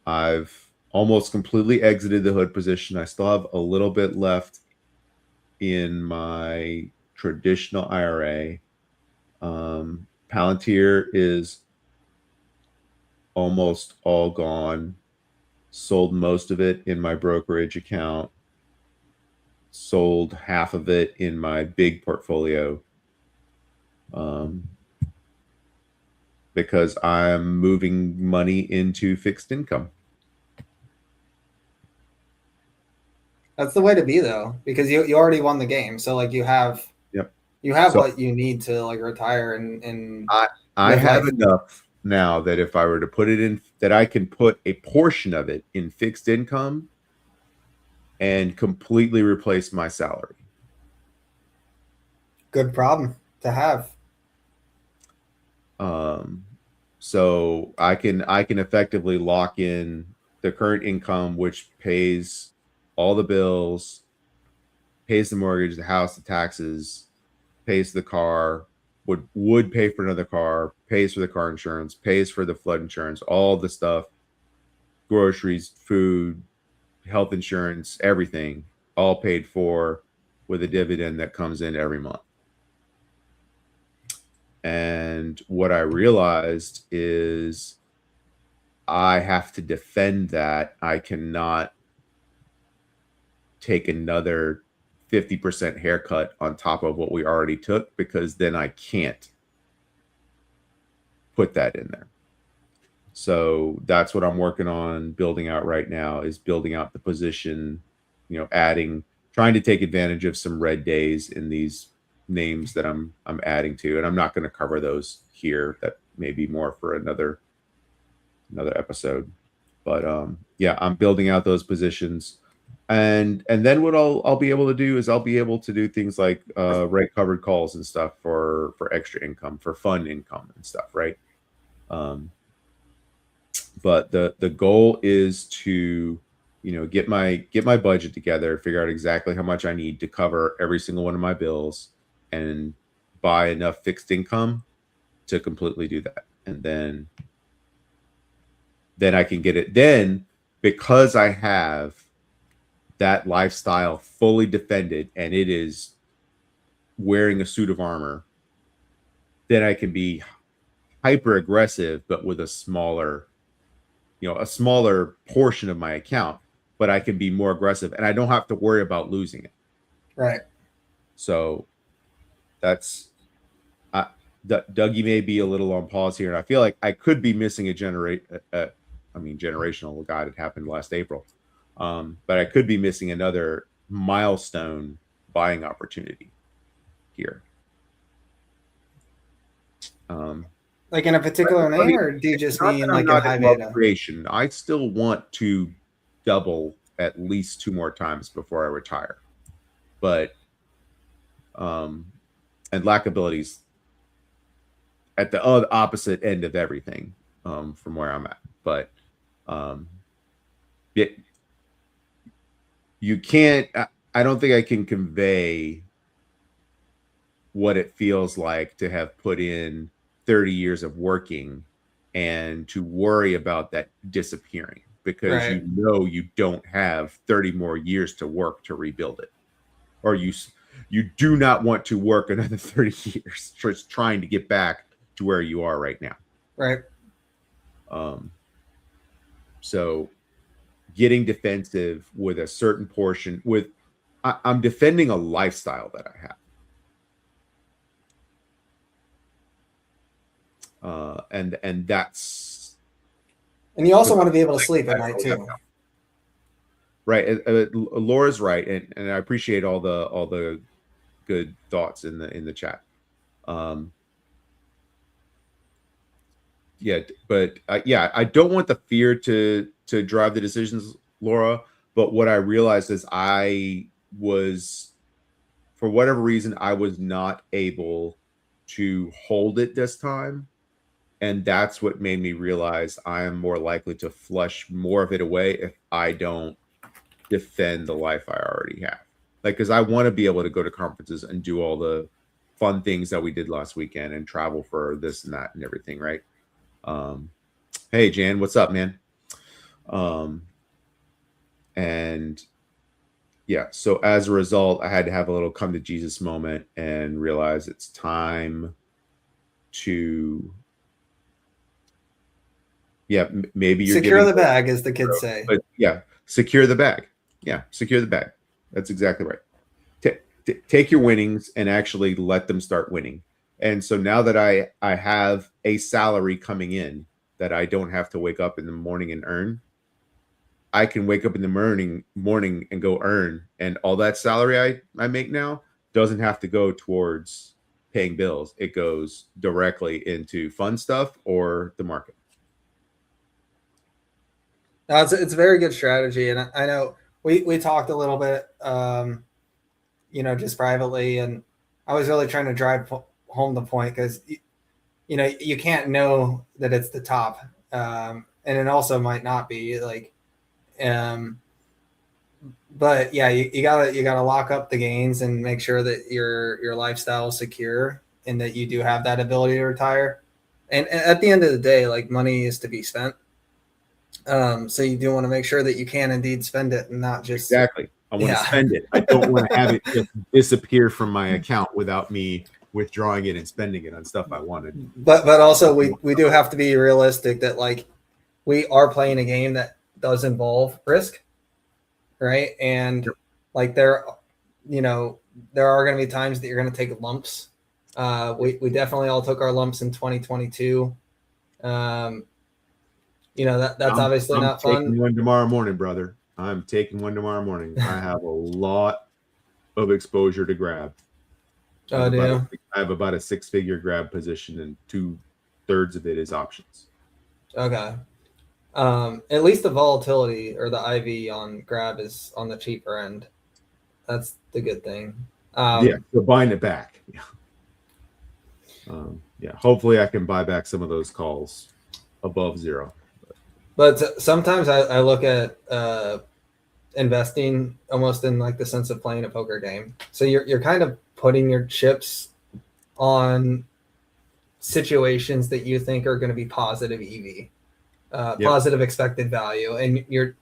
I've almost completely exited the hood position. I still have a little bit left in my traditional IRA. Palantir is almost all gone. Sold most of it in my brokerage account. Sold half of it in my big portfolio. Because I'm moving money into fixed income. That's the way to be though, because you already won the game. So like Yep. you have So what you need to like retire and I live have life. enough now that if I were to put it in, that I can put a portion of it in fixed income and completely replace my salary. Good problem to have. So I can effectively lock in the current income, which pays all the bills, pays the mortgage, the house, the taxes, pays the car, would pay for another car, pays for the car insurance, pays for the flood insurance, all the stuff, groceries, food, health insurance, everything, all paid for with a dividend that comes in every month. And what I realized is I have to defend that. I cannot take another 50% haircut on top of what we already took, because then I can't put that in there. So that's what I'm working on building out right now, is building out the position, trying to take advantage of some red days in these names that I'm adding to. And I'm not going to cover those here. That may be more for another episode. But yeah, I'm building out those positions. And then what I'll be able to do is I'll be able to do things like rate covered calls and stuff for extra income, for fun income and stuff, right? But the goal is to get my budget together, figure out exactly how much I need to cover every single one of my bills, and buy enough fixed income to completely do that. And then I can get it. Then, because I have that lifestyle fully defended and it is wearing a suit of armor, then I can be hyper aggressive, but with a smaller portion of my account, but I can be more aggressive and I don't have to worry about losing it. Right. So that's Dougie may be a little on pause here, and I feel like I could be missing generational. God, it happened last April, but I could be missing another milestone buying opportunity here. Like in a particular name, or do you just mean like in high beta creation? I still want to double at least 2 more times before I retire, but and lack abilities at the opposite end of everything from where I'm at. But you can't. I don't think I can convey what it feels like to have put in 30 years of working and to worry about that disappearing, because Right. you don't have 30 more years to work to rebuild it, or you do not want to work another 30 years just trying to get back to where you are right now. Right. So getting defensive with a certain portion I'm defending a lifestyle that I have. And that's, and you also want to be able to sleep at night too. Right. Laura's right. And I appreciate all the good thoughts in the chat. I don't want the fear to drive the decisions, Laura. But what I realized is for whatever reason, I was not able to hold it this time. And that's what made me realize I am more likely to flush more of it away if I don't defend the life I already have. Like, because I want to be able to go to conferences and do all the fun things that we did last weekend and travel for this and that and everything, right? Hey, Jan, what's up, man? And yeah, so as a result, I had to have a little come to Jesus moment and realize it's time to maybe you're secure the bag, as the kids say. But secure the bag. Yeah, secure the bag. That's exactly right. Take your winnings and actually let them start winning. And so now that I have a salary coming in that I don't have to wake up in the morning and earn, I can wake up in the morning and go earn. And all that salary I make now doesn't have to go towards paying bills. It goes directly into fun stuff or the market. No, it's a very good strategy. And I know we talked a little bit, just privately, and I was really trying to drive home the point, because, you can't know that it's the top. And it also might not be, like, but yeah, you gotta lock up the gains and make sure that your lifestyle is secure and that you do have that ability to retire. And at the end of the day, like, money is to be spent. So you do want to make sure that you can indeed spend it and not just exactly. I want to spend it. I don't want to have it just disappear from my account without me withdrawing it and spending it on stuff I wanted. But also we do have to be realistic that, like, we are playing a game that does involve risk, right? And like there are going to be times that you're going to take lumps. We definitely all took our lumps in 2022. That's obviously not fun. I'm taking one tomorrow morning, brother. I'm taking one tomorrow morning. I have a lot of exposure to grab. I have about a 6-figure grab position, and 2/3 of it is options. Okay. At least the volatility or the IV on grab is on the cheaper end. That's the good thing. So buying it back. Hopefully I can buy back some of those calls above zero. But sometimes I look at investing almost in like the sense of playing a poker game. So you're kind of putting your chips on situations that you think are going to be positive EV. Positive expected value, and you're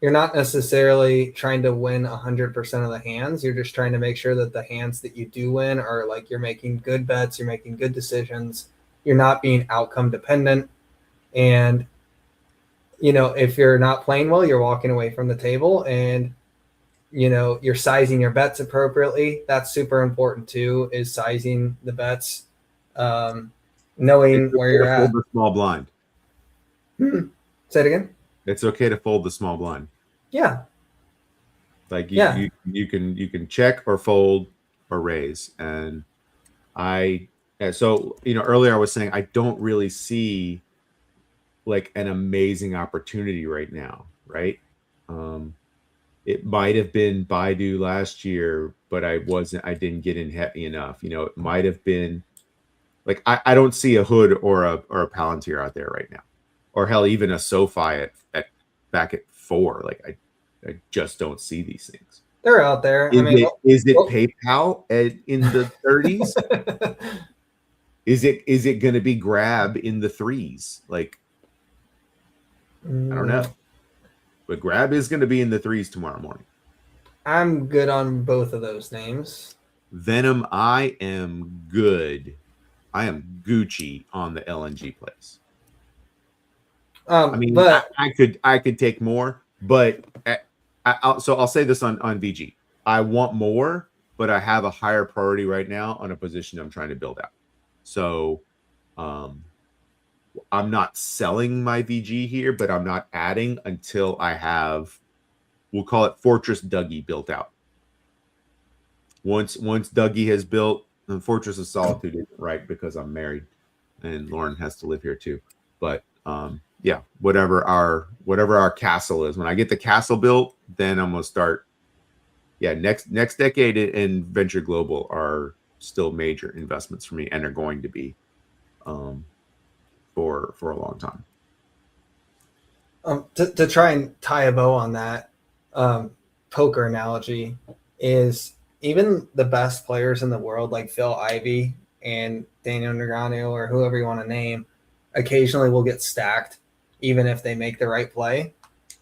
not necessarily trying to win 100% of the hands. You're just trying to make sure that the hands that you do win are, like, you're making good bets, you're making good decisions, you're not being outcome dependent, and if you're not playing well, you're walking away from the table, and you're sizing your bets appropriately. That's super important too, is sizing the bets, It's knowing where okay you're to fold at. the small blind. Say it again. It's okay to fold the small blind. Yeah. Like Yeah. you can check or fold or raise. And so earlier I was saying I don't really see like an amazing opportunity right now, right? It might have been Baidu last year, but I didn't get in heavy enough. It might have been like I don't see a Hood or a Palantir out there right now, or hell, even a SoFi at back at 4. Like I just don't see these things. They're out there. I Is mean, it PayPal in the 30s? well, Is it going to be Grab in the 3s? Like I don't know, but Grab is going to be in the 3s tomorrow morning. I'm good on both of those names. Venom, I am good. I am Gucci on the LNG plays. I mean, but I could take more, but I'll say this on VG. I want more, but I have a higher priority right now on a position I'm trying to build out. So, I'm not selling my VG here, but I'm not adding until I have, we'll call it Fortress Dougie built out. Once Dougie has built, the Fortress of Solitude isn't right because I'm married and Lauren has to live here too. But yeah, whatever our castle is, when I get the castle built, then I'm gonna start. Yeah, next decade and Venture Global are still major investments for me, and are going to be for a long time. To try and tie a bow on that poker analogy, is even the best players in the world, like Phil Ivey and Daniel Negreanu or whoever you want to name, occasionally will get stacked, even if they make the right play.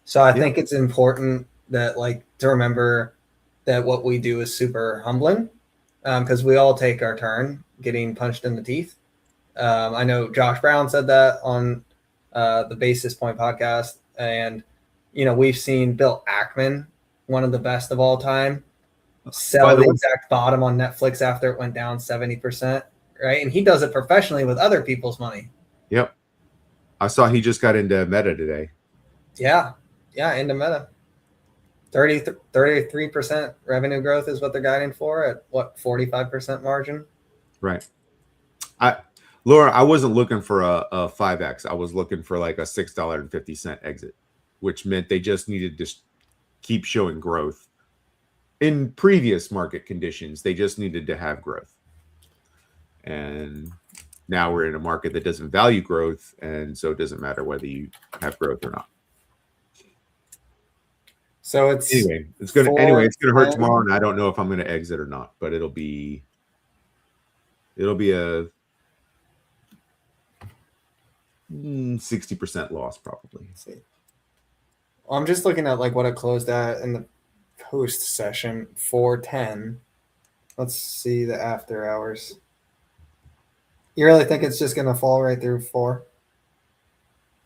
So I think it's important that to remember that what we do is super humbling, because we all take our turn getting punched in the teeth. I know Josh Brown said that on the Basis Point podcast, and we've seen Bill Ackman, one of the best of all time, sell the exact bottom on Netflix after it went down 70%, right? And he does it professionally with other people's money. Yep. I saw he just got into Meta today. Yeah, into Meta. 33% revenue growth is what they're guiding for at 45% margin. Right. Laura, I wasn't looking for a 5x. I was looking for like a $6.50 exit, which meant they just needed to keep showing growth. In previous market conditions, they just needed to have growth. And now we're in a market that doesn't value growth, and so it doesn't matter whether you have growth or not. So it's gonna hurt tomorrow, and I don't know if I'm gonna exit or not, but it'll be a 60% loss probably. Well, I'm just looking at what it closed at in the post session, 410. Let's see the after hours. You really think it's just gonna fall right through 4?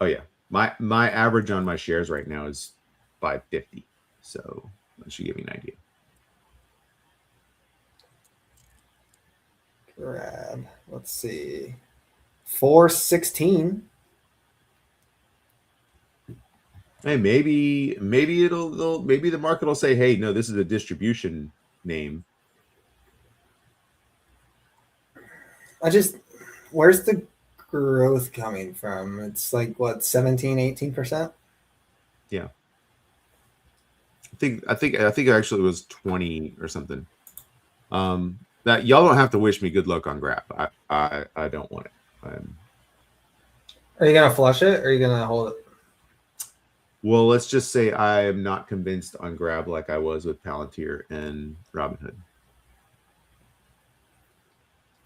Oh yeah, my average on my shares right now is 550, so that should give you an idea. Grab. Let's see. 416. Hey, maybe the market will say, "Hey, no, this is a distribution name." Where's the growth coming from? It's 17, 18%? Yeah. I think it actually was 20 or something. That y'all don't have to wish me good luck on Grab. I don't want it. Are you gonna flush it or are you gonna hold it? Well, let's just say I am not convinced on Grab like I was with Palantir and Robinhood.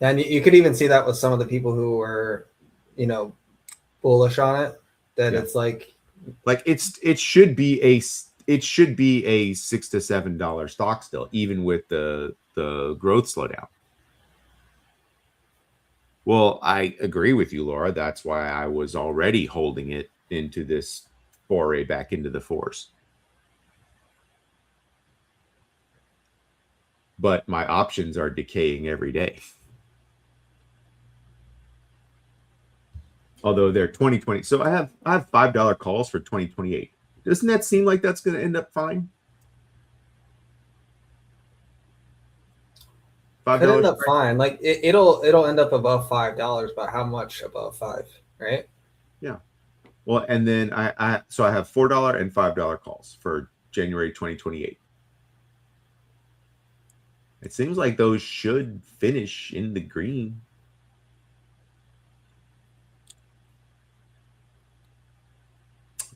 And you could even see that with some of the people who were, bullish on it. That it's it should be a $6 to $7 stock still, even with the growth slowdown. Well, I agree with you, Laura. That's why I was already holding it into this foray back into the 4s. but my options are decaying every day. Although they're 2020, so I have $5 calls for 2028. Doesn't that seem like that's going to end up fine? Could end up fine. Like it'll end up above $5, but how much above 5, right? Yeah. Well, and then I have $4 and $5 calls for January 2028. It seems like those should finish in the green.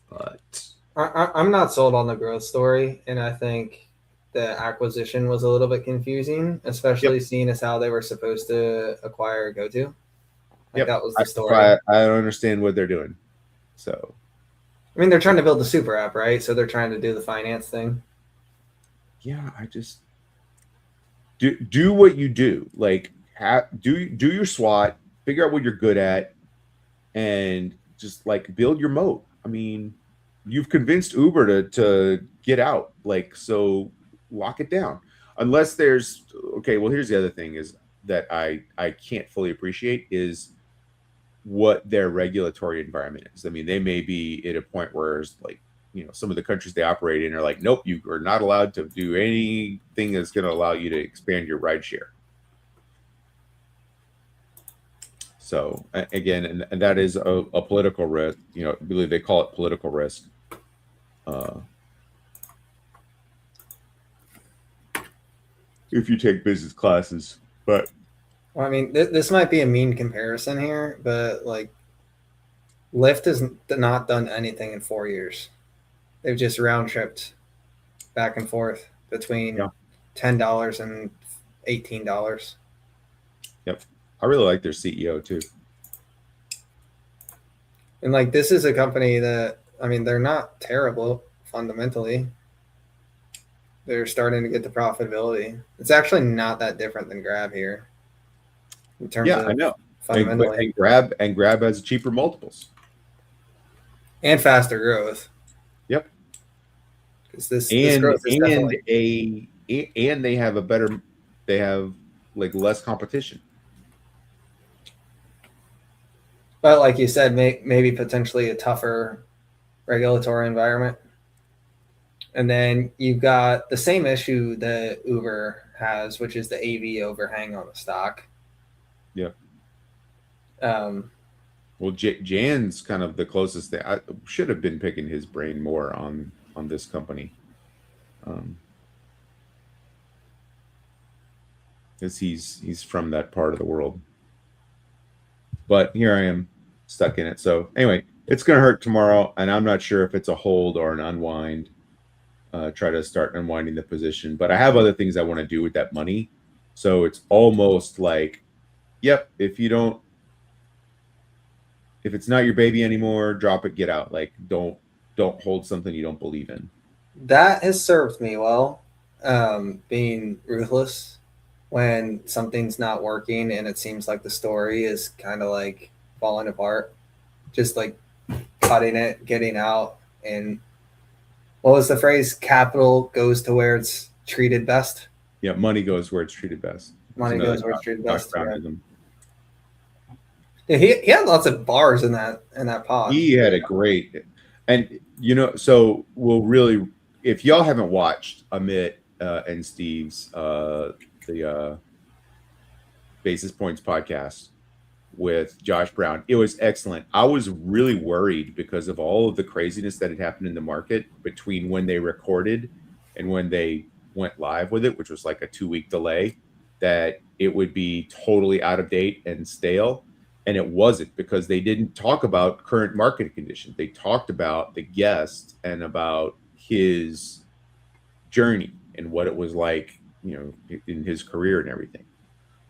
But I'm not sold on the growth story, and I think the acquisition was a little bit confusing, especially seeing as how they were supposed to acquire GoTo. That was the story. I don't understand what they're doing. So, I mean, they're trying to build the super app, right? So they're trying to do the finance thing. Yeah, I just do what you do. Like, do your SWOT, figure out what you're good at, and just like build your moat. I mean, you've convinced Uber to get out. Like, so lock it down. Unless there's okay. Well, here's the other thing is that I can't fully appreciate is what their regulatory environment is. I mean, they may be at a point where it's like, some of the countries they operate in are like, nope, you are not allowed to do anything that's going to allow you to expand your rideshare. So again, and that is a political risk. I believe they call it political risk. If you take business classes, but well, I mean, this might be a mean comparison here, but like, Lyft has not done anything in 4 years. They've just round tripped back and forth between $10 and $18. Yep, I really like their CEO too. And like, this is a company that, I mean, they're not terrible fundamentally. They're starting to get the profitability. It's actually not that different than Grab here. In terms of I know. Fundamentally. And Grab has cheaper multiples. And faster growth. Yep. Because this growth is definitely... and they have like less competition. But like you said, maybe potentially a tougher regulatory environment. And then you've got the same issue that Uber has, which is the AV overhang on the stock. Yeah. Well, Jan's kind of the closest thing. I should have been picking his brain more on this company. Because he's from that part of the world. But here I am stuck in it. So anyway, it's going to hurt tomorrow, and I'm not sure if it's a hold or an unwind. Try to start unwinding the position, but I have other things I want to do with that money. So it's almost like, yep, if it's not your baby anymore, drop it, get out. Like, don't hold something you don't believe in. That has served me well, being ruthless when something's not working and it seems like the story is kind of like falling apart, just like cutting it, getting out. And what was the phrase? Capital goes to where it's treated best. Yeah, money goes where it's treated best. Money goes where it's treated best. Yeah, he had lots of bars in that pod. He had a great, and so we'll really, if y'all haven't watched Amit and Steve's the Basis Points podcast with Josh Brown, it was excellent. I was really worried because of all of the craziness that had happened in the market between when they recorded and when they went live with it, which was like a 2-week delay, that it would be totally out of date and stale. And it wasn't, because they didn't talk about current market conditions. They talked about the guest and about his journey and what it was like, in his career and everything.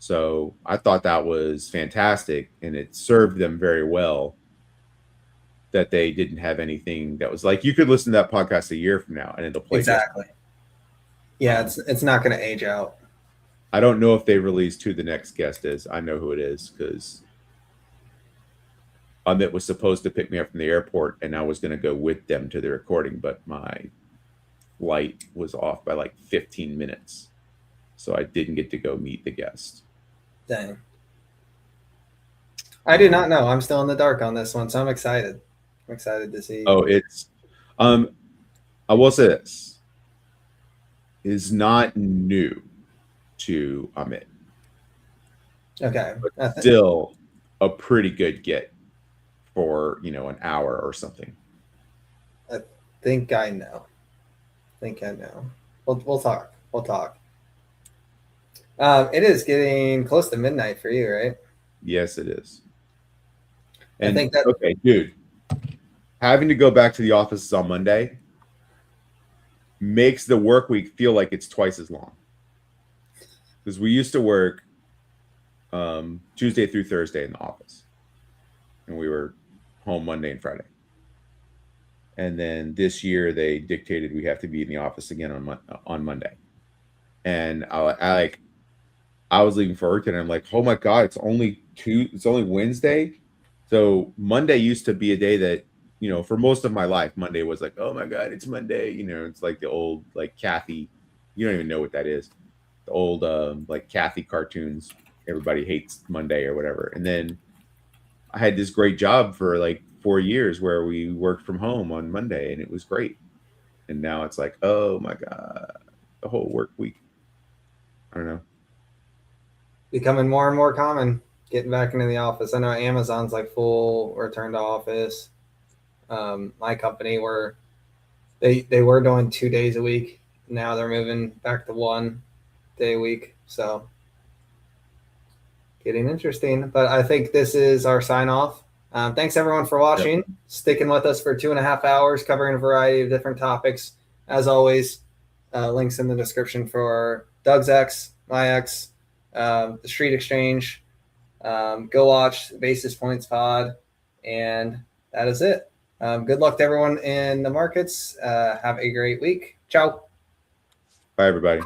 So I thought that was fantastic, and it served them very well that they didn't have anything that was like, you could listen to that podcast a year from now and it'll play. Exactly. Yeah, it's not going to age out. I don't know if they released who the next guest is. I know who it is because Amit was supposed to pick me up from the airport and I was going to go with them to the recording, but my flight was off by like 15 minutes. so I didn't get to go meet the guest. Dang. I do not know. I'm still in the dark on this one, so I'm excited. I'm excited to see. Oh, it's I will say this is not new to Amit, Okay. but still a pretty good get for an hour or something. I think I know. Think I know. We'll talk. We'll talk. It is getting close to midnight for you, right? Yes, it is. I And think that okay, dude, having to go back to the office on Monday makes the work week feel like it's twice as long. Because we used to work Tuesday through Thursday in the office, and we were home Monday and Friday. And then this year they dictated we have to be in the office again on Monday. And I was leaving for work and I'm like, oh my god, it's only Wednesday. So Monday used to be a day that for most of my life, Monday was like, oh my god, it's Monday. It's like the old like Kathy. You don't even know what that is. The old like Kathy cartoons. Everybody hates Monday or whatever. And then I had this great job for like 4 years where we worked from home on Monday and it was great. And now it's like, oh my god, the whole work week. I don't know. becoming more and more common. Getting back into the office. I know Amazon's like full return to office. My company were they were doing 2 days a week. Now they're moving back to 1 day a week. So getting interesting. But I think this is our sign off. Thanks everyone for watching, sticking with us for 2.5 hours, covering a variety of different topics. As always, links in the description for Doug's X, my X, the Street Exchange. Go watch Basis Points Pod, and that is it. Good luck to everyone in the markets. Have a great week. Ciao. Bye, everybody.